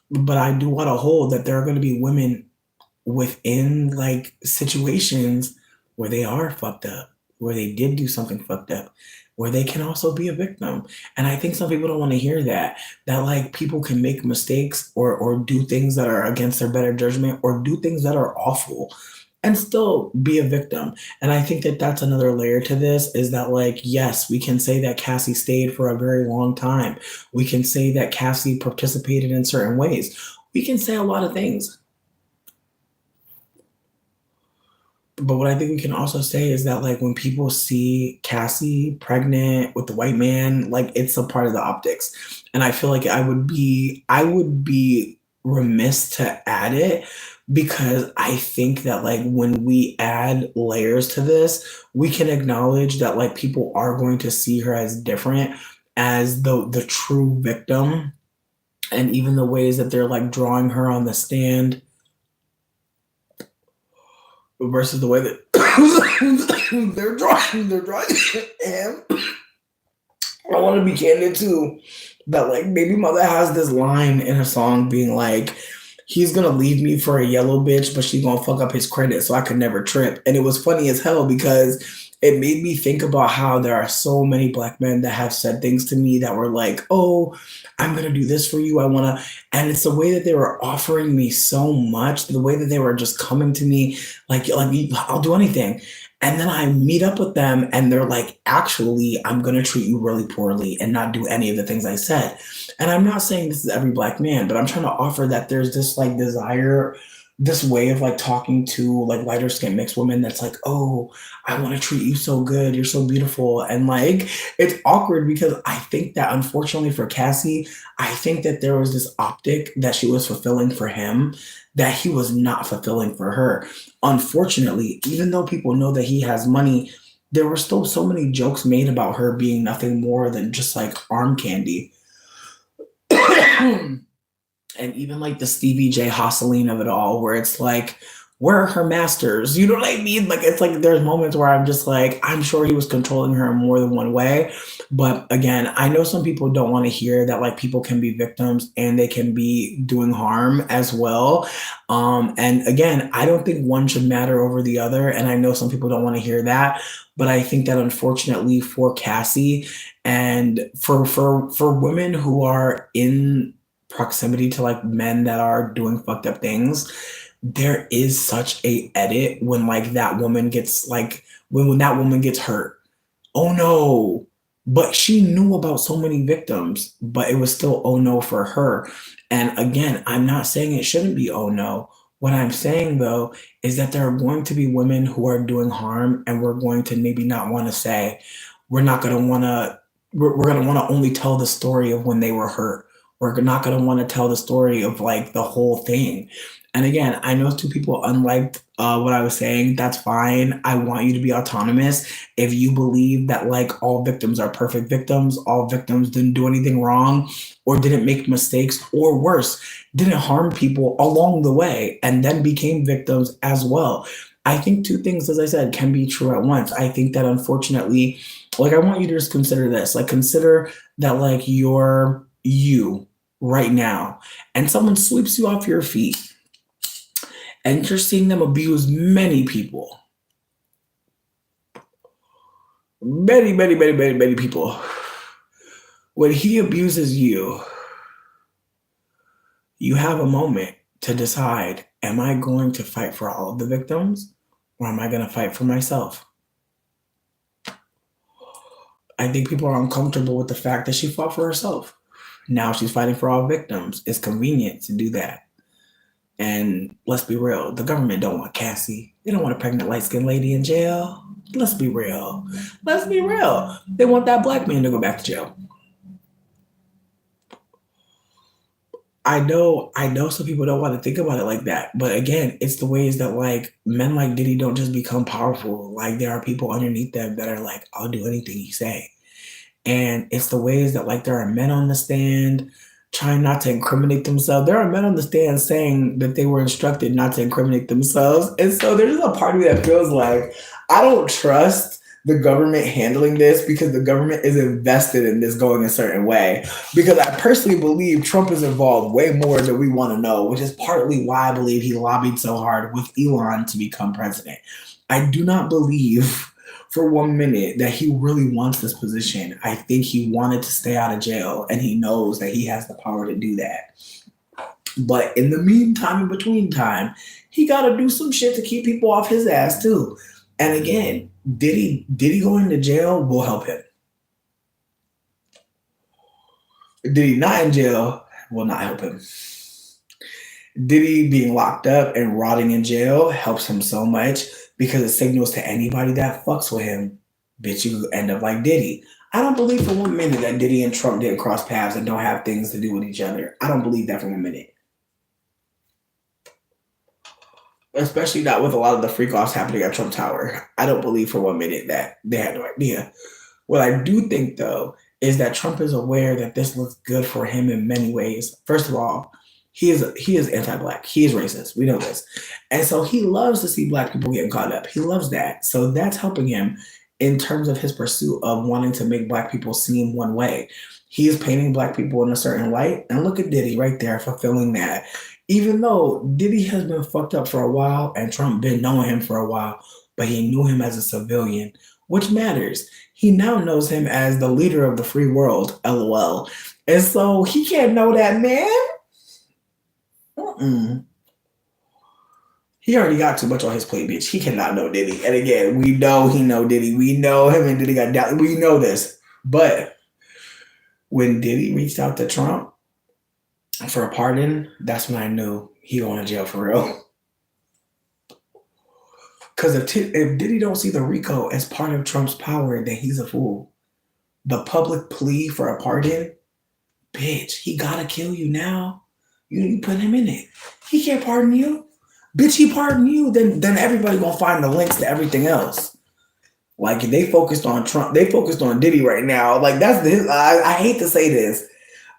Speaker 1: But I do want to hold that there are going to be women within, like, situations where they are fucked up, where they did do something fucked up, where they can also be a victim. And I think some people don't want to hear that, like, people can make mistakes or do things that are against their better judgment, or do things that are awful and still be a victim. And I think that that's another layer to this, is that, like, yes, we can say that Cassie stayed for a very long time. We can say that Cassie participated in certain ways. We can say a lot of things. But what I think we can also say is that, like, when people see Cassie pregnant with the white man, like, it's a part of the optics. And I feel like I would be remiss to add it, because I think that, like, when we add layers to this, we can acknowledge that, like, people are going to see her as different, as the true victim. And even the ways that they're, like, drawing her on the stand, versus the way that they're drawing him. I want to be candid too, that like Baby Mother has this line in her song being like, he's gonna leave me for a yellow bitch, but she's gonna fuck up his credit so I could never trip. And it was funny as hell because it made me think about how there are so many black men that have said things to me that were like, oh, I'm gonna do this for you. I wanna, and it's the way that they were offering me so much, the way that they were just coming to me like I'll do anything. And then I meet up with them and they're like, actually, I'm gonna treat you really poorly and not do any of the things I said. And I'm not saying this is every black man, but I'm trying to offer that there's this like desire, this way of like talking to like lighter skinned mixed women that's like, oh, I want to treat you so good, you're so beautiful. And like it's awkward because I think that unfortunately for Cassie, I think that there was this optic that she was fulfilling for him that he was not fulfilling for her. Unfortunately, even though people know that he has money, there were still so many jokes made about her being nothing more than just like arm candy. And even like the Stevie J hustling of it all, where it's like, where are her masters? You know what I mean? Like, it's like there's moments where I'm just like, I'm sure he was controlling her in more than one way. But again, I know some people don't want to hear that like people can be victims and they can be doing harm as well. And again, I don't think one should matter over the other. And I know some people don't want to hear that. But I think that unfortunately for Cassie and for women who are in proximity to like men that are doing fucked up things, there is such a edit when like that woman gets like when that woman gets hurt. Oh no. But she knew about so many victims, but it was still oh no for her. And again, I'm not saying it shouldn't be oh no. What I'm saying though is that there are going to be women who are doing harm and we're going to maybe not want to say, we're not going to want to, we're going to want to only tell the story of when they were hurt. We're not going to want to tell the story of like the whole thing. And again, I know two people unliked what I was saying. That's fine. I want you to be autonomous. If you believe that like all victims are perfect victims, all victims didn't do anything wrong or didn't make mistakes or worse, didn't harm people along the way and then became victims as well. I think two things, as I said, can be true at once. I think that unfortunately, like I want you to just consider this, like consider that like you're you right now and someone sweeps you off your feet and you're seeing them abuse many people, many people. When he abuses you, you have a moment to decide, am I going to fight for all of the victims or am I going to fight for myself? I think people are uncomfortable with the fact that she fought for herself. Now she's fighting for all victims. It's convenient to do that. And let's be real, the government don't want Cassie. They don't want a pregnant light-skinned lady in jail. Let's be real. Let's be real. They want that black man to go back to jail. I know some people don't want to think about it like that. But again, it's the ways that like men like Diddy don't just become powerful. Like there are people underneath them that are like, I'll do anything you say. And it's the ways that like there are men on the stand trying not to incriminate themselves. There are men on the stand saying that they were instructed not to incriminate themselves. And so there's a part of me that feels like I don't trust the government handling this because the government is invested in this going a certain way. Because I personally believe Trump is involved way more than we want to know, which is partly why I believe he lobbied so hard with Elon to become president. I do not believe for 1 minute that he really wants this position. I think he wanted to stay out of jail and he knows that he has the power to do that. But in the meantime, in between time, he got to do some shit to keep people off his ass too. And again, Diddy going to jail will help him. Diddy not in jail will not help him. Diddy being locked up and rotting in jail helps him so much because it signals to anybody that fucks with him, bitch, you end up like Diddy. I don't believe for 1 minute that Diddy and Trump didn't cross paths and don't have things to do with each other. I don't believe that for 1 minute. Especially not with a lot of the freak-offs happening at Trump Tower. I don't believe for 1 minute that they had no idea. What I do think, though, is that Trump is aware that this looks good for him in many ways. First of all, He is anti-black. He is racist. We know this. And so he loves to see black people getting caught up. He loves that. So that's helping him in terms of his pursuit of wanting to make black people seem one way. He is painting black people in a certain light. And look at Diddy right there fulfilling that. Even though Diddy has been fucked up for a while and Trump been knowing him for a while, but he knew him as a civilian, which matters. He now knows him as the leader of the free world, LOL. And so he can't know that man. He already got too much on his plate, bitch. He cannot know Diddy. And again, we know he know Diddy. We know him and Diddy got down. We know this. But when Diddy reached out to Trump for a pardon, that's when I knew he going to jail for real. Because if Diddy don't see the RICO as part of Trump's power, then he's a fool. The public plea for a pardon, bitch, he gotta kill you now. You put him in it. He can't pardon you. Bitch, he pardon you, then everybody gonna find the links to everything else. Like they focused on Trump, they focused on Diddy right now. Like that's his. I hate to say this,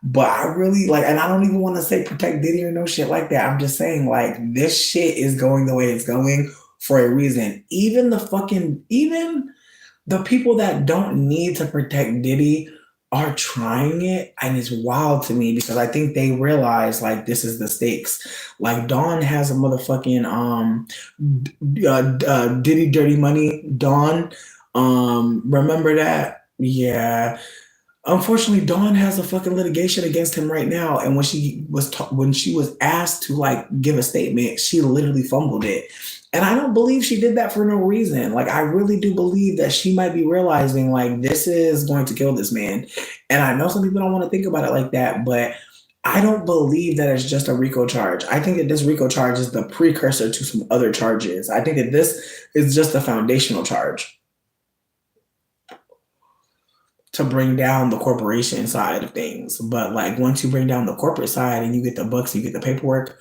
Speaker 1: but I really like, and I don't even want to say protect Diddy or no shit like that. I'm just saying like this shit is going the way it's going for a reason. Even the people that don't need to protect Diddy are trying it, and it's wild to me because I think they realize like this is the stakes. Like Dawn has a motherfucking Diddy Dirty Money. Dawn, remember that? Yeah. Unfortunately, Dawn has a fucking litigation against him right now, and when she was asked to like give a statement, she literally fumbled it. And I don't believe she did that for no reason. Like, I really do believe that she might be realizing, like, this is going to kill this man. And I know some people don't want to think about it like that, but I don't believe that it's just a RICO charge. I think that this RICO charge is the precursor to some other charges. I think that this is just a foundational charge to bring down the corporation side of things. But, like, once you bring down the corporate side and you get the books, you get the paperwork,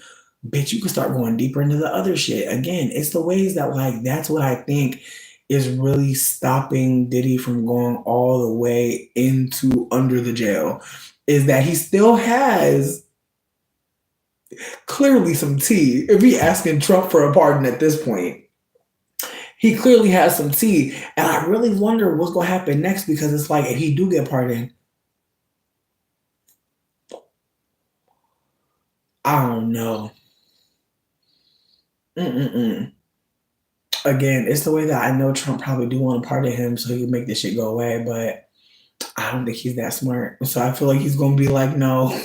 Speaker 1: bitch, you can start going deeper into the other shit. Again, it's the ways that like that's what I think is really stopping Diddy from going all the way into under the jail, is that he still has clearly some tea. If he asking Trump for a pardon at this point, he clearly has some tea. And I really wonder what's gonna happen next, because it's like if he do get pardoned, I don't know. Again, it's the way that I know Trump probably do want to pardon him so he can make this shit go away, but I don't think he's that smart. So I feel like he's gonna be like, no.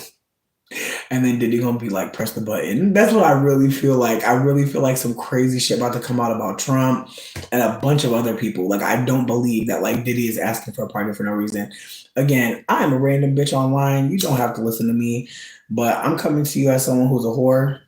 Speaker 1: And then Diddy gonna be like, press the button. That's what I really feel like. I really feel like some crazy shit about to come out about Trump and a bunch of other people. Like, I don't believe that like Diddy is asking for a pardon for no reason. Again, I'm a random bitch online. You don't have to listen to me, but I'm coming to you as someone who's a whore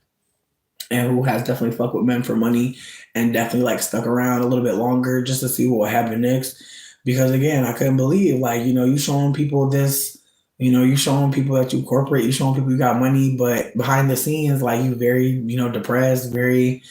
Speaker 1: and who has definitely fucked with men for money and definitely like stuck around a little bit longer just to see what will happen next. Because again, I couldn't believe like, you showing people this, you showing people that you corporate, you showing people you got money, but behind the scenes, like you very, depressed, very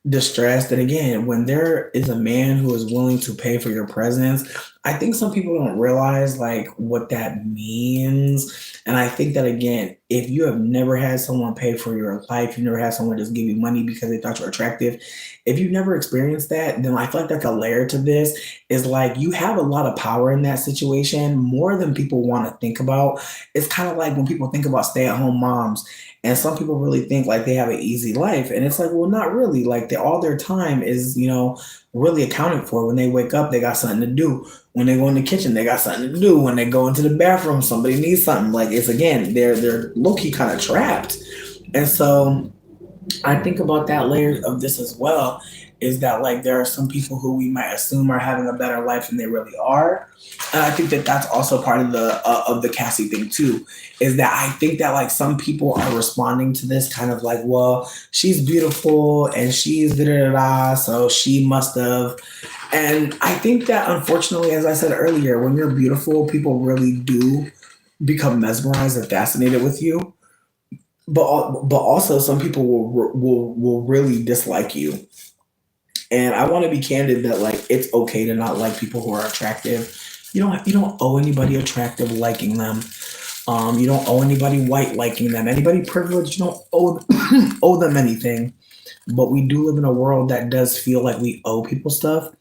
Speaker 1: distressed. And again, when there is a man who is willing to pay for your presence, I think some people don't realize like what that means. And I think that again, if you have never had someone pay for your life, you never had someone just give you money because they thought you're attractive. If you've never experienced that, then I feel like that's a layer to this, is like you have a lot of power in that situation, more than people want to think about. It's kind of like when people think about stay-at-home moms, and some people really think like they have an easy life. And it's like, well, not really. Like all their time is, really accounted for. When they wake up, they got something to do. When they go in the kitchen, they got something to do. When they go into the bathroom, somebody needs something. Like it's again, they're low-key kind of trapped. And so I think about that layer of this as well, is that like there are some people who we might assume are having a better life than they really are. And I think that that's also part of the Cassie thing too, is that I think that like some people are responding to this kind of like, well, she's beautiful and she's da-da-da-da, so she must have. And I think that unfortunately, as I said earlier, when you're beautiful, people really do become mesmerized and fascinated with you. But also some people will really dislike you. And I want to be candid that like it's okay to not like people who are attractive. You don't owe anybody attractive liking them. You don't owe anybody white liking them. Anybody privileged, you don't owe them anything. But we do live in a world that does feel like we owe people stuff.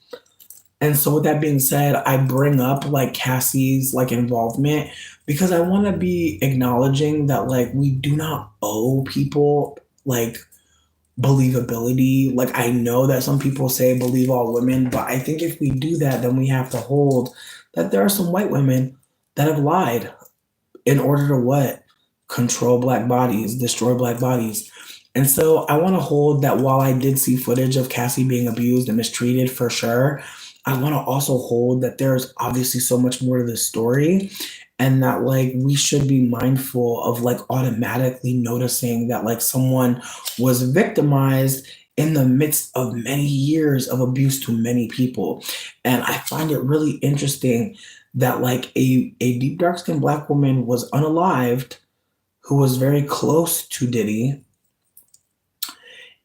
Speaker 1: And so with that being said, I bring up like Cassie's like involvement because I want to be acknowledging that like we do not owe people like believability. Like I know that some people say believe all women, but I think if we do that, then we have to hold that there are some white women that have lied in order to what? Control black bodies, destroy black bodies. And so I want to hold that while I did see footage of Cassie being abused and mistreated for sure, I want to also hold that there's obviously so much more to this story and that like we should be mindful of like automatically noticing that like someone was victimized in the midst of many years of abuse to many people. And I find it really interesting that like a deep dark skinned black woman was unalived who was very close to Diddy,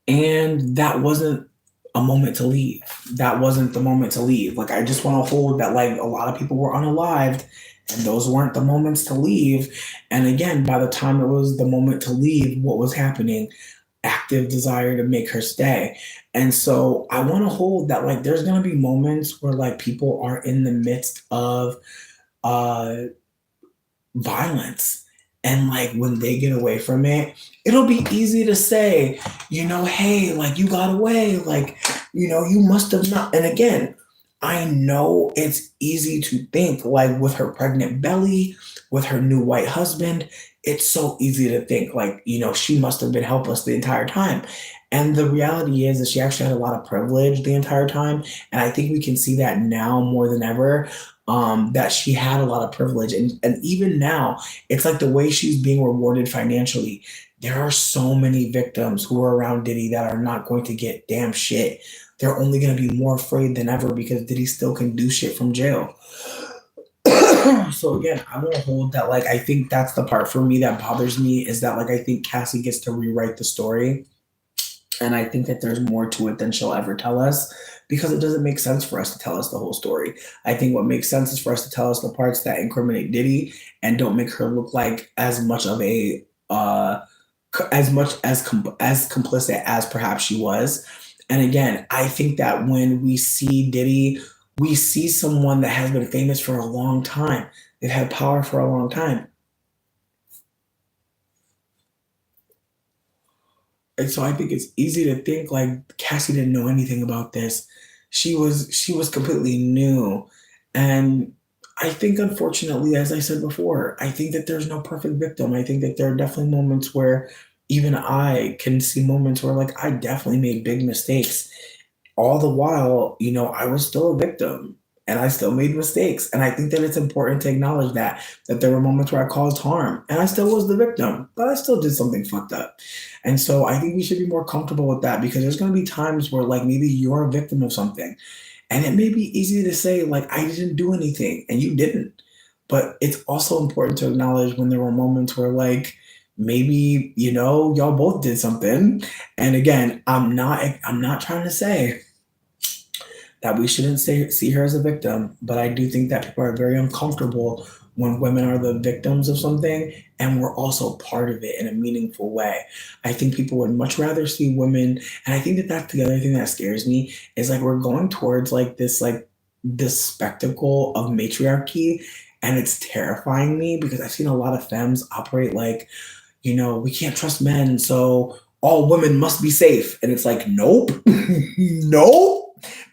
Speaker 1: and that wasn't a moment to leave. That wasn't the moment to leave. Like I just want to hold that like a lot of people were unalived and those weren't the moments to leave. And again, by the time it was the moment to leave, what was happening? Active desire to make her stay. And so I want to hold that like there's going to be moments where like people are in the midst of uh violence. And like when they get away from it, it'll be easy to say, you know, hey, like you got away, like, you know, you must have not. And again, I know it's easy to think like with her pregnant belly, with her new white husband, it's so easy to think like, you know, she must have been helpless the entire time. And the reality is that she actually had a lot of privilege the entire time. And I think we can see that now more than ever, that she had a lot of privilege. And even now, it's like the way she's being rewarded financially. There are so many victims who are around Diddy that are not going to get damn shit. They're only going to be more afraid than ever because Diddy still can do shit from jail. So again, I want to hold that. Like, I think that's the part for me that bothers me is that like I think Cassie gets to rewrite the story, and I think that there's more to it than she'll ever tell us because it doesn't make sense for us to tell us the whole story. I think what makes sense is for us to tell us the parts that incriminate Diddy and don't make her look like as much of a as much as complicit as perhaps she was. And again, I think that when we see Diddy, we see someone that has been famous for a long time. They've had power for a long time. And so I think it's easy to think like Cassie didn't know anything about this. She was completely new. And I think unfortunately, as I said before, I think that there's no perfect victim. I think that there are definitely moments where even I can see moments where like I definitely made big mistakes. All the while, you know, I was still a victim and I still made mistakes. And I think that it's important to acknowledge that there were moments where I caused harm and I still was the victim, but I still did something fucked up. And so I think we should be more comfortable with that because there's going to be times where like maybe you're a victim of something and it may be easy to say like I didn't do anything and you didn't. But it's also important to acknowledge when there were moments where like maybe, you know, y'all both did something. And again, I'm not trying to say that we shouldn't see her as a victim, but I do think that people are very uncomfortable when women are the victims of something and we're also part of it in a meaningful way. I think people would much rather see women, and I think that that's the other thing that scares me is like we're going towards like this spectacle of matriarchy, and it's terrifying me because I've seen a lot of femmes operate like, you know, we can't trust men, so all women must be safe. And it's like, nope, nope.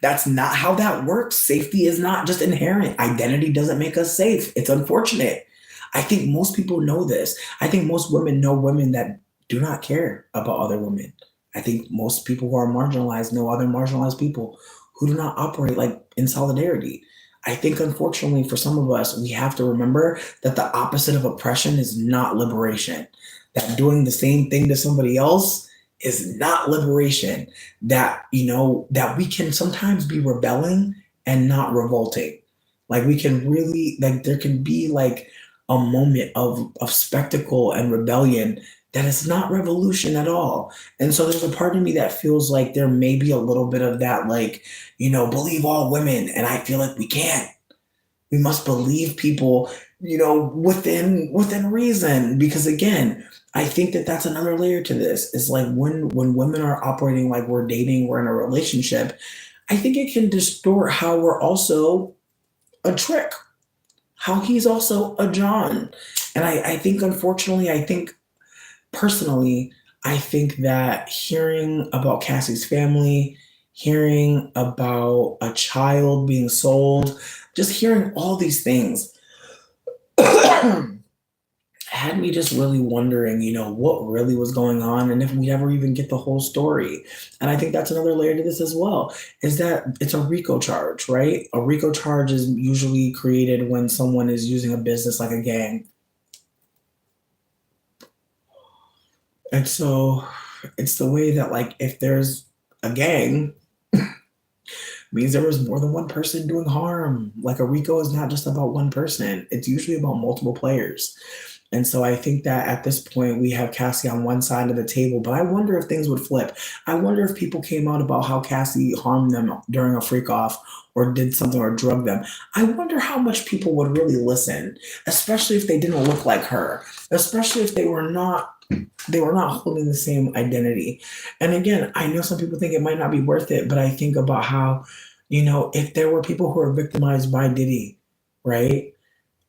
Speaker 1: That's not how that works. Safety is not just inherent. Identity doesn't make us safe. It's unfortunate. I think most people know this. I think most women know women that do not care about other women. I think most people who are marginalized know other marginalized people who do not operate like in solidarity. I think, unfortunately, for some of us, we have to remember that the opposite of oppression is not liberation. That doing the same thing to somebody else is not liberation. That, you know, that we can sometimes be rebelling and not revolting. Like we can really, like there can be like a moment of spectacle and rebellion that is not revolution at all. And so there's a part of me that feels like there may be a little bit of that, like, you know, believe all women. And I feel like we can't. We must believe people. within reason. Because again, I think that that's another layer to this. It's like when women are operating like we're dating, we're in a relationship, I think it can distort how we're also a trick, how he's also a John. And I think, unfortunately, I think personally, I think that hearing about Cassie's family, hearing about a child being sold, just hearing all these things had me just really wondering, what really was going on and if we ever even get the whole story. And I think that's another layer to this as well, is that it's a RICO charge, right? A RICO charge is usually created when someone is using a business like a gang. And so it's the way that, like, if there's a gang, means there was more than one person doing harm. Like, a RICO is not just about one person. It's usually about multiple players. And so I think that at this point we have Cassie on one side of the table, but I wonder if things would flip. I wonder if people came out about how Cassie harmed them during a freak off or did something or drugged them. I wonder how much people would really listen, especially if they didn't look like her, especially if they were not holding the same identity. And again, I know some people think it might not be worth it, but I think about how, if there were people who were victimized by Diddy, right?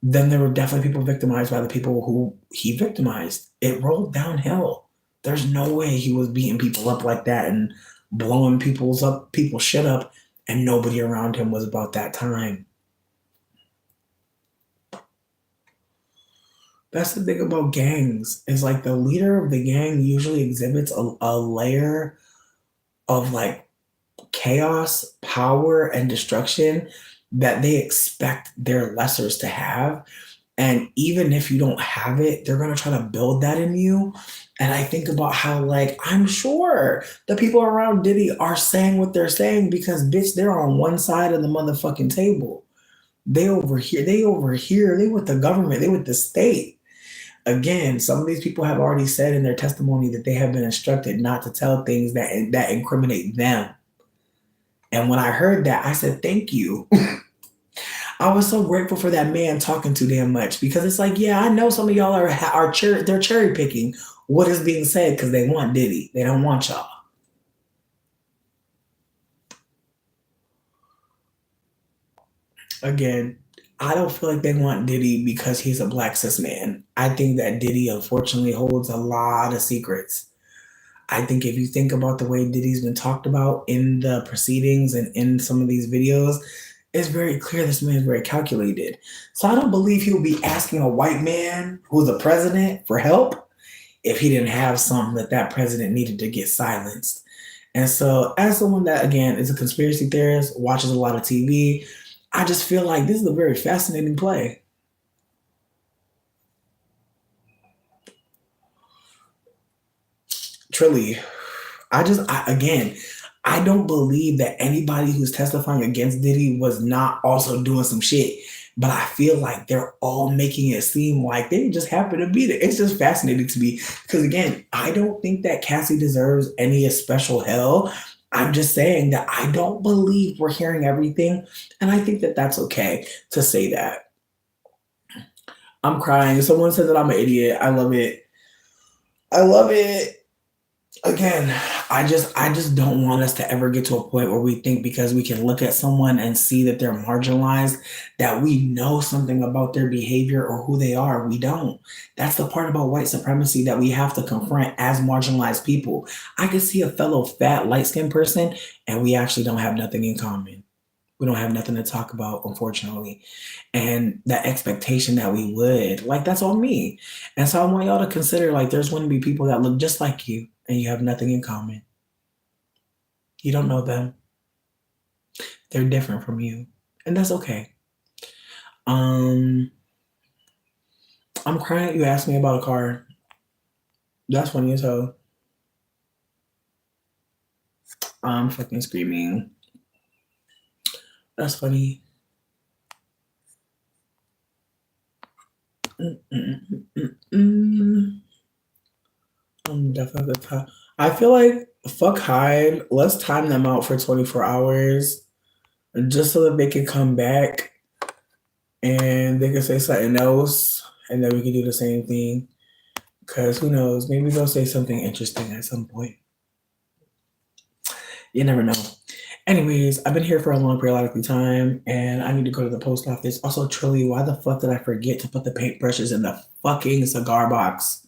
Speaker 1: Then there were definitely people victimized by the people who he victimized. It rolled downhill. There's no way he was beating people up like that and blowing people's shit up, and nobody around him was about that time. That's the thing about gangs, is like the leader of the gang usually exhibits a layer of like chaos, power, and destruction that they expect their lessers to have. And even if you don't have it, they're going to try to build that in you. And I think about how, like, I'm sure the people around Diddy are saying what they're saying because, bitch, they're on one side of the motherfucking table. They over here, they with the government, they with the state. Again, some of these people have already said in their testimony that they have been instructed not to tell things that incriminate them. And when I heard that, I said, thank you. I was so grateful for that man talking too damn much, because it's like, yeah, I know some of y'all they're cherry picking what is being said because they want Diddy. They don't want y'all. Again, I don't feel like they want Diddy because he's a black cis man. I think that Diddy unfortunately holds a lot of secrets. I think if you think about the way Diddy's been talked about in the proceedings and in some of these videos, it's very clear this man is very calculated. So I don't believe he'll be asking a white man who's a president for help if he didn't have something that president needed to get silenced. And so, as someone that, again, is a conspiracy theorist, watches a lot of TV, I just feel like this is a very fascinating play. Truly, I don't believe that anybody who's testifying against Diddy was not also doing some shit. But I feel like they're all making it seem like they just happen to be there. It's just fascinating to me because, again, I don't think that Cassie deserves any special hell. I'm just saying that I don't believe we're hearing everything. And I think that that's okay to say that. I'm crying. Someone said that I'm an idiot. I love it. I love it. Again, I just don't want us to ever get to a point where we think because we can look at someone and see that they're marginalized, that we know something about their behavior or who they are. We don't. That's the part about white supremacy that we have to confront as marginalized people. I could see a fellow fat, light-skinned person, and we actually don't have nothing in common. We don't have nothing to talk about, unfortunately. And that expectation that we would, like, that's on me. And so I want y'all to consider, like, there's going to be people that look just like you and you have nothing in common. You don't know them. They're different from you. And that's okay. I'm crying. You asked me about a car. That's funny as hell. I'm fucking screaming. That's funny. I'm definitely the I feel like fuck Hyde. Let's time them out for 24 hours just so that they can come back. and they can say something else, and then we can do the same thing. Because who knows? Maybe they'll say something interesting at some point. You never know. Anyways, I've been here for a long periodic time, and I need to go to the post office. Also, Trilly, why the fuck did I forget to put the paintbrushes in the fucking cigar box?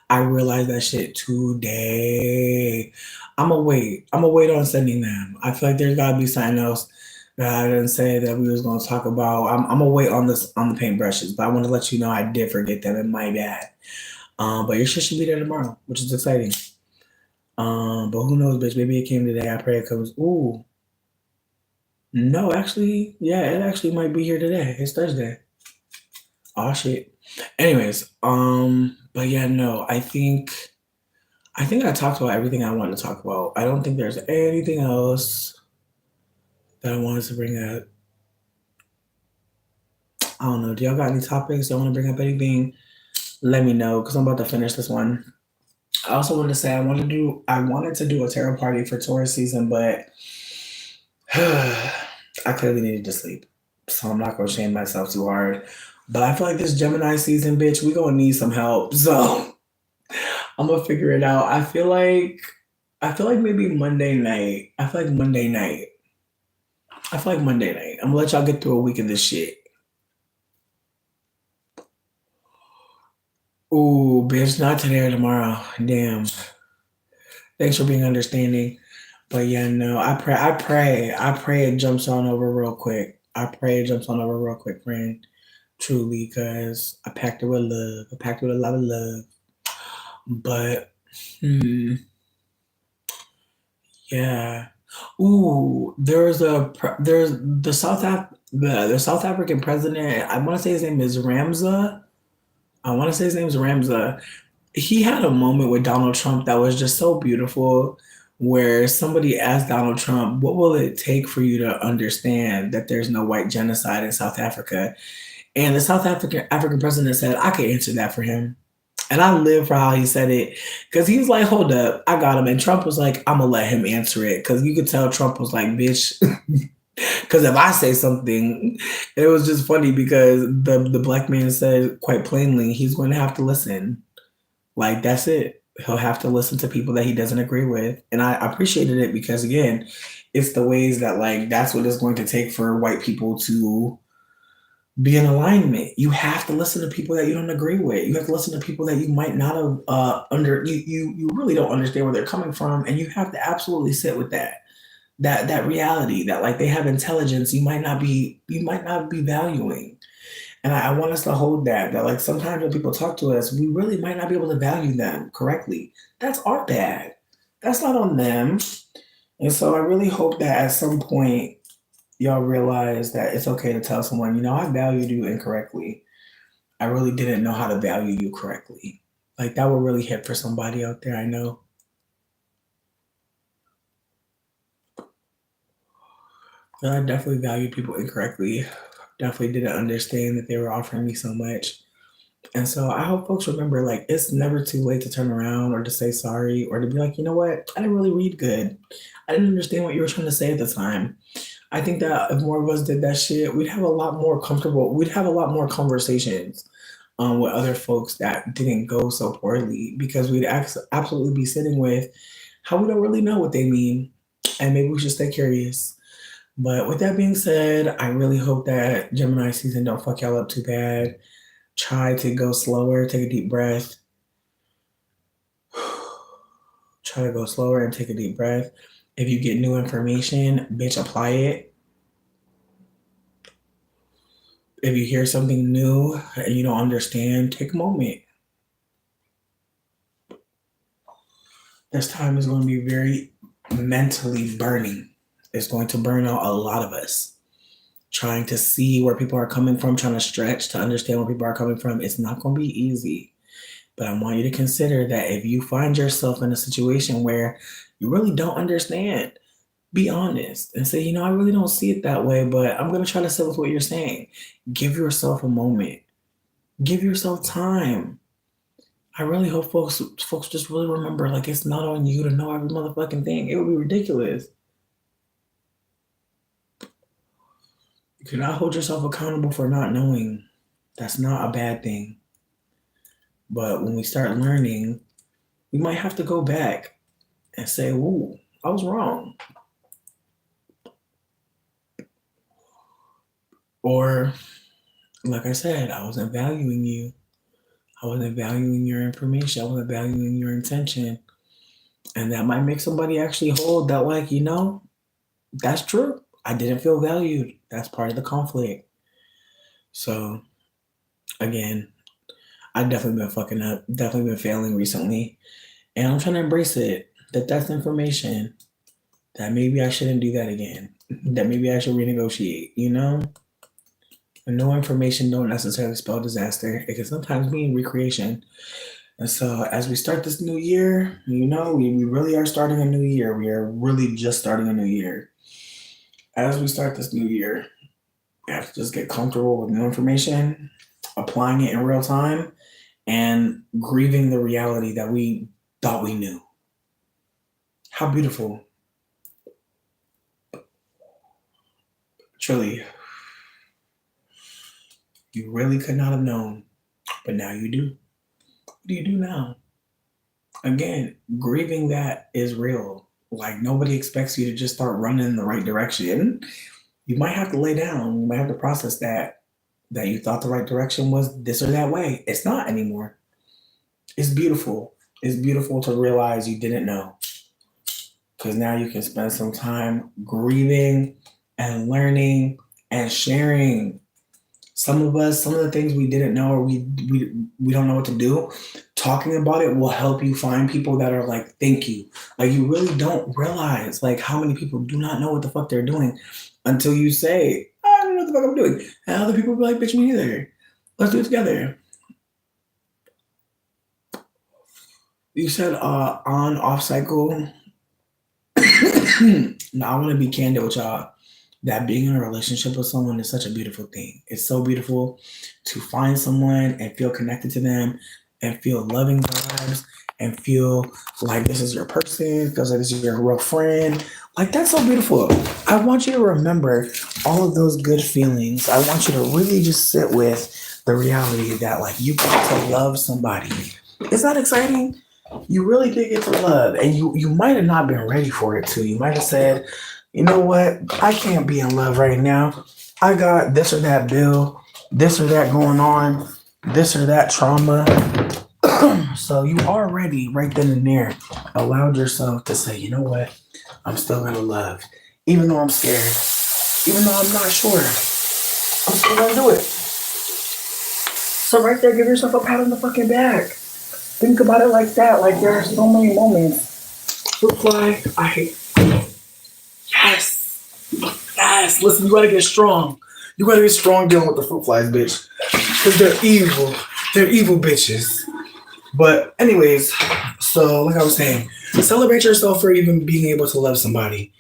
Speaker 1: I realized that shit today. I'm gonna wait on sending them. I feel like there's gotta be something else that I didn't say that we was gonna talk about. I'm gonna wait on this on the paintbrushes, but I want to let you know I did forget them. And my bad. But your shit should be there tomorrow, which is exciting. But who knows, bitch? Maybe it came today. I pray it comes. Ooh, no, actually, yeah, it actually might be here today. It's Thursday. Oh shit. Anyways, but yeah, no, I think I talked about everything I wanted to talk about. I don't think there's anything else that I wanted to bring up. I don't know. Do y'all got any topics? Do y'all want to bring up anything? Let me know because I'm about to finish this one. I also wanted to say I wanted to do a tarot party for Taurus season, but I clearly needed to sleep. So I'm not gonna shame myself too hard. But I feel like this Gemini season, bitch, we gonna need some help. So I'm gonna figure it out. I feel like maybe Monday night. I feel like Monday night. I feel like Monday night. I'm gonna let y'all get through a week of this shit. Ooh, bitch, not today or tomorrow. Damn. Thanks for being understanding. But yeah, no, I pray it jumps on over real quick. I pray it jumps on over real quick, friend. Truly, because I packed it with love. I packed it with a lot of love. But yeah. Ooh, there's the South African president. I want to say his name is Ramza. I want to say his name is Ramza. He had a moment with Donald Trump that was just so beautiful, where somebody asked Donald Trump, "What will it take for you to understand that there's no white genocide in South Africa?" And the African president said, "I could answer that for him." And I live for how he said it because he was like, "Hold up, I got him." And Trump was like, "I'm gonna let him answer it," because you could tell Trump was like, "Bitch." Because if I say something, it was just funny because the black man said quite plainly he's going to have to listen. Like that's it. He'll have to listen to people that he doesn't agree with. And I appreciated it because again, it's the ways that like that's what it's going to take for white people to be in alignment. You have to listen to people that you don't agree with. You have to listen to people that you might not have you really don't understand where they're coming from, and you have to absolutely sit with that reality that like they have intelligence you might not be valuing. And I want us to hold that like sometimes when people talk to us, we really might not be able to value them correctly. That's our bad. That's not on them. And so I really hope that at some point y'all realize that it's okay to tell someone, I valued you incorrectly. I really didn't know how to value you correctly. Like that would really hit for somebody out there, I know. But I definitely valued people incorrectly. Definitely didn't understand that they were offering me so much. And so I hope folks remember like it's never too late to turn around or to say sorry or to be like, you know what? I didn't really read good. I didn't understand what you were trying to say at the time. I think that if more of us did that shit, we'd have a lot more comfortable, we'd have a lot more conversations with other folks that didn't go so poorly because we'd absolutely be sitting with how we don't really know what they mean. And maybe we should stay curious. But with that being said, I really hope that Gemini season don't fuck y'all up too bad. Try to go slower, take a deep breath. Try to go slower and take a deep breath. If you get new information, bitch, apply it. If you hear something new and you don't understand, take a moment. This time is going to be very mentally burning. It's going to burn out a lot of us. Trying to see where people are coming from, trying to stretch to understand where people are coming from. It's not going to be easy. But I want you to consider that if you find yourself in a situation where you really don't understand, be honest and say, I really don't see it that way, but I'm going to try to sit with what you're saying. Give yourself a moment. Give yourself time. I really hope folks just really remember, like, it's not on you to know every motherfucking thing. It would be ridiculous. You cannot hold yourself accountable for not knowing. That's not a bad thing. But when we start learning, we might have to go back and say, "Ooh, I was wrong." Or, like I said, I wasn't valuing you. I wasn't valuing your information. I wasn't valuing your intention. And that might make somebody actually hold that, like, that's true. I didn't feel valued. That's part of the conflict. So, again, I've definitely been fucking up, definitely been failing recently. And I'm trying to embrace it. That's information. That maybe I shouldn't do that again. That maybe I should renegotiate, And no information don't necessarily spell disaster. It can sometimes mean recreation. And so as we start this new year, we really are starting a new year. We are really just starting a new year. As we start this new year, we have to just get comfortable with new information, applying it in real time, and grieving the reality that we thought we knew. How beautiful. Truly, you really could not have known, but now you do. What do you do now? Again, grieving that is real. Like, nobody expects you to just start running in the right direction. You might have to lay down. You might have to process that you thought the right direction was this or that way. It's not anymore. It's beautiful. It's beautiful to realize you didn't know. Because now you can spend some time grieving and learning and sharing. Some of the things we didn't know or we don't know what to do, talking about it will help you find people that are like, thank you. Like, you really don't realize like how many people do not know what the fuck they're doing until you say, I don't know what the fuck I'm doing. And other people will be like, bitch, me neither. Let's do it together. You said on, off cycle. Now, I want to be candid with y'all. That being in a relationship with someone is such a beautiful thing. It's so beautiful to find someone and feel connected to them and feel loving vibes and feel like this is your person, feels like this is your real friend. Like, that's so beautiful. I want you to remember all of those good feelings. I want you to really just sit with the reality that, like, you got to love somebody. Is that exciting? You really did get to love, and you might have not been ready for it too. You might have said, you know what? I can't be in love right now. I got this or that bill, this or that going on, this or that trauma. So you already right then and there allowed yourself to say, you know what? I'm still gonna love. Even though I'm scared, even though I'm not sure, I'm still gonna do it. So right there, give yourself a pat on the fucking back. Think about it like that. Like, there are so many moments. Fruit fly, I hate. Yes. Listen, you gotta get strong. You gotta get strong dealing with the fruit flies, bitch. Because they're evil. They're evil bitches. But anyways, so like I was saying, celebrate yourself for even being able to love somebody.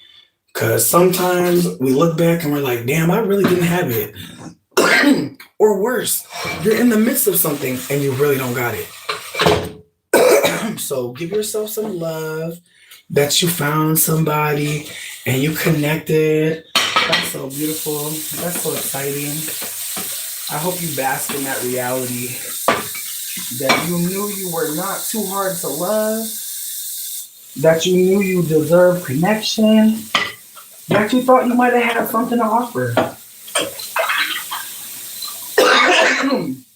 Speaker 1: Because sometimes we look back and we're like, damn, I really didn't have it. Or worse, you're in the midst of something and you really don't got it. So give yourself some love that you found somebody and you connected. That's so beautiful. That's so exciting. I hope you bask in that reality that you knew you were not too hard to love, that you knew you deserved connection, that you thought you might have had something to offer.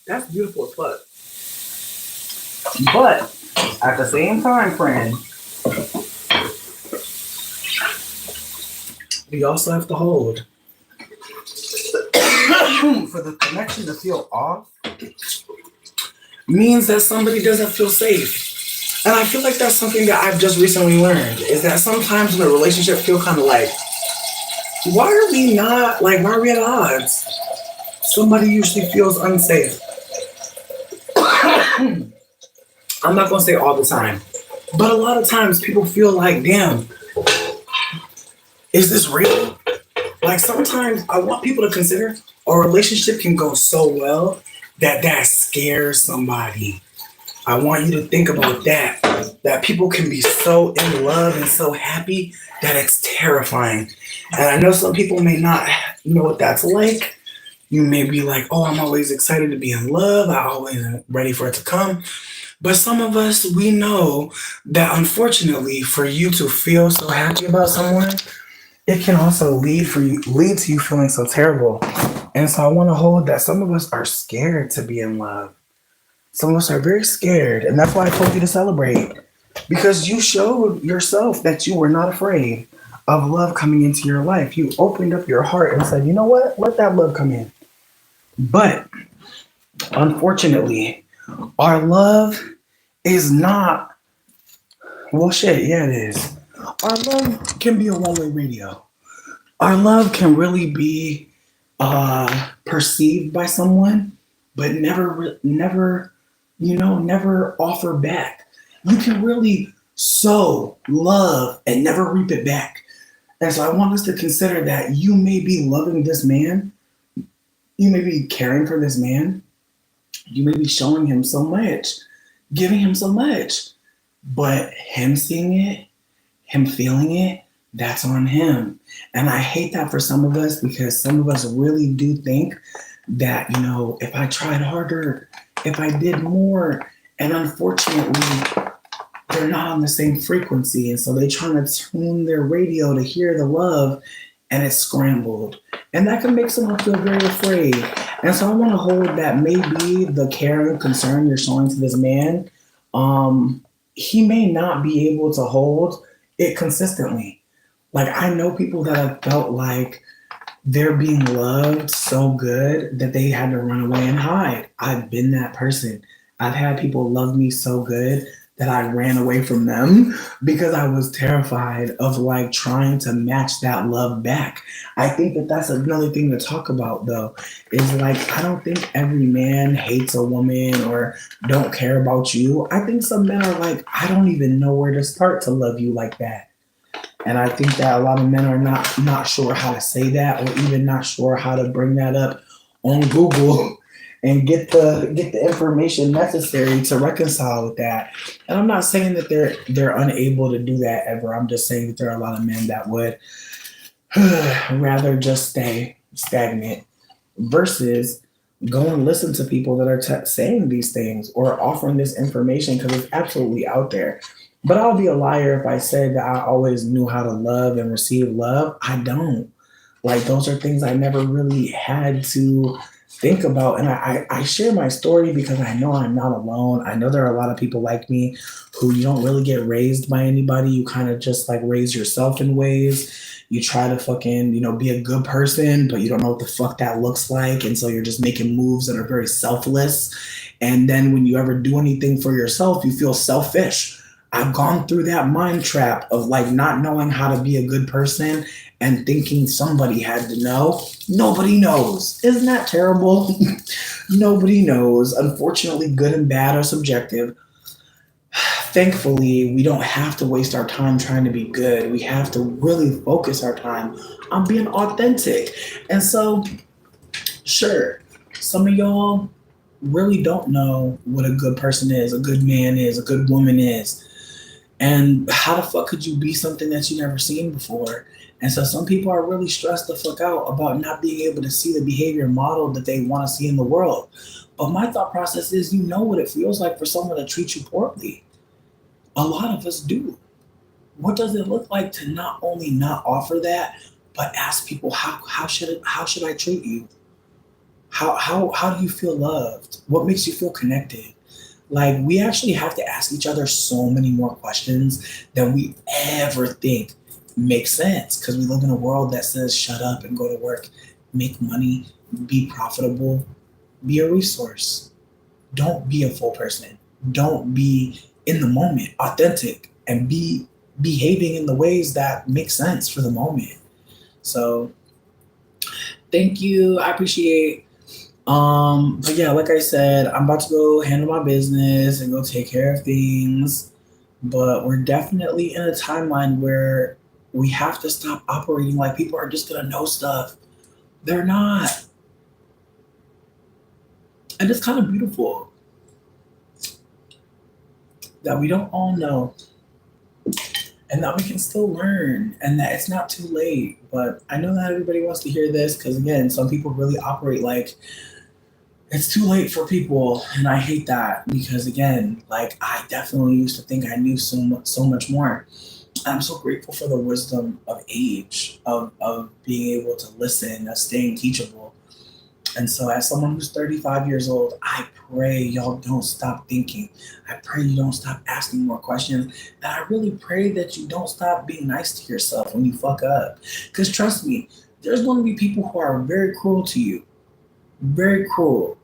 Speaker 1: That's beautiful as fuck. But at the same time, friend, we also have to hold. For the connection to feel off means that somebody doesn't feel safe. And I feel like that's something that I've just recently learned, is that sometimes in a relationship feel kind of like, why are we at odds? Somebody usually feels unsafe. I'm not going to say all the time, but a lot of times people feel like, damn, is this real? Like, sometimes I want people to consider a relationship can go so well that scares somebody. I want you to think about that people can be so in love and so happy that it's terrifying. And I know some people may not know what that's like. You may be like, oh, I'm always excited to be in love. I always am ready for it to come. But some of us, we know that unfortunately, for you to feel so happy about someone, it can also lead to you feeling so terrible. And so I want to hold that some of us are scared to be in love. Some of us are very scared, and that's why I told you to celebrate. Because you showed yourself that you were not afraid of love coming into your life. You opened up your heart and said, you know what? Let that love come in. But unfortunately, our love is not, well, shit, yeah, it is. Our love can be a one-way radio. Our love can really be perceived by someone, but never offer back. You can really sow love and never reap it back. And so I want us to consider that you may be loving this man, you may be caring for this man, you may be showing him so much, giving him so much, but him seeing it, him feeling it, that's on him. And I hate that for some of us, because some of us really do think that, if I tried harder, if I did more, and unfortunately, they're not on the same frequency. And so they're trying to tune their radio to hear the love, and it's scrambled. And that can make someone feel very afraid. And so I want to hold that maybe the care and concern you're showing to this man, he may not be able to hold it consistently. Like, I know people that have felt like they're being loved so good that they had to run away and hide. I've been that person. I've had people love me so good that I ran away from them because I was terrified of like trying to match that love back. I think that that's another thing to talk about, though, is like, I don't think every man hates a woman or don't care about you. I think some men are like, I don't even know where to start to love you like that. And I think that a lot of men are not sure how to say that, or even not sure how to bring that up on Google and get the information necessary to reconcile with that. And I'm not saying that they're unable to do that ever. I'm just saying that there are a lot of men that would rather just stay stagnant versus go and listen to people that are saying these things or offering this information, because it's absolutely out there. But I'll be a liar if I said that I always knew how to love and receive love. I don't. Like, those are things I never really had to think about. And I share my story because I know I'm not alone. I know there are a lot of people like me who you don't really get raised by anybody. You kind of just like raise yourself in ways. You try to fucking, be a good person, but you don't know what the fuck that looks like. And so you're just making moves that are very selfless. And then when you ever do anything for yourself, you feel selfish. I've gone through that mind trap of like not knowing how to be a good person and thinking somebody had to know. Nobody knows. Isn't that terrible? Nobody knows. Unfortunately, good and bad are subjective. Thankfully, we don't have to waste our time trying to be good. We have to really focus our time on being authentic. And so, sure, some of y'all really don't know what a good person is, a good man is, a good woman is. And how the fuck could you be something that you never seen before? And so some people are really stressed the fuck out about not being able to see the behavior model that they want to see in the world. But my thought process is, you know what it feels like for someone to treat you poorly. A lot of us do. What does it look like to not only not offer that, but ask people, how should I treat you? How do you feel loved? What makes you feel connected? Like, we actually have to ask each other so many more questions than we ever think make sense, because we live in a world that says shut up and go to work, make money, be profitable, be a resource. Don't be a full person. Don't be in the moment, authentic, and be behaving in the ways that make sense for the moment. So thank you. I appreciate. But yeah, like I said, I'm about to go handle my business and go take care of things. But we're definitely in a timeline where we have to stop operating like people are just gonna know stuff. They're not. And it's kind of beautiful. that we don't all know, and that we can still learn, and that it's not too late. But I know not everybody wants to hear this because, again, some people really operate like it's too late for people, and I hate that because, again, like I definitely used to think I knew so much more. I'm so grateful for the wisdom of age, of being able to listen, of staying teachable. And so, as someone who's 35 years old, I pray y'all don't stop thinking. I pray you don't stop asking more questions. And I really pray that you don't stop being nice to yourself when you fuck up. Because trust me, there's going to be people who are very cruel to you, very cruel.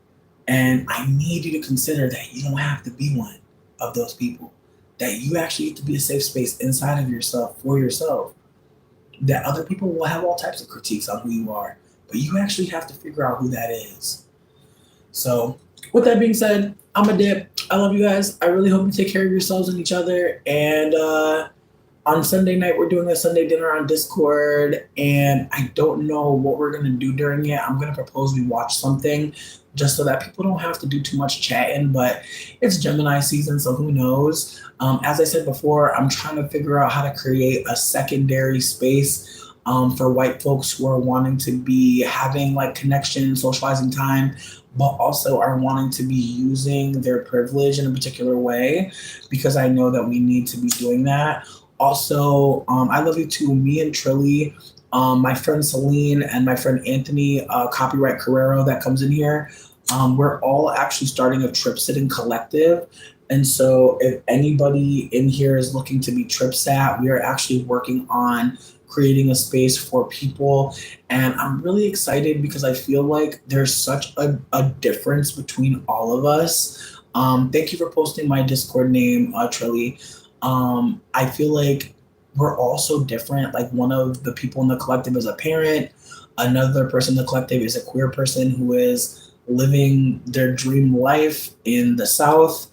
Speaker 1: And I need you to consider that you don't have to be one of those people. That you actually get to be a safe space inside of yourself for yourself. That other people will have all types of critiques on who you are, but you actually have to figure out who that is. So, with that being said, I'm a dip. I love you guys. I really hope you take care of yourselves and each other. And on Sunday night, we're doing a Sunday dinner on Discord, and I don't know what we're going to do during it. I'm going to propose we watch something just so that people don't have to do too much chatting, but it's Gemini season, so who knows? As I said before, I'm trying to figure out how to create a secondary space for white folks who are wanting to be having like connection, socializing time, but also are wanting to be using their privilege in a particular way, because I know that we need to be doing that. Also, I love you too. Me and Trilly, my friend Celine, and my friend Anthony, Copyright Carrero, that comes in here. We're all actually starting a trip sitting collective. And so, if anybody in here is looking to be trip sat, we are actually working on creating a space for people. And I'm really excited because I feel like there's such a difference between all of us. Thank you for posting my Discord name, Trilly. I feel like we're all so different. Like, one of the people in the collective is a parent, another person in the collective is a queer person who is living their dream life in the South.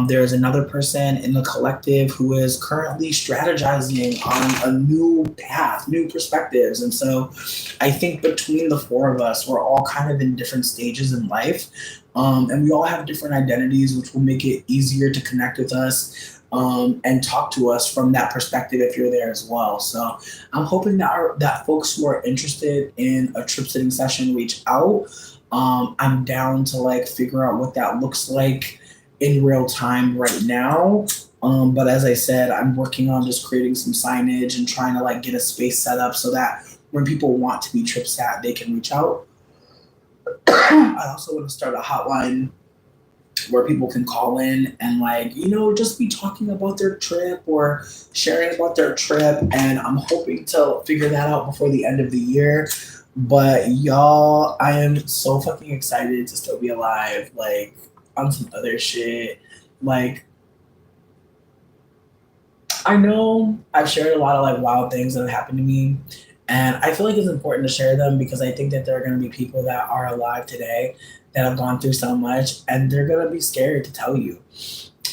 Speaker 1: There's another person in the collective who is currently strategizing on a new path, new perspectives. And so I think between the four of us, we're all kind of in different stages in life. And we all have different identities, which will make it easier to connect with us and talk to us from that perspective if you're there as well. So I'm hoping that folks who are interested in a trip sitting session reach out. I'm down to like figure out what that looks like in real time right now. But as I said, I'm working on just creating some signage and trying to like get a space set up so that when people want to be trip sat, they can reach out. I also want to start a hotline where people can call in and like, just be talking about their trip or sharing about their trip. And I'm hoping to figure that out before the end of the year. But y'all, I am so fucking excited to still be alive, like on some other shit. Like, I know I've shared a lot of like wild things that have happened to me, and I feel like it's important to share them because I think that there are going to be people that are alive today that have gone through so much, and they're going to be scared to tell you.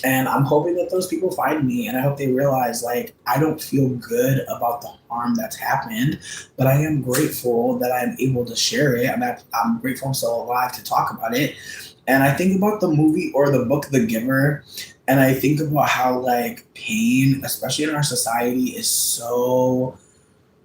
Speaker 1: And I'm hoping that those people find me, and I hope they realize like I don't feel good about the harm that's happened, but I am grateful that I'm able to share it. I'm grateful I'm still alive to talk about it. And I think about the movie or the book The Giver, and I think about how like pain, especially in our society, is so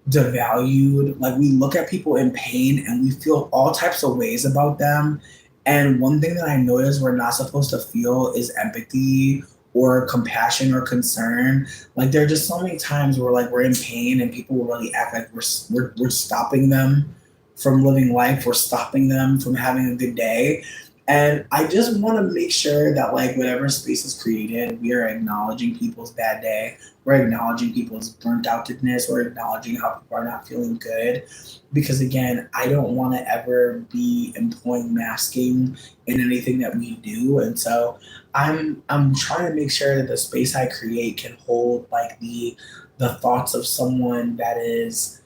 Speaker 1: devalued. Like, we look at people in pain and we feel all types of ways about them. And one thing that I noticed we're not supposed to feel is empathy or compassion or concern. Like, there are just so many times where like we're in pain and people will really act like we're stopping them from living life. We're stopping them from having a good day. And I just want to make sure that like whatever space is created, we are acknowledging people's bad day. We're acknowledging people's burnt outedness. We're acknowledging how people are not feeling good. Because again, I don't want to ever be employing masking in anything that we do. And so I'm trying to make sure that the space I create can hold like the thoughts of someone that is,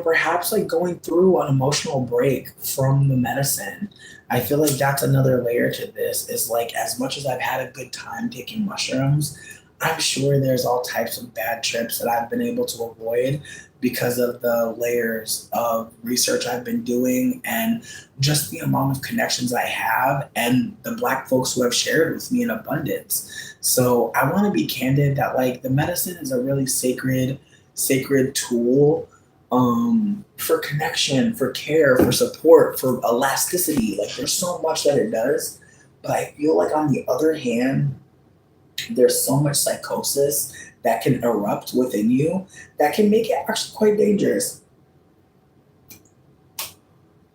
Speaker 1: perhaps like going through an emotional break from the medicine. I feel like that's another layer to this, is like, as much as I've had a good time taking mushrooms, I'm sure there's all types of bad trips that I've been able to avoid because of the layers of research I've been doing and just the amount of connections I have and the Black folks who have shared with me in abundance. So I want to be candid that like the medicine is a really sacred tool for connection, for care, for support, for elasticity. Like there's so much that it does. But I feel like on the other hand, there's so much psychosis that can erupt within you that can make it actually quite dangerous.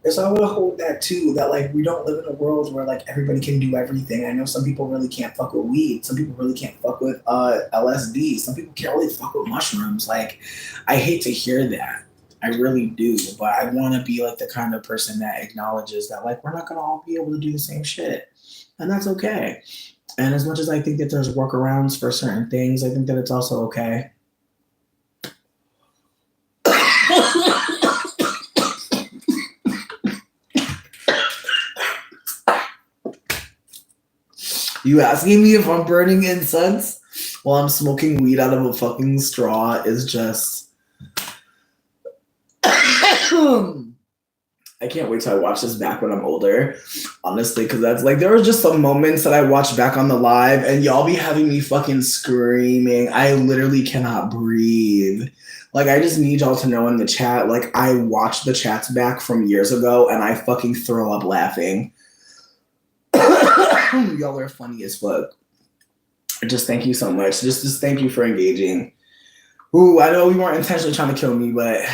Speaker 1: And so I want to hold that too, that like we don't live in a world where like everybody can do everything. I know some people really can't fuck with weed. Some people really can't fuck with LSD. Some people can't really fuck with mushrooms. Like I hate to hear that. I really do. But I want to be like the kind of person that acknowledges that like we're not gonna all be able to do the same shit. And that's okay. And as much as I think that there's workarounds for certain things, I think that it's also okay. You asking me if I'm burning incense while I'm smoking weed out of a fucking straw is just... I can't wait till I watch this back when I'm older, honestly, because that's like, there were just some moments that I watched back on the live and y'all be having me fucking screaming. I literally cannot breathe. Like, I just need y'all to know in the chat, like, I watched the chats back from years ago and I fucking throw up laughing. Y'all are funny as fuck. Just thank you so much. Just thank you for engaging. Ooh, I know we weren't intentionally trying to kill me, but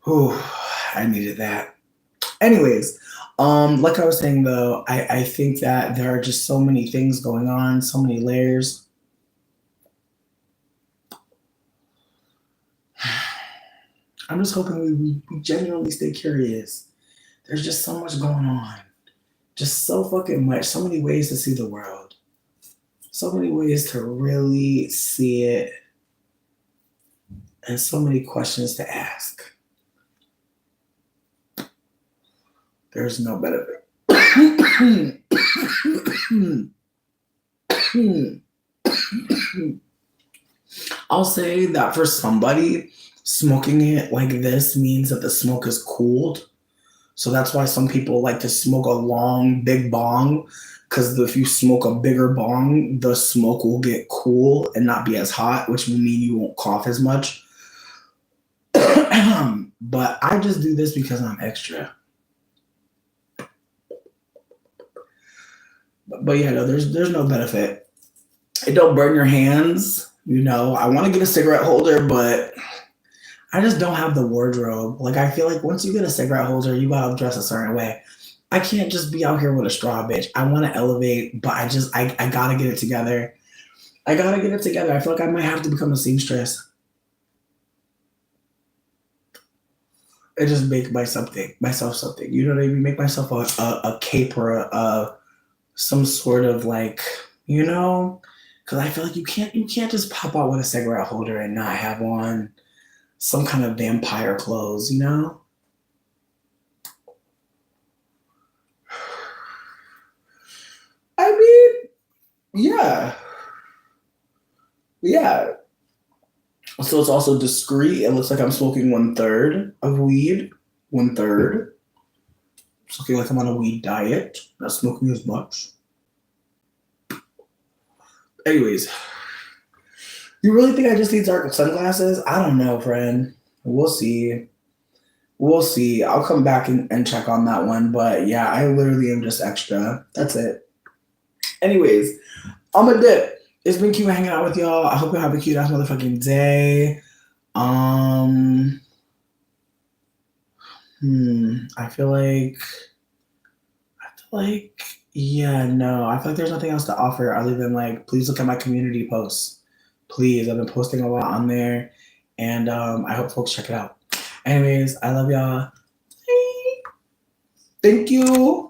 Speaker 1: ooh, I needed that. Anyways, like I was saying though, I think that there are just so many things going on, so many layers. I'm just hoping we genuinely stay curious. There's just so much going on. Just so fucking much. So many ways to see the world. So many ways to really see it. And so many questions to ask. There's no better. I'll say that for somebody, smoking it like this means that the smoke is cooled. So that's why some people like to smoke a long, big bong, because if you smoke a bigger bong, the smoke will get cool and not be as hot, which will mean you won't cough as much. But I just do this because I'm extra. But yeah, no, there's no benefit. It don't burn your hands. You know, I want to get a cigarette holder, but I just don't have the wardrobe. Like, I feel like once you get a cigarette holder, you gotta dress a certain way. I can't just be out here with a straw, bitch. I want to elevate, but I gotta get it together. I gotta get it together. I feel like I might have to become a seamstress. I just make myself something. You know what I mean? Make myself a cape or some sort of like, you know, because I feel like you can't just pop out with a cigarette holder and not have on some kind of vampire clothes, you know? I mean, yeah. Yeah. So it's also discreet. It looks like I'm smoking 1/3 of weed. 1/3. It's looking like I'm on a weed diet. Not smoking as much. Anyways. You really think I just need dark sunglasses? I don't know, friend. We'll see. We'll see. I'll come back and check on that one. But yeah, I literally am just extra. That's it. Anyways, I'm a dip. It's been cute hanging out with y'all. I hope you have a cute ass motherfucking day. I feel like, yeah, no. I feel like there's nothing else to offer other than like, please look at my community posts. Please, I've been posting a lot on there, and I hope folks check it out. Anyways, I love y'all. Thank you.